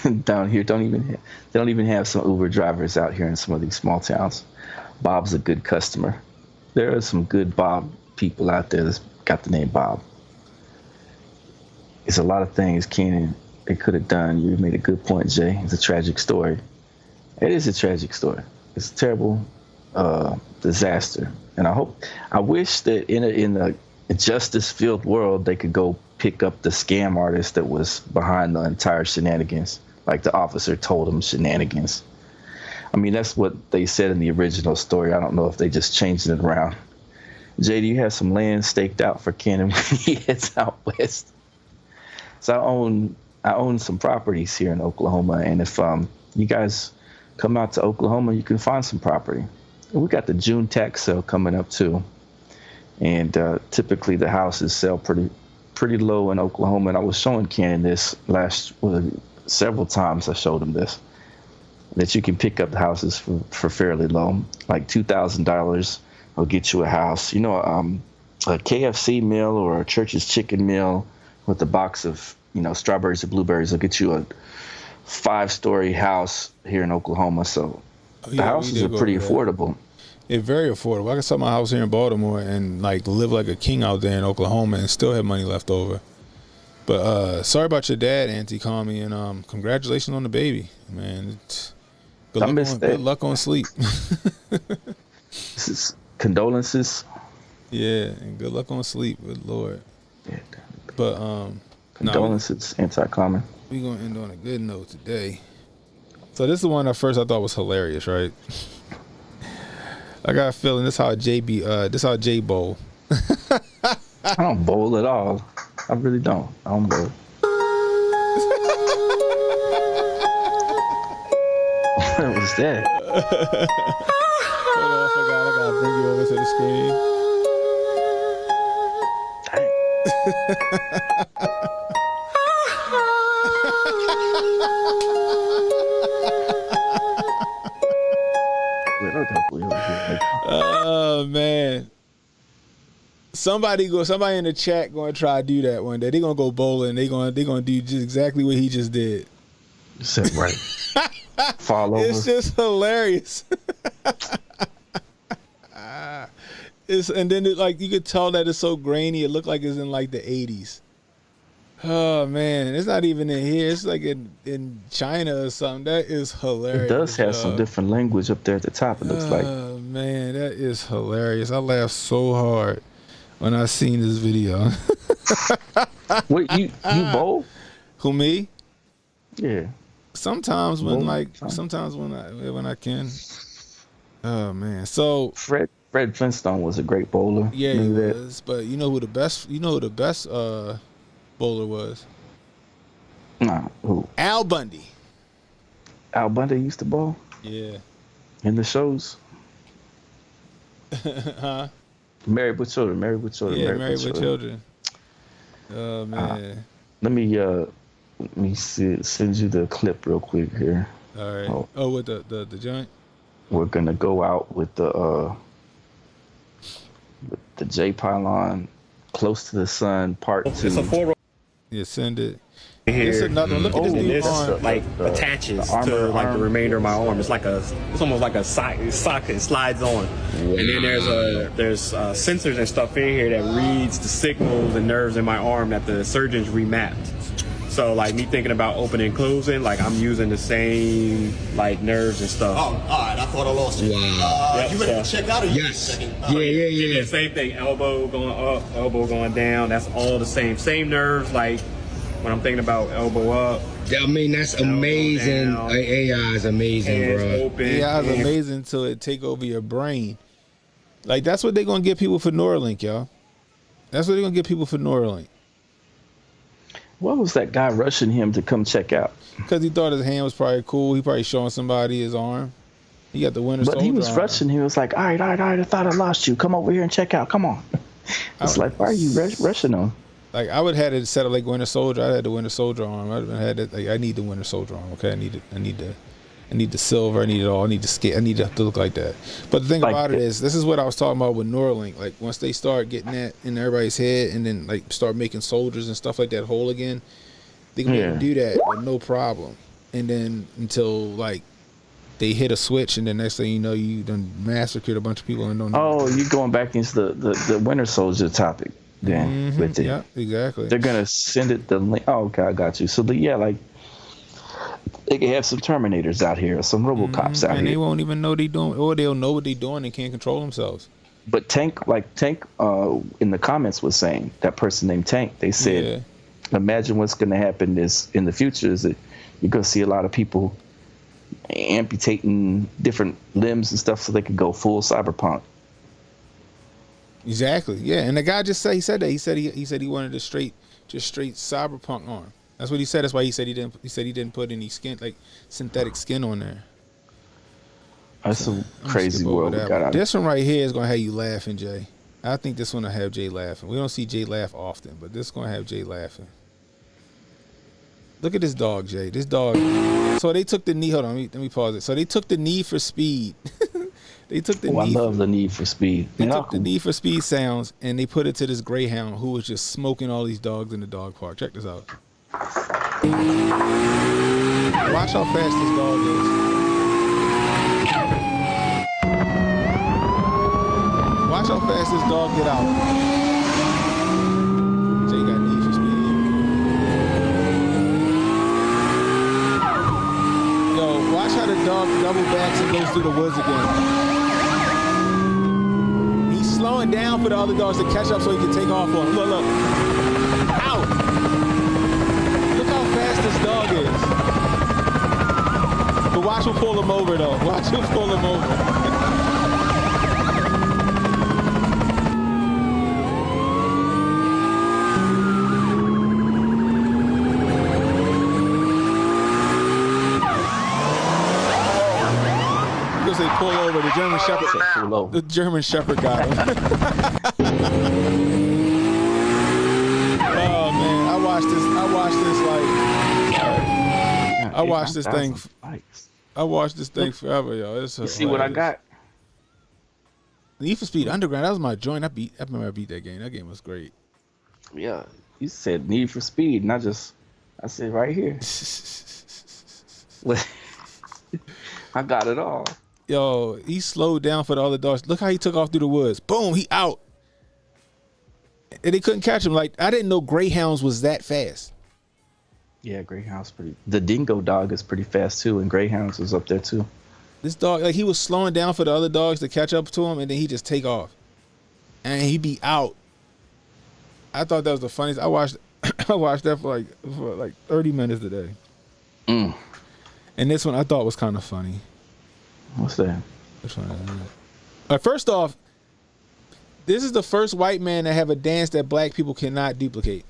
C: they don't even have some Uber drivers out here in some of these small towns. Bob's a good customer. There are some good Bob people out there that's got the name Bob. It's a lot of things Cannon they could have done. You made a good point, Jay. It's a tragic story. It is a tragic story. It's a terrible disaster. And I wish that in a justice-filled world, they could go pick up the scam artist that was behind the entire shenanigans. Like the officer told him shenanigans. I mean, that's what they said in the original story. I don't know if they just changed it around. Jay, do you have some land staked out for Cannon when he heads out west? So I own some properties here in Oklahoma, and if you guys come out to Oklahoma, you can find some property. And we got the June tax sale coming up too, and typically the houses sell pretty low in Oklahoma. And I was showing Cannon this several times. I showed him this, that you can pick up the houses for fairly low, like $2,000 will get you a house. You know, a KFC meal or a Church's chicken meal with a box of, strawberries or blueberries will get you a 5-story house here in Oklahoma. So the houses are pretty affordable.
B: It's very affordable. I can sell my house here in Baltimore and live like a king out there in Oklahoma and still have money left over. But sorry about your dad, Auntie Kami, and congratulations on the baby, man. Good luck on sleep.
C: This is condolences.
B: Yeah, and good luck on sleep. Good Lord.
C: Yeah.
B: But
C: condolences, Anti-Common.
B: We're gonna end on a good note today. So this is the one at first I thought was hilarious, right? I got a feeling this how Jay bowl.
C: I don't bowl at all. I really don't. I don't bowl. What was that?
B: Hold on, I forgot. I gotta bring you over to the screen. Oh man. Somebody in the chat gonna try to do that one day. They're gonna go bowling. They're gonna do just exactly what he just did.
C: Sit right. Fall over.
B: It's just hilarious. And then you could tell that it's so grainy. It looked like it's in the 80s. Oh man, it's not even in here. It's like in China or something. That is hilarious.
C: It does have some different language up there at the top. It looks like.
B: Oh man, that is hilarious. I laughed so hard when I seen this video.
C: Wait, you bowl?
B: Who, me?
C: Yeah.
B: Sometimes when when I can. Oh man. So
C: Fred Flintstone was a great bowler.
B: Yeah, he was. But you know who the best bowler was?
C: Nah, who?
B: Al Bundy.
C: Al Bundy used to bowl?
B: Yeah.
C: In the shows?
B: Huh?
C: Married with Children.
B: Yeah, Married with Children. Oh man.
C: Let me send you the clip real quick here.
B: All right. Oh, with the joint?
C: We're gonna go out with the J Pylon, Close to the Sun Part 2.
M: It's a 4-row.
B: Yeah, send it.
M: Here.
B: It's another one. Look at this dude
M: This
B: arm.
M: attaches to like the remainder of my arm. It's almost like a socket. It slides on, and then there's sensors and stuff in here that reads the signals and nerves in my arm that the surgeons remapped. So like me thinking about opening and closing, like I'm using the same like nerves and stuff.
N: Oh, all right. I thought I lost you.
M: Wow.
N: You ready to check out? Or
M: Yes.
N: Yeah.
M: Same thing. Elbow going up, elbow going down. That's all the same nerves. Like when I'm thinking about elbow up.
O: Yeah, I mean that's amazing. AI is amazing, bro.
B: AI is amazing till it take over your brain. Like that's what they're gonna get people for Neuralink, y'all. That's what they're gonna get people for Neuralink.
C: What was that guy rushing him to come check out?
B: Because he thought his hand was probably cool. He probably showing somebody his arm. He got the Winter Soldier.
C: But he was
B: arm.
C: rushing. He was like, all right. I thought I lost you. Come over here and check out. Come on. It's like, why are you rushing him?
B: Like I would have had it set up like Winter Soldier. I had the Winter Soldier arm. I'd have had it like I need the Winter Soldier arm. Okay, I need the silver. I need it all. I need the skate. I need it to look like that. But the thing about it is, this is what I was talking about with Neuralink. Like once they start getting that in everybody's head, and then like start making soldiers and stuff like that whole again, they can be able to do that with no problem. And then until like they hit a switch, and then next thing you know, you done massacred a bunch of people and don't know.
C: Oh, you're going back into the Winter Soldier topic then. With it.
B: Yeah, exactly.
C: They're gonna send it the link. Oh, okay, I got you. So like they can have some Terminators out here, or some RoboCops out here,
B: and they won't even know they doing, or they'll know what they're doing and can't control themselves.
C: But Tank in the comments was saying, that person named Tank, they said, imagine what's going to happen is in the future is that you're going to see a lot of people amputating different limbs and stuff so they could go full cyberpunk.
B: Exactly. Yeah, and the guy just said that. He said he wanted a straight cyberpunk arm. That's what he said. That's why he said he didn't put any skin, like synthetic skin on there.
C: That's some crazy world we got out of.
B: This one right here is gonna have you laughing, Jay. I think this one will have Jay laughing. We don't see Jay laugh often, but this is gonna have Jay laughing. Look at this dog, Jay. This dog. So they took the knee. Hold on, let me pause it. So they took the Need for Speed. They took the.
C: I love the Need for Speed.
B: They took the Need for Speed sounds and they put it to this greyhound who was just smoking all these dogs in the dog park. Check this out. Watch how fast this dog is. Watch how fast this dog get out. Jay got Need for Speed. Yo, watch how the dog double backs and goes through the woods again. He's slowing down for the other dogs to catch up so he can take off on him. Look. Ow! Fast this dog is. But watch him pull him over though. Watch him pull him over. Because they pull over, the German Shepherd. The German Shepherd got him. Oh man, I watched this thing forever, yo.
C: You see what I got?
B: Need for Speed Underground, that was my joint. I remember I beat that game. That game was great.
C: Yeah. You said Need for Speed, and I said right here. I got it all.
B: Yo, he slowed down for the other dogs. Look how he took off through the woods. Boom, he out. And they couldn't catch him. Like, I didn't know greyhounds was that fast.
C: Yeah, greyhounds pretty. The dingo dog is pretty fast too, and greyhounds was up there too.
B: This dog, like, he was slowing down for the other dogs to catch up to him, and then he just take off, and he be out. I thought that was the funniest. I watched that for like 30 minutes today. And this one I thought was kind of funny.
C: What's that?
B: Which one is that? First off, this is the first white man to have a dance that black people cannot duplicate.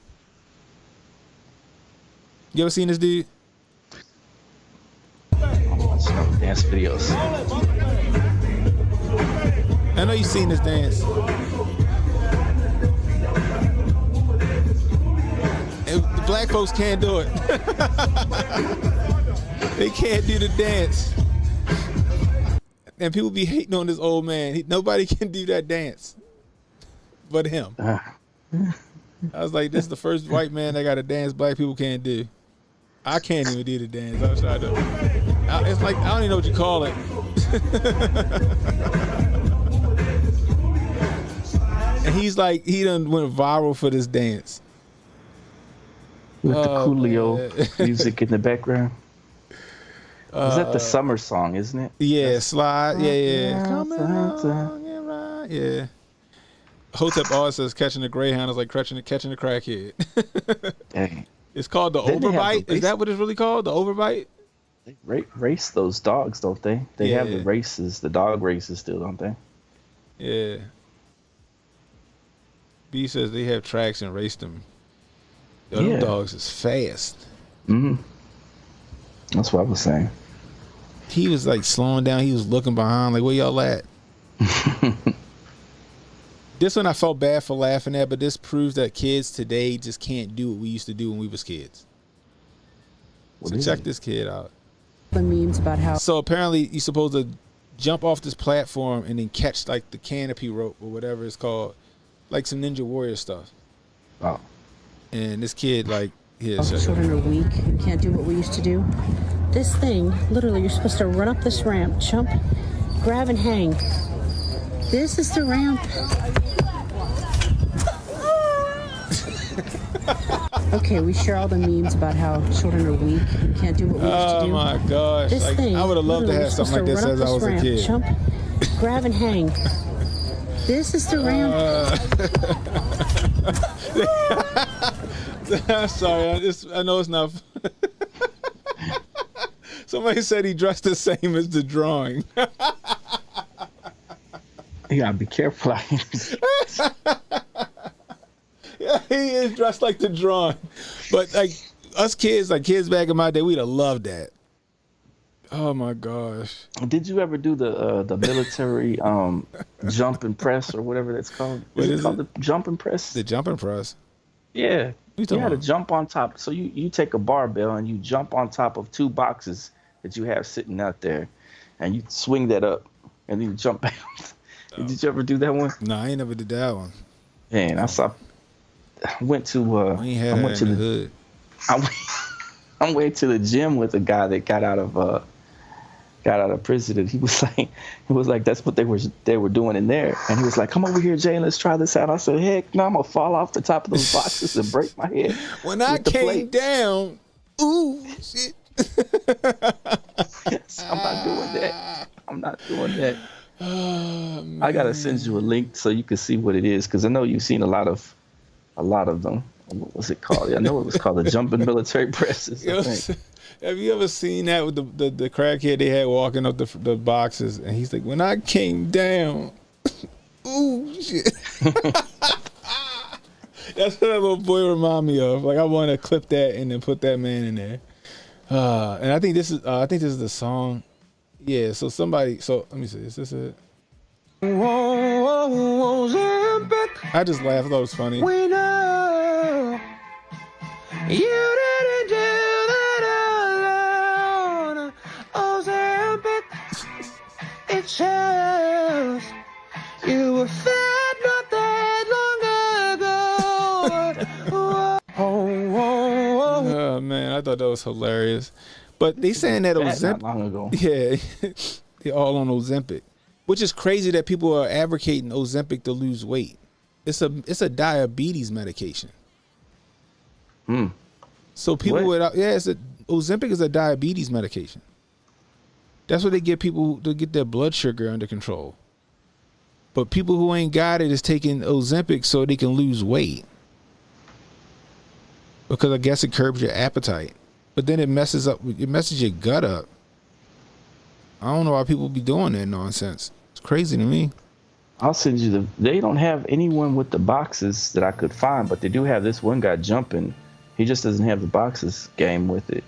B: You ever seen this dude?
C: Dance videos.
B: I know you've seen this dance. And the black folks can't do it. They can't do the dance. And people be hating on this old man. Nobody can do that dance but him. I was like, this is the first white man that got a dance black people can't do. I can't even do the dance. I was trying to. It's like, I don't even know what you call it. And he's like, he done went viral for this dance.
C: With the Coolio music in the background. Is that the summer song, isn't it?
B: Yeah, slide. Yeah. Coming along and right. Yeah. Hotep always says catching a greyhound is like catching a crackhead.
C: Dang.
B: It's called the overbite. Is that what it's really called? The overbite?
C: They race those dogs, don't they? They have the races, the dog races still, don't they?
B: Yeah. B says they have tracks and race them. Them dogs is fast.
C: That's what I was saying.
B: He was like slowing down. He was looking behind, like, where y'all at? This one I felt bad for laughing at, but this proves that kids today just can't do what we used to do when we was kids. So check this kid out.
P: The memes about how.
B: So apparently you're supposed to jump off this platform and then catch like the canopy rope or whatever it's called, like some Ninja Warrior stuff.
C: Oh.
B: And this kid, like, here,
P: children are weak and can't do what we used to do. This thing, literally, you're supposed to run up this ramp, jump, grab, and hang. This is the ramp. Okay, we share all the memes about how children are weak and can't do what we used to do.
B: Oh my gosh.
P: This
B: like,
P: thing,
B: I would have loved to have something like this as I was a kid.
P: Jump, grab, and hang. This is the ramp.
B: I'm sorry. I know it's not. Somebody said he dressed the same as the drawing.
C: You gotta be careful.
B: Yeah, he is dressed like the drawing. But like us kids, like kids back in my day, we'd have loved that. Oh my gosh.
C: Did you ever do the military jump and press or whatever that's called? Is it called the jump and press?
B: The jump and press.
C: Yeah. You had to jump on top. So you take a barbell and you jump on top of two boxes that you have sitting out there, and you swing that up and then you jump back. Did you ever do that one?
B: No, I ain't never did that one.
C: Man, I went to the
B: hood.
C: I went to the gym with a guy that got out of prison, and he was like that's what they were doing in there, and he was like, come over here, Jay, and let's try this out. I said, heck no, I'm gonna fall off the top of those boxes and break my head.
B: When I came down, ooh shit.
C: I'm not doing that. I'm not doing that.
B: Oh,
C: I gotta send you a link so you can see what it is, because I know you've seen a lot of them. What was it called? I know it was called the jumping military presses. I think.
B: Have you ever seen that with the crackhead they had walking up the boxes, and he's like, when I came down, ooh shit. That's what that little boy remind me of. Like, I want to clip that and then put that man in there. And I think this is the song. Yeah. So let me see. Is this it? I just laughed. I thought it was funny.
F: We know you didn't do that alone. Ozempic, it shows you were fed not that long ago.
B: Oh man, I thought that was hilarious. But they saying that Ozempic.
C: Not long ago.
B: Yeah, they're all on Ozempic, which is crazy that people are advocating Ozempic to lose weight. It's a diabetes medication.
C: Hmm.
B: So people Ozempic is a diabetes medication. That's what they get people to get their blood sugar under control. But people who ain't got it is taking Ozempic so they can lose weight. Because I guess it curbs your appetite. But then it messes your gut up. I don't know why people be doing that nonsense. It's crazy to me.
C: I'll send you they don't have anyone with the boxes that I could find, but they do have this one guy jumping. He just doesn't have the boxes game with it.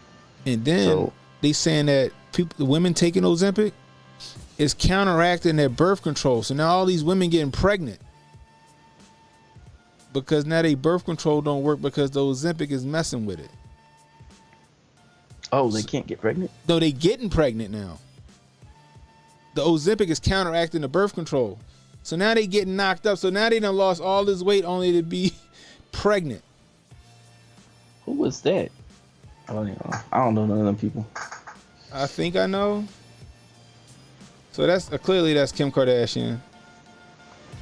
B: And then they saying that the women taking Ozempic is counteracting their birth control. So now all these women getting pregnant because now they birth control don't work because the Ozempic is messing with it.
C: Oh, they can't get pregnant?
B: No, they getting pregnant now. The Ozempic is counteracting the birth control. So now they getting knocked up. So now they done lost all this weight only to be pregnant.
C: Who was that? I don't know none of them people.
B: I think I know. So that's clearly that's Kim Kardashian.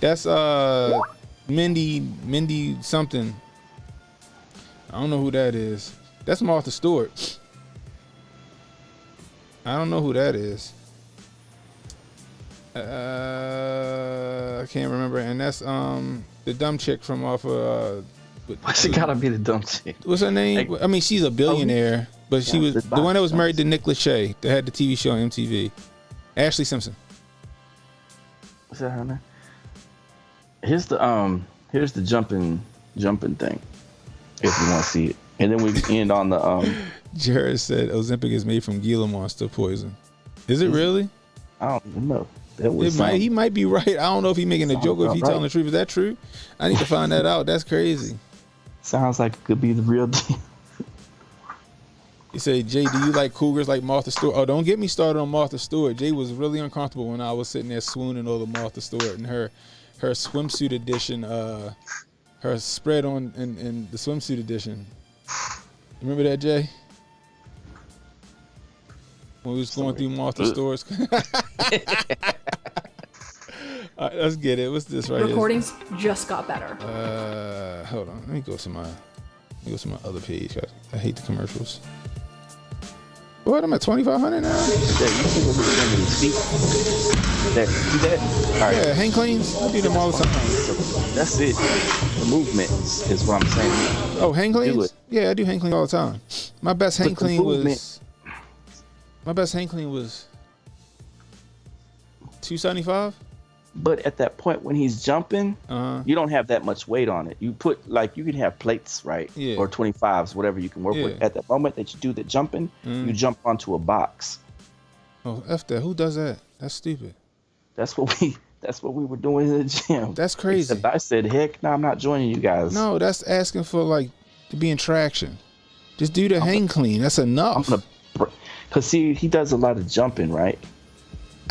B: That's Mindy something. I don't know who that is. That's Martha Stewart. I don't know who that is. I can't remember. And that's the dumb chick from off of.
C: Why's it gotta be the dumb chick?
B: What's her name? I mean, she's a billionaire, but she was the one that was married to Nick Lachey that had the TV show on MTV. Ashley Simpson.
C: What's that her name? Here's the jumping thing, if you want to see it, and then we end on the.
B: Jared said Ozempic is made from Gila monster poison. Is it really?
C: I don't even know.
B: He might be right. I don't know if he's making a joke or if he's telling the truth. Is that true? I need to find that out. That's crazy.
C: Sounds like it could be the real deal.
B: He said, Jay, do you like cougars like Martha Stewart? Oh, don't get me started on Martha Stewart. Jay was really uncomfortable when I was sitting there swooning over Martha Stewart and her swimsuit edition, her spread on in the swimsuit edition. Remember that, Jay? When we was going through Martha Stewart's. All right, let's get it. What's this right
Q: Recordings just got better.
B: Hold on. Let me go to my other page. I hate the commercials. What? I'm at 2,500 now.
C: See that? All right.
B: Yeah, hang cleans. I do them all the time.
C: That's it. The movement is what I'm saying.
B: Oh, hang cleans? Yeah, I do hang clean all the time. My best hang clean was $275.
C: But at that point when he's jumping, you don't have that much weight on it. You put you can have plates, right?
B: Yeah.
C: Or 25s, whatever you can work with. At the moment that you do the jumping, you jump onto a box.
B: Oh, F that. Who does that? That's stupid.
C: That's what we were doing in the gym.
B: That's crazy.
C: Except I said, heck no, I'm not joining you guys.
B: No, that's asking for to be in traction. Just do the hang clean. That's enough.
C: Because see, he does a lot of jumping, right?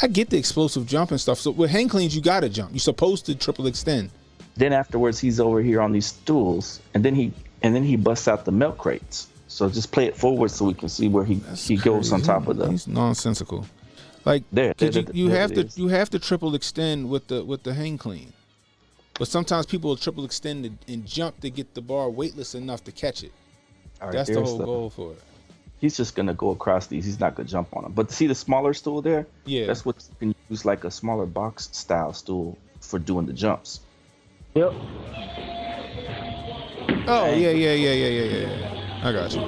B: I get the explosive jumping stuff. So with hang cleans, you gotta jump. You're supposed to triple extend.
C: Then afterwards, he's over here on these stools, and then he busts out the milk crates. So just play it forward so we can see where he goes on top of them.
B: He's nonsensical. You have to triple extend with the hang clean. But sometimes people will triple extend and jump to get the bar weightless enough to catch it.
C: All right,
B: that's the whole goal for it.
C: He's just gonna go across these. He's not gonna jump on them. But see the smaller stool there?
B: Yeah.
C: That's what you can use, like a smaller box style stool for doing the jumps. Yep.
B: Oh yeah. I got you.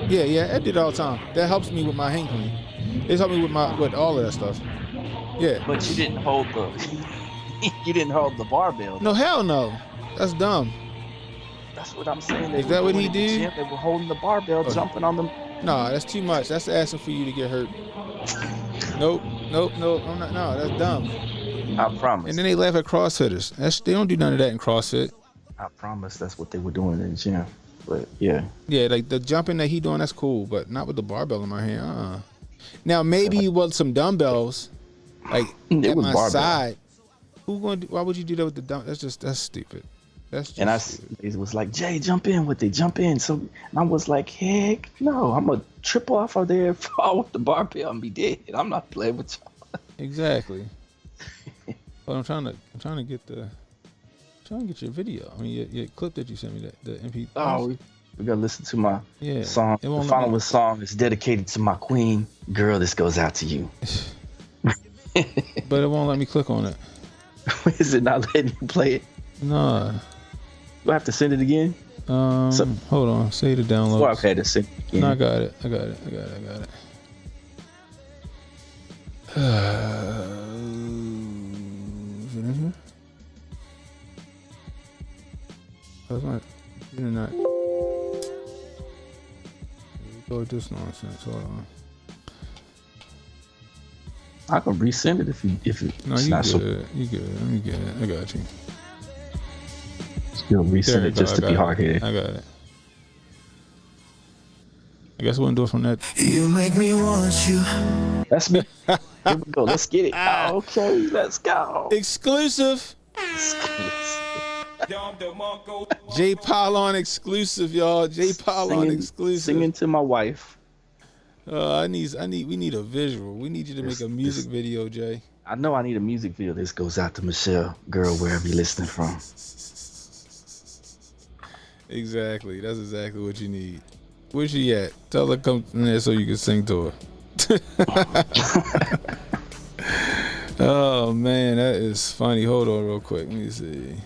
B: Yeah, I did it all the time. That helps me with my hang clean. It's helped me with all of that stuff. Yeah.
C: But you didn't hold the barbell.
B: No, hell no. That's dumb.
C: That's what I'm saying.
B: Is that what he did?
C: They were holding the barbell, jumping on them.
B: No, that's too much. That's asking for you to get hurt. Nope. I'm not. No, that's dumb.
C: I promise.
B: And then they laugh at CrossFitters. They don't do none of that in CrossFit.
C: I promise that's what they were doing in the gym. But yeah.
B: Yeah, like the jumping that he doing, that's cool, but not with the barbell in my hand. Now maybe with some dumbbells, like at my side. Why would you do that with the dumb? That's stupid.
C: And it was like, Jay, jump in with it, jump in. So I was like, heck no, I'm gonna trip off of there, fall with the barbell, and be dead. I'm not playing with y'all.
B: Exactly. But I'm trying to get your video. I mean, your clip that you sent me, the MP.
C: Oh, we gotta listen to my song.
B: It
C: The
B: won't let
C: following
B: me-
C: song is dedicated to my queen. Girl, this goes out to you.
B: But it won't let me click on it.
C: Is it not letting you play it?
B: Nah.
C: Do I have to send it again?
B: Hold on. Say the download.
C: Well, I've had to send it again.
B: No, I got it. Is it in here? That's my internet. Go with this nonsense. Hold on.
C: I can resend it if you.
B: No, you good. You good. Let me get it. I got you.
C: Still resend it just to be hard headed.
B: I got it. I guess we'll do it from that.
F: You make me want you.
C: That's me. Here we go. Let's get it. Okay, let's go.
B: Exclusive. J Pylon exclusive, y'all. J Pylon exclusive.
C: Singing to my wife.
B: We need a visual. We need you to make a music video, Jay.
C: I know I need a music video. This goes out to Michelle, girl, wherever you're listening from.
B: Exactly. That's exactly what you need. Where's she at? Tell her to come in there so you can sing to her. Oh man, that is funny. Hold on real quick. Let me see.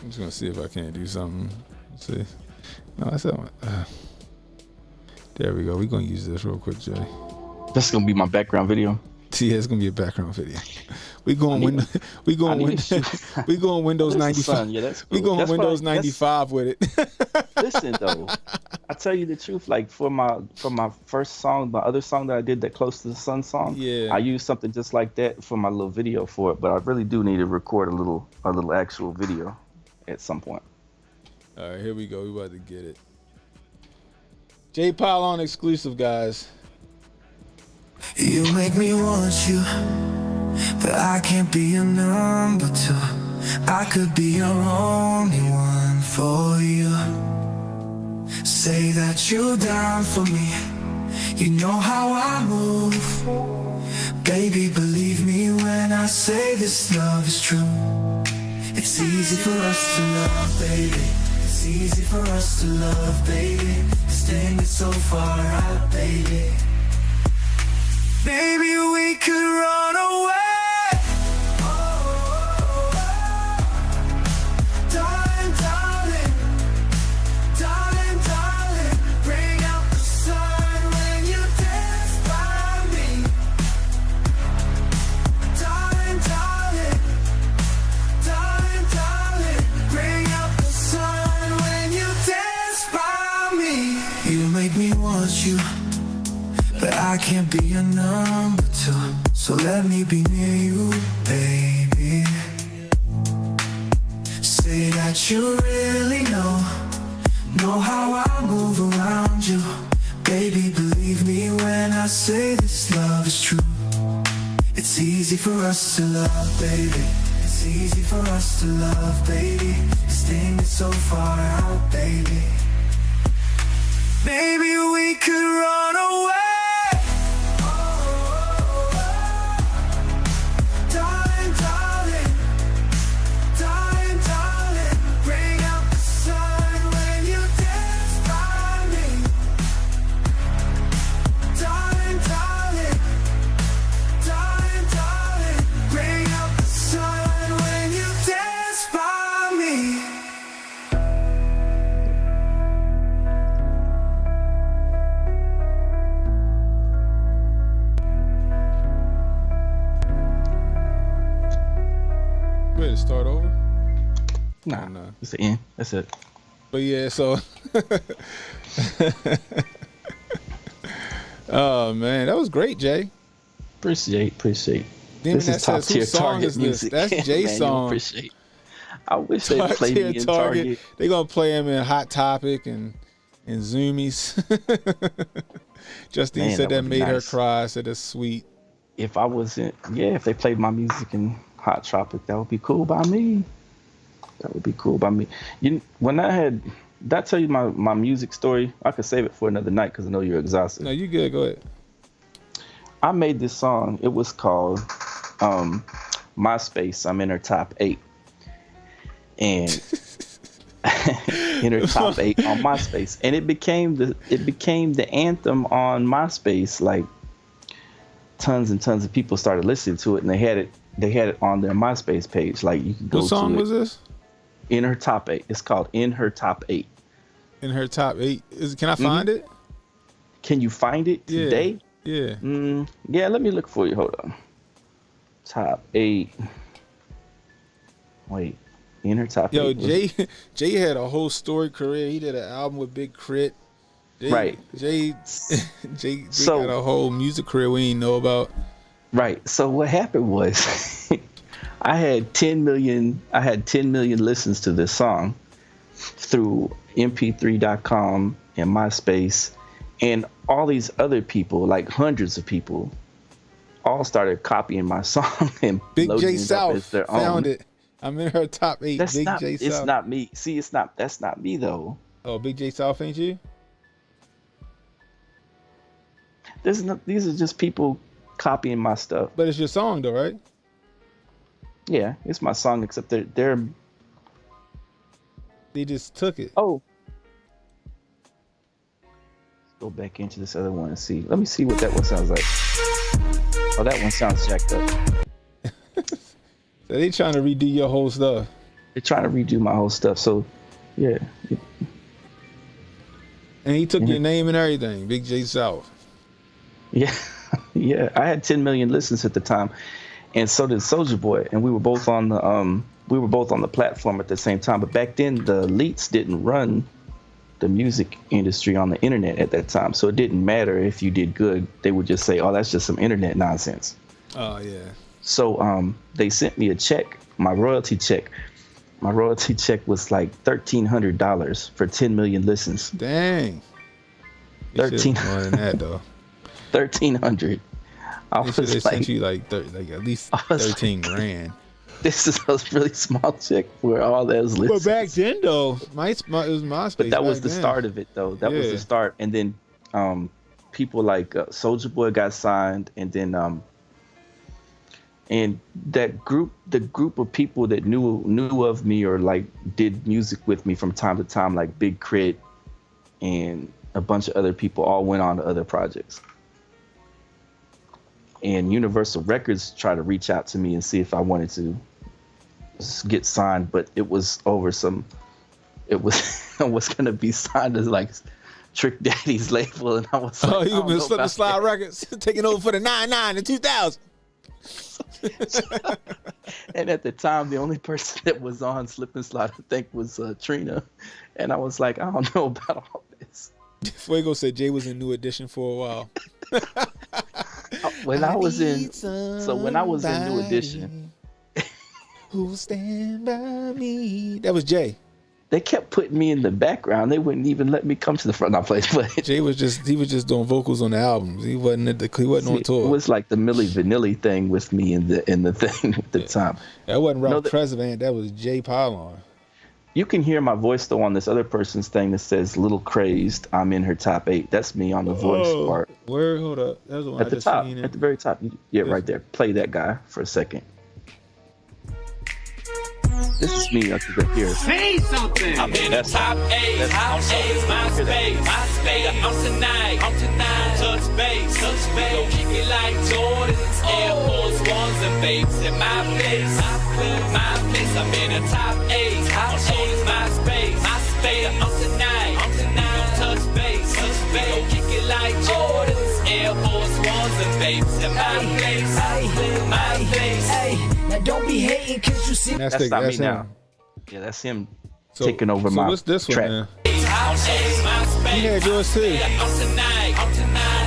B: I'm just gonna see if I can't do something. Let's see. No, that's not. There we go. We're gonna use this real quick, Jay.
C: That's gonna be my background video.
B: Yeah, it's gonna be a background video. We going Windows 95.
C: Yeah, that's cool.
B: We going Windows 95 with it.
C: Listen though, I tell you the truth. Like for my first song, my other song that I did, that Close to the Sun song.
B: Yeah.
C: I used something just like that for my little video for it. But I really do need to record a little actual video at some point.
B: All right, here we go. We about to get it. J Pylon exclusive, guys.
F: You make me want you, but I can't be your number two. I could be your only one for you. Say that you're down for me. You know how I move. Baby, believe me when I say this love is true. It's easy for us to love, baby. It's easy for us to love, baby. This thing is so far out, baby. Baby, we could run away. Darling, darling, darling, darling, bring out the sun when you dance by me. Darling, darling, darling, darling, bring out the sun when you dance by me. You make me want you, but I can't be your number two. So let me be near you, baby. Say that you really know how I move around you. Baby, believe me when I say this love is true. It's easy for us to love, baby. It's easy for us to love, baby. This thing is so far out, baby. Baby, we could run away. Darling, darling, darling, darling, bring out the sun when you dance by me. Darling, darling, darling, darling, bring out the sun when you dance by me.
B: Ready to start over?
C: Nah, it's the end. That's it.
B: But yeah, so oh man, that was great, Jay.
C: Appreciate.
B: Demon,
C: This is top tier Target music.
B: That's Jay's
C: Man, you
B: song.
C: appreciate. I wish they'd
B: Top
C: play
B: tier
C: me in Target.
B: They gonna play him in Hot Topic and Zoomies. Justine
C: Man,
B: said
C: that
B: that
C: would be
B: made her
C: nice.
B: cry. Said that's sweet.
C: If they played my music in Hot Tropic, that would be cool by me. That would be cool by me. When I had Did I tell you my music story? I could save it for another night because I know you're exhausted.
B: No, you good. Go ahead.
C: I made this song. It was called MySpace. I'm in her top 8. And in her top 8 on MySpace. And it became the anthem on MySpace. Like tons and tons of people started listening to it, and they had it on their MySpace page. Like you could go to it.
B: What song was this?
C: In her top 8. It's called In Her Top 8.
B: In her top 8. Can I find it?
C: Can you find it today?
B: Yeah.
C: Yeah, let me look for you. Hold on. Top 8. Wait. In her top 8.
B: Yo, Jay had a whole story career. He did an album with Big Crit.
C: Right.
B: Jay got a whole music career we ain't know about.
C: Right. So what happened was I had 10 million listens to this song through mp3.com and MySpace, and all these other people, like hundreds of people, all started copying my song and
B: Big
C: loading
B: J
C: it
B: South
C: up as their
B: found
C: own.
B: it. I'm in her top 8.
C: That's
B: Big
C: not,
B: J
C: it's
B: South.
C: not me. See, that's not me though.
B: Oh, Big J South ain't you?
C: These are just people copying my stuff.
B: But it's your song though, right?
C: Yeah, it's my song, except
B: they just took it.
C: Oh. Let's go back into this other one and see. Let me see what that one sounds like. Oh, that one sounds jacked up.
B: So they trying to redo your whole stuff.
C: They're trying to redo my whole stuff. So, yeah.
B: And he took your name and everything, Big J South.
C: Yeah, yeah. I had 10 million listens at the time, and so did Soulja Boy, and we were both on the platform at the same time. But back then, the elites didn't run the music industry on the internet at that time, so it didn't matter if you did good. They would just say, "Oh, that's just some internet nonsense."
B: Oh yeah.
C: So they sent me a check, my royalty check. My royalty check was like $1,300 for 10 million listens.
B: Dang.
C: 13
B: more than that though.
C: 1,300. I was like,
B: sent you like at least 13 grand.
C: This is a really small check for all those listens.
B: But back then though, it was MySpace.
C: But that was the start of it though. That was the start, and then people like Soulja Boy got signed, and then and the group of people that knew of me or like did music with me from time to time, like Big Crit and a bunch of other people, all went on to other projects. And Universal Records tried to reach out to me and see if I wanted to get signed, but it was over I was gonna be signed as like Trick Daddy's label, and I was like,
B: oh, you been slipping slide records, taking over for the 99 in 2000.
C: And at the time, the only person that was on Slip and Slide, I think, was Trina, and I was like, I don't know about all this.
B: Fuego said Jay was in New Edition for a while.
C: When I was in New Edition,
B: who'll stand by me? That was Jay.
C: They kept putting me in the background. They wouldn't even let me come to the front. But
B: Jay was just doing vocals on the albums. He wasn't on tour.
C: It was like the Milli Vanilli thing with me in the thing at the time.
B: That wasn't Ralph Tresvant. That was Jay Pylon.
C: You can hear my voice though on this other person's thing that says "Little Crazed." I'm in her top 8. That's me on the voice part.
B: Where? Hold up. That was the one
C: at the top, at the very top. Yeah, right there. Play that guy for a second. This is me up to here.
F: Say something. I'm in the top 8. Top 8 is MySpace. MySpace. I'm tonight. Touch base. Gon' kick it like Jordans, Air Force Ones, and babes in my place. I'm in the top 8. Top 8 is MySpace. I'm tonight. Gon' touch base. Gon' kick it like Jordans, Air Force Ones, and babes in my place. My place. Now don't be hating cause you see
C: That's not me now. Yeah, that's him taking over my
B: what's this
C: track.
B: One, he had yours too.
F: I'm tonight.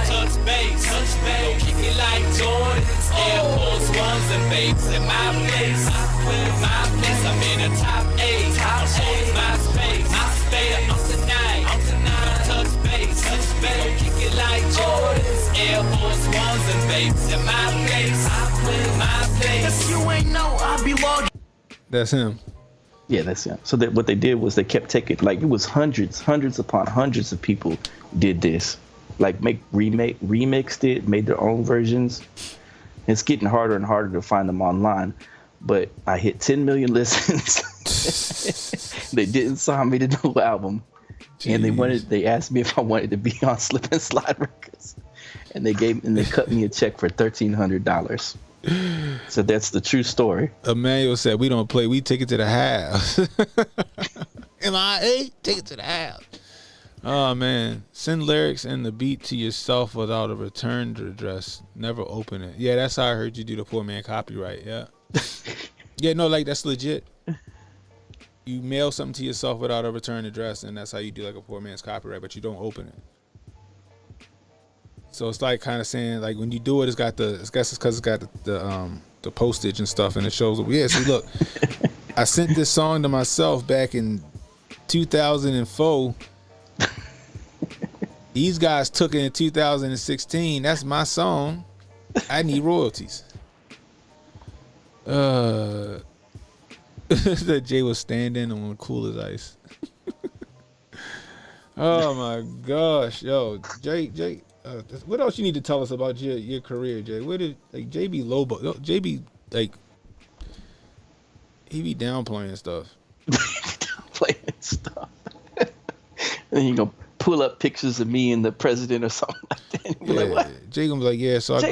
F: Touch base. Gon' kick it like Jordans, Air Force Ones, and babes in my place. I'm in the top 8. Top 8 my space. I'm tonight. Touch base. Gon' kick it like Jordans, Air Force Ones, and babes in my place. My place. If you ain't know, I belong.
B: That's him.
C: Yeah, that's it. So what they did was they kept taking, like, it was hundreds upon hundreds of people did this, like remixed it, made their own versions. It's getting harder and harder to find them online, but I hit 10 million listens. They didn't sign me to the new album. Jeez. And they asked me if I wanted to be on Slip and Slide Records, and they cut me a check for $1,300. So that's the true story.
B: Emmanuel said, "We don't play, we take it to the house." MIA, take it to the house. Oh man, send lyrics and the beat to yourself without a return address. Never open it. Yeah, that's how I heard you do the poor man copyright. Yeah, yeah, no, like that's legit. You mail something to yourself without a return address, and that's how you do like a poor man's copyright, but you don't open it. So it's like kind of saying, like, when you do it, it's because it's got the postage and stuff, and it shows. Yeah, see, look, I sent this song to myself back in 2004. These guys took it in 2016. That's my song. I need royalties. That Jay was standing on cool as ice. Oh my gosh, yo, Jay. What else you need to tell us about your career, Jay? Where did JB Lobo? JB he be downplaying stuff.
C: And you gonna pull up pictures of me and the president or something like that.
B: Yeah,
C: like, what?
B: Jay gonna be like, yeah. So I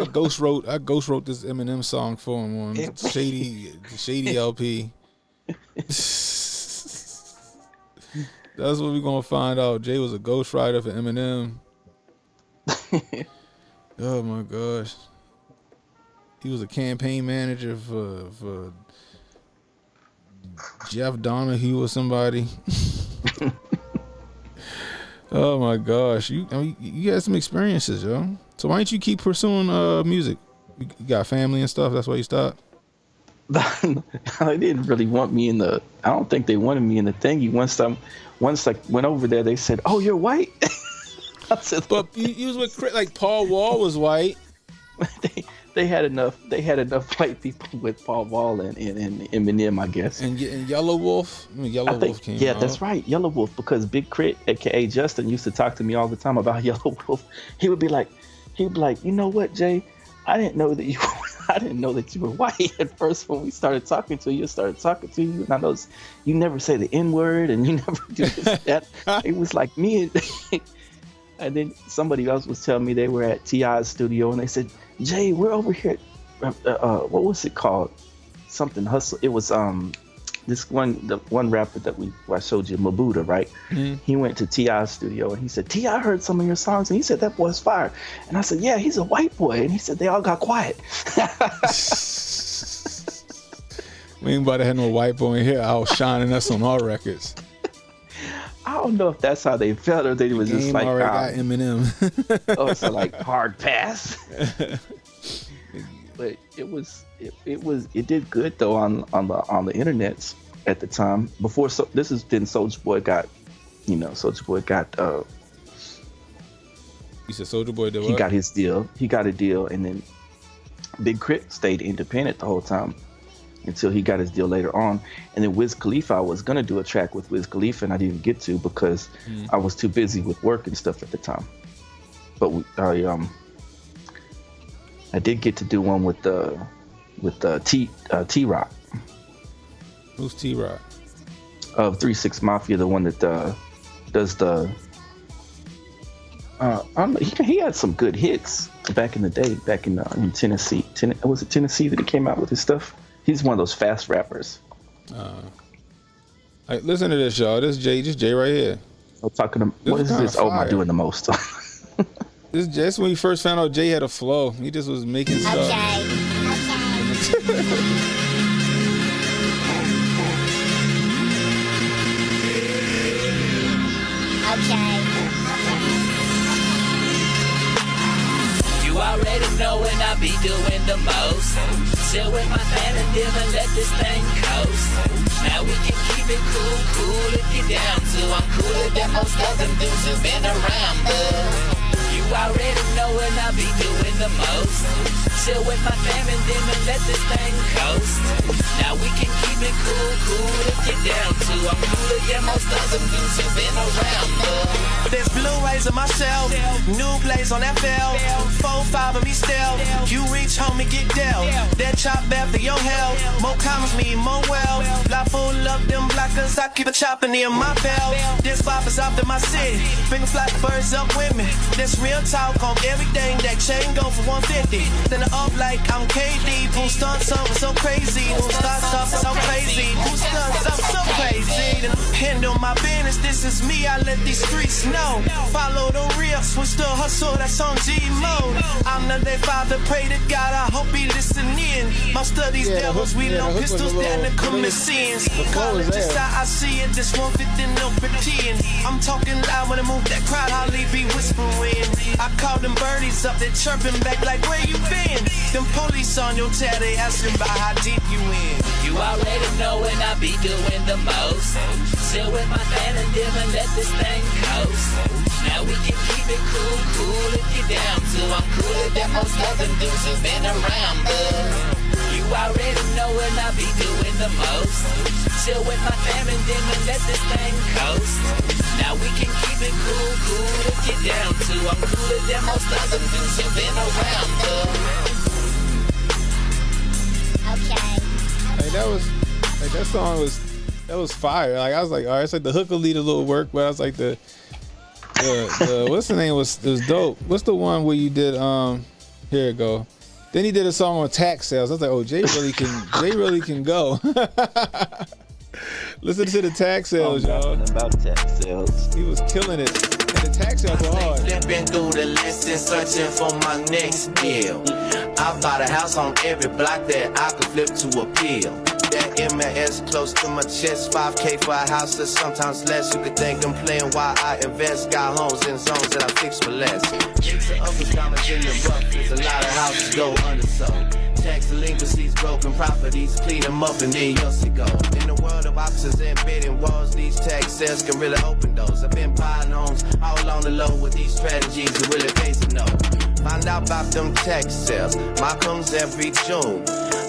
B: ghost wrote this Eminem song for him on Shady LP. That's what we're gonna find out. Jay was a ghostwriter for Eminem. Oh my gosh. He was a campaign manager for Jeff Donahue or somebody. Oh my gosh. You got some experiences, yo. So why don't you keep pursuing music? You got family and stuff, that's why you stopped?
C: They didn't really want me I don't think they wanted me in the thingy. Once I went over there, they said, "Oh, you're white." I said,
B: but you was with, like, Paul Wall was white.
C: They had enough white people with Paul Wall and Eminem, I guess.
B: And Yellow Wolf? Wolf came out.
C: Yeah, that's right, Yellow Wolf, because Big Crit, aka Justin, used to talk to me all the time about Yellow Wolf. He would be like, you know what, Jay? I didn't know that you were white at first when we started talking to you. And I noticed you never say the N-word and you never do this, that. It was like me and then somebody else was telling me they were at T.I.'s studio and they said, "Jay, we're over here at, what was it called? Something Hustle." It was the one rapper that I showed you, Mabuda, right? Mm-hmm. He went to T.I.'s studio and he said, "T.I. heard some of your songs," and he said, "That boy's fire." And I said, "Yeah, he's a white boy." And he said, "They all got quiet."
B: We ain't about to have no white boy in here outshining us on our records.
C: I don't know if that's how they felt or they was just like,
B: got Eminem.
C: Oh, so like hard pass. But it did good though on the internet at the time. Before this is then Soulja Boy got. You said Soulja Boy did what? He got his deal. He got a deal, and then Big Crit stayed independent the whole time until he got his deal later on. And then Wiz Khalifa, I was gonna do a track with Wiz Khalifa, and I didn't get to because I was too busy with work and stuff at the time. But I did get to do one with T-Rock.
B: Who's T-Rock?
C: Of 3-6 Mafia, the one that does the. He had some good hits back in the day, back in Tennessee. Was it Tennessee that he came out with his stuff? He's one of those fast rappers.
B: Listen to this, y'all. This is Jay right here.
C: I'm talking to. What is this? Oh, am I doing the most?
B: This is just when we first found out Jay had a flow. He just was making stuff.
F: Okay.
Q: You already know when I be doing the most. Chill with my family, and let this thing coast. Now we can keep it cool if you're down to. I'm cooler than most of them dudes who've been around, bud. You already know when I be doing the most. Chill with my family, and let this thing coast. Now we can keep it cool cool if you're down to. I'm cooler than most of them dudes who've been around, but
R: there's Blu-rays of myself, new plays on FL, 4-5 of me still. You reach home and get dealt. That chop after your hell. More comments mean more well. Block full of them blockers, I keep a chopper near my belt. This pop is after my city. Bring a flock of birds up with me. This real talk on everything. That chain go for 150. Then up like I'm KD. Who stunts up so crazy? Who starts up so crazy? Who stunts up so crazy? Handle my business, this is me. I let these streets know. Follow the real, switch the hustle, that's on G mode. I'm the day father, pray to God, I hope he listening. Most of these devils, we know pistols down to commit sins. College is how I see it, this 150 no pretend. I'm talking loud when I move that crowd, hardly be whispering. I call them birdies up, they chirping back like where you been. Them police on your tail, they asking about how deep you in.
Q: You already know when I be doing the most. Chill with my fan and dim and let this thing coast. Now we can keep it cool, cool if you're down to. I'm cooler than most of them dudes who've been around, but you already know when I be doing the most. Chill with my fam and dim and let this thing coast. Now we can keep it cool, cool if you're down to. I'm cooler than most of them dudes who've been around, but
B: okay. Like that song was fire. Like I was like, all right, it's like the hook will lead a little work, but I was like the what's the name was dope. What's the one where you did here it go. Then he did a song on tax sales. I was like, oh, Jay really can go. Listen to the tax sales, y'all.
C: About tax sales.
B: He was killing it. And the tax sales were hard.
R: Flipping through the list and searching for my next deal. I bought a house on every block that I could flip to a pill. That M&S close to my chest, 5K for a house or sometimes less. You could think I'm playing while I invest. Got homes in zones that I fix for less. Mix of other diamonds in the rough. There's a lot of houses go undersold. Tax delinquencies, broken properties, clean them up and then years ago. In the world of options and bidding wars, these tax sales can really open doors. I've been buying homes all on the low with these strategies. It really pays to know. Find out about them tax sales. My comes every June.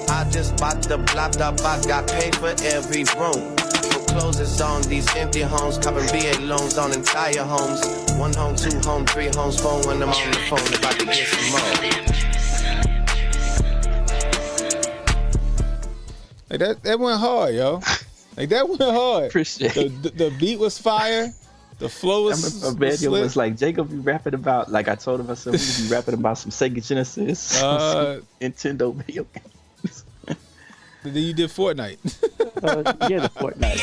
R: I just bought the block up, I got paid for every room. Foreclosures on these empty homes, covering VA loans on entire homes. 1 home, 2 home, 3 homes, phone when I'm on the phone about to get some more.
B: Like that went hard, yo. Like that went hard.
C: Appreciate
B: the beat was fire. The flow was.
C: I remember Manuel was like, Jacob be rapping about, like I told him, I said, we be rapping about some Sega Genesis, some Nintendo video games.
B: Then you did Fortnite.
C: Yeah, the Fortnite.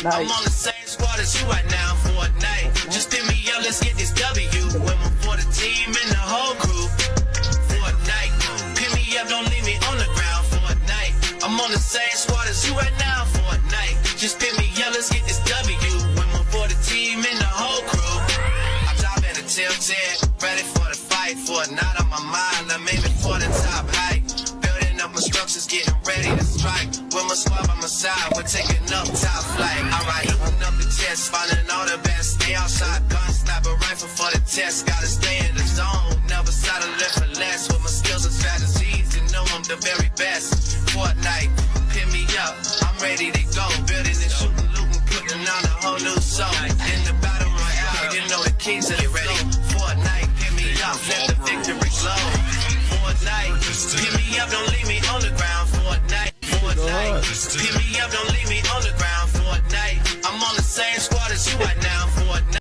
R: I'm on the same squad as you right now, Fortnite. Just hit me up, let's get this W. Women for the team and the whole crew. Fortnite. Pick me up, don't leave me on the ground, Fortnite. I'm on the same squad as you right now, Fortnite. Just pick me up, let's get this W. Women for the team and the whole crew. I drop in a tilt-tat, ready for the fight. Fortnite on my mind, I'm aiming for the top height. Up my structures, getting ready to strike. With my squad by my side, we're taking up top flight. Alright, looking up the chest, finding all the best. Stay outside, gun, sniper rifle for the test. Gotta stay in the zone, never settle live for less. With my skills and strategies, you know I'm the very best. Fortnite, pick me up, I'm ready to go. Building and shooting, looting, putting on a whole new song. In the battle royale, you know the keys to the ready. Fortnite, pick me up, let the victory glow. Fortnite, pick me up, don't leave me on the ground. Fortnite, pick me up, don't leave me on the ground. Fortnite, I'm on the same squad as you right now. Fortnite.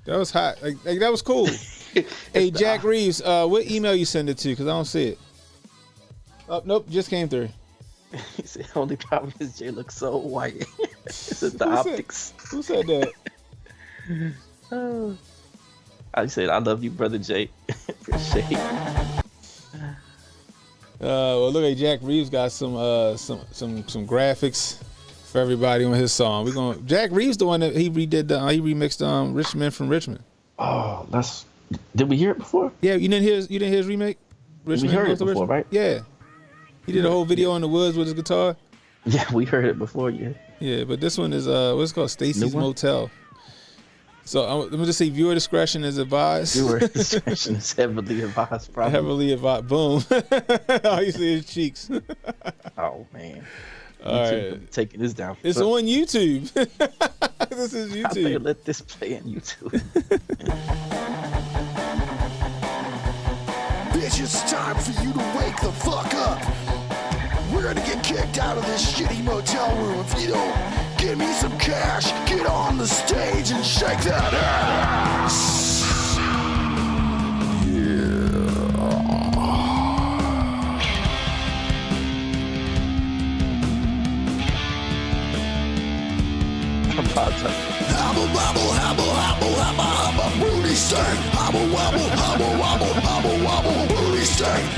B: That was hot. Like that was cool. Hey, Jack Reeves, what email you send it to? Because I don't see it. Oh, nope, just came through.
C: He said, only problem is Jay looks so white. It's the optics.
B: Who said that?
C: I said, I love you, brother Jay. Appreciate it.
B: Well, look at Jack Reeves got some graphics for everybody on his song. Jack Reeves the one that he remixed Richmond from Richmond.
C: Oh, did we hear it before?
B: Yeah, you didn't hear his remake?
C: Richmond, we heard it before, Richmond? Right?
B: Yeah. He did a whole video in the woods with his guitar.
C: Yeah, we heard it before, yeah.
B: Yeah, but this one is what's it called? Stacy's Motel. So let me just say, viewer discretion is advised.
C: Viewer discretion is heavily advised. Probably.
B: Heavily advised. Boom. All you see is cheeks.
C: Oh man.
B: All right.
C: Taking this down.
B: It's on YouTube. This is YouTube.
C: I think let this play on YouTube.
F: Bitch, it's time for you to wake the fuck up. We're gonna get kicked out of this shitty motel room if you don't give me some cash. Get on the stage and shake that ass. Hobble bobble, hobble hobble, hobble hobble, booty stank. Hobble wobble, hobble wobble, hobble wobble, booty stank.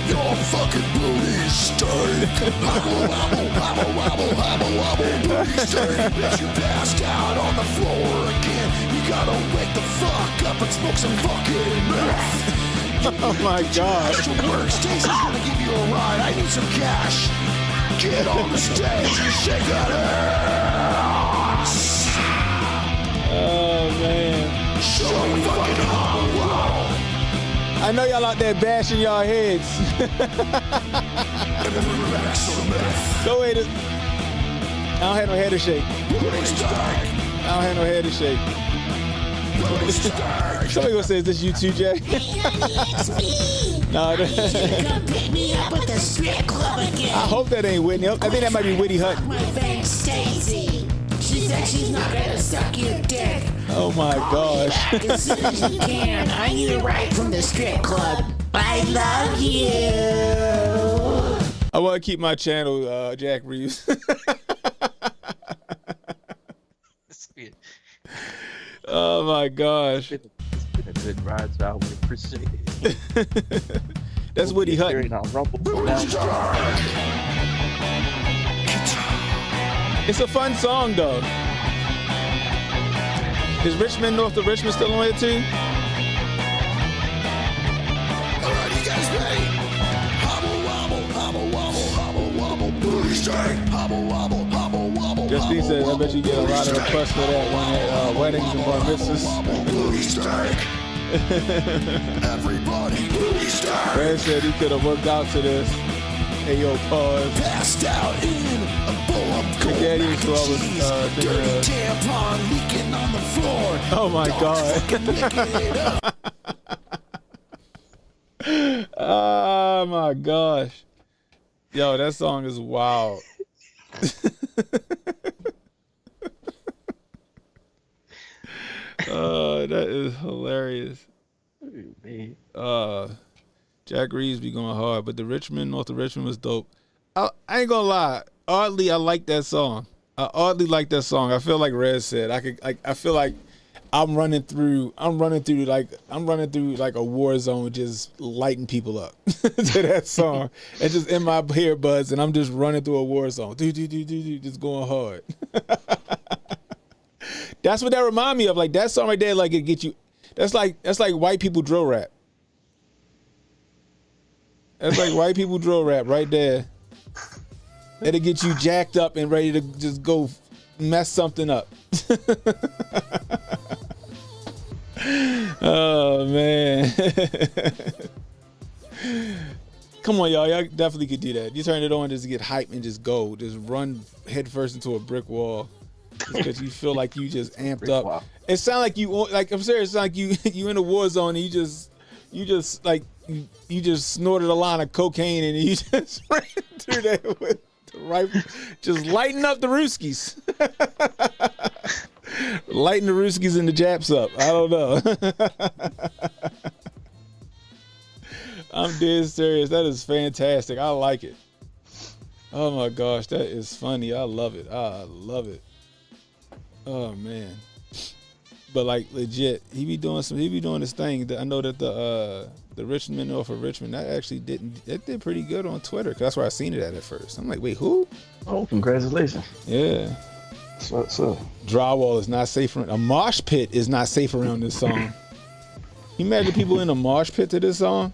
F: Your fucking booty stank. Hobble wobble, hobble wobble, hobble wobble, booty stank. Bitch, you passed out on the floor again. You gotta wake the fuck up and smoke some fucking meth.
B: Oh my God.
F: Work. Stacy's gonna give you a ride. I need some cash. Get on the stage and shake that ass.
B: Oh man.
F: Show me fucking hobble.
B: I know y'all out there bashing y'all heads. Go ahead. I don't have no head to shake. I don't have no head to shake. Somebody gonna say, is this you too, Jay? No,
S: come pick me up at the strip club again.
B: I hope that ain't Whitney. I think that might be Whitney Hutton.
S: My friend Stacy. She said she's not gonna suck your dick.
B: Oh my gosh.
S: Back as soon as you can. I need a ride from the strip club. I love you.
B: I want to keep my channel, Jack Reeves. Oh my gosh.
C: It's been a good ride, so I would appreciate it.
B: That's Woody Hutton. It's a fun song though. Is Richmond North of Richmond still on it too?
F: Alright, you guys ready? Hobble wobble, hobble wobble, hobble wobble, booty stank. Hobble wobble, hobble wobble.
B: Justine says, I bet you get a lot of requests for that when at weddings and bar mitzvahs.
F: Booty stank. Everybody, booty stank.
B: Red said he could have worked out to this. Hey yo, pause.
F: Passed out in a bowl of cold
B: Daddy
F: mac
B: was
F: and cheese. Dirty tampon leaking on the floor.
B: Oh my God. Oh my gosh. Yo, that song is wild. That is hilarious. Jack Reeves be going hard, but the Richmond, North of Richmond was dope. I ain't gonna lie. Oddly, I like that song. I oddly like that song. I feel like Red said. I feel like I'm running through like a war zone, just lighting people up to that song. And just in my earbuds, and I'm just running through a war zone. Just going hard. That's what that remind me of. Like that song right there, like it get you. That's like white people drill rap. That's like white people drill rap right there. It'll get you jacked up and ready to just go mess something up. Oh man. Come on, y'all. Y'all definitely could do that. You turn it on just to get hype and just go. Just run headfirst into a brick wall. Because you feel like you just amped up. Wow. It sounds like I'm serious. It's like you in a war zone and you just snorted a line of cocaine and you just ran through there with the rifle, just lighting up the Rooskies. Lighting the Rooskies and the Japs up. I don't know. I'm dead serious. That is fantastic. I like it. Oh my gosh, that is funny. I love it. Oh man. But like legit, he be doing this thing. I know that the Richmond North of Richmond, that did pretty good on Twitter, because that's where I seen it at first. I'm like, wait, who?
C: Oh, congratulations.
B: Yeah.
C: So
B: drywall is not safe. A mosh pit is not safe around this song. You imagine people in a mosh pit to this song?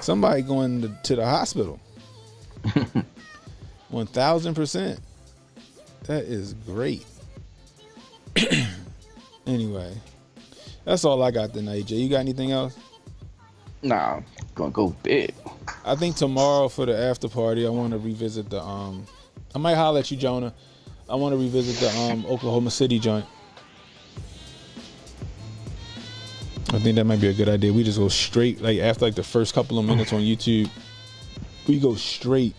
B: Somebody going to the hospital. 1000%. That is great. Anyway, that's all I got tonight, Jay. You got anything else?
C: Nah, I'm gonna go big.
B: I think tomorrow for the after party, I want to revisit the I might holler at you, Jonah. I want to revisit the Oklahoma City joint. I think that might be a good idea. We just go straight, like after like the first couple of minutes on YouTube, we go straight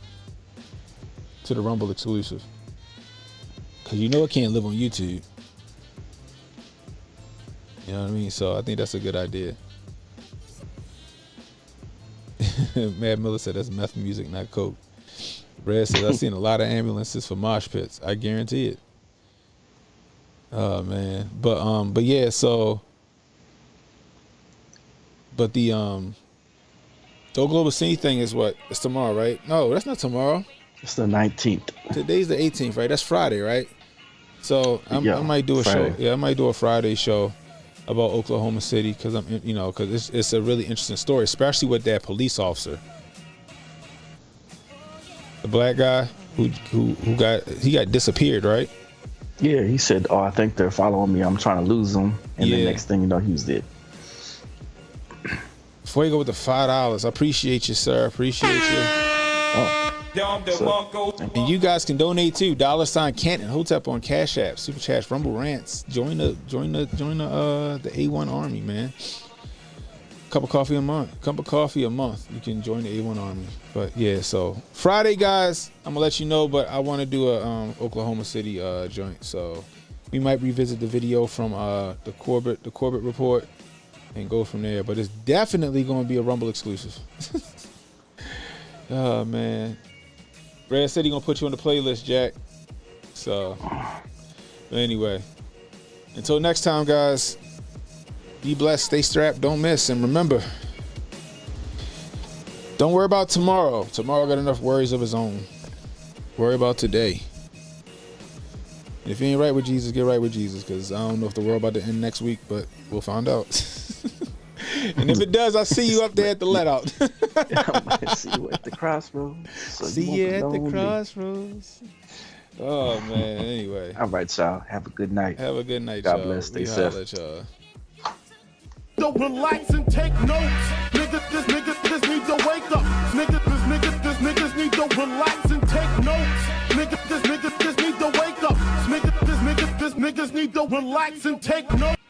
B: to the Rumble exclusive. Cause you know it can't live on YouTube. You know what I mean? So I think that's a good idea. Mad Miller said that's meth music, not coke. Red says I've seen a lot of ambulances for mosh pits. I guarantee it. Oh man, but yeah. So, but the Oklahoma City thing is what? It's tomorrow, right? No, that's not tomorrow.
C: It's the 19th.
B: Today's the 18th, right? That's Friday, right? So I might do a show. Yeah, I might do a Friday show about Oklahoma City because because it's a really interesting story, especially with that police officer, the black guy who got disappeared, right?
C: Yeah, he said, "Oh, I think they're following me. I'm trying to lose them." And the next thing you know, he was dead.
B: Before you go with the $5, I appreciate you, sir. Appreciate you. Oh. And you guys can donate too. $CannonHotep on Cash App, Super Chat, Rumble Rants. Join the A1 Army, man. Cup of coffee a month. You can join the A1 Army. But yeah, so Friday, guys, I'm gonna let you know. But I want to do a Oklahoma City joint. So we might revisit the video from the Corbett report and go from there. But it's definitely gonna be a Rumble exclusive. Oh man. Red said he gonna put you on the playlist, Jack. So, anyway, until next time, guys. Be blessed, stay strapped, don't miss, and remember, don't worry about tomorrow. Tomorrow got enough worries of his own. Worry about today. And if you ain't right with Jesus, get right with Jesus, because I don't know if the world about to end next week, but we'll find out. And if it does, I'll see you up there at the let out.
C: See you at the crossroads. So
B: see you at the crossroads. Oh man. Anyway.
C: All right, y'all. Have a good night.
B: Have a good night.
C: God bless. Stay safe.
A: Don't relax and take notes. Niggas need to wake up. Niggas need to relax and take notes. Niggas need to wake up. Niggas need to relax and take notes.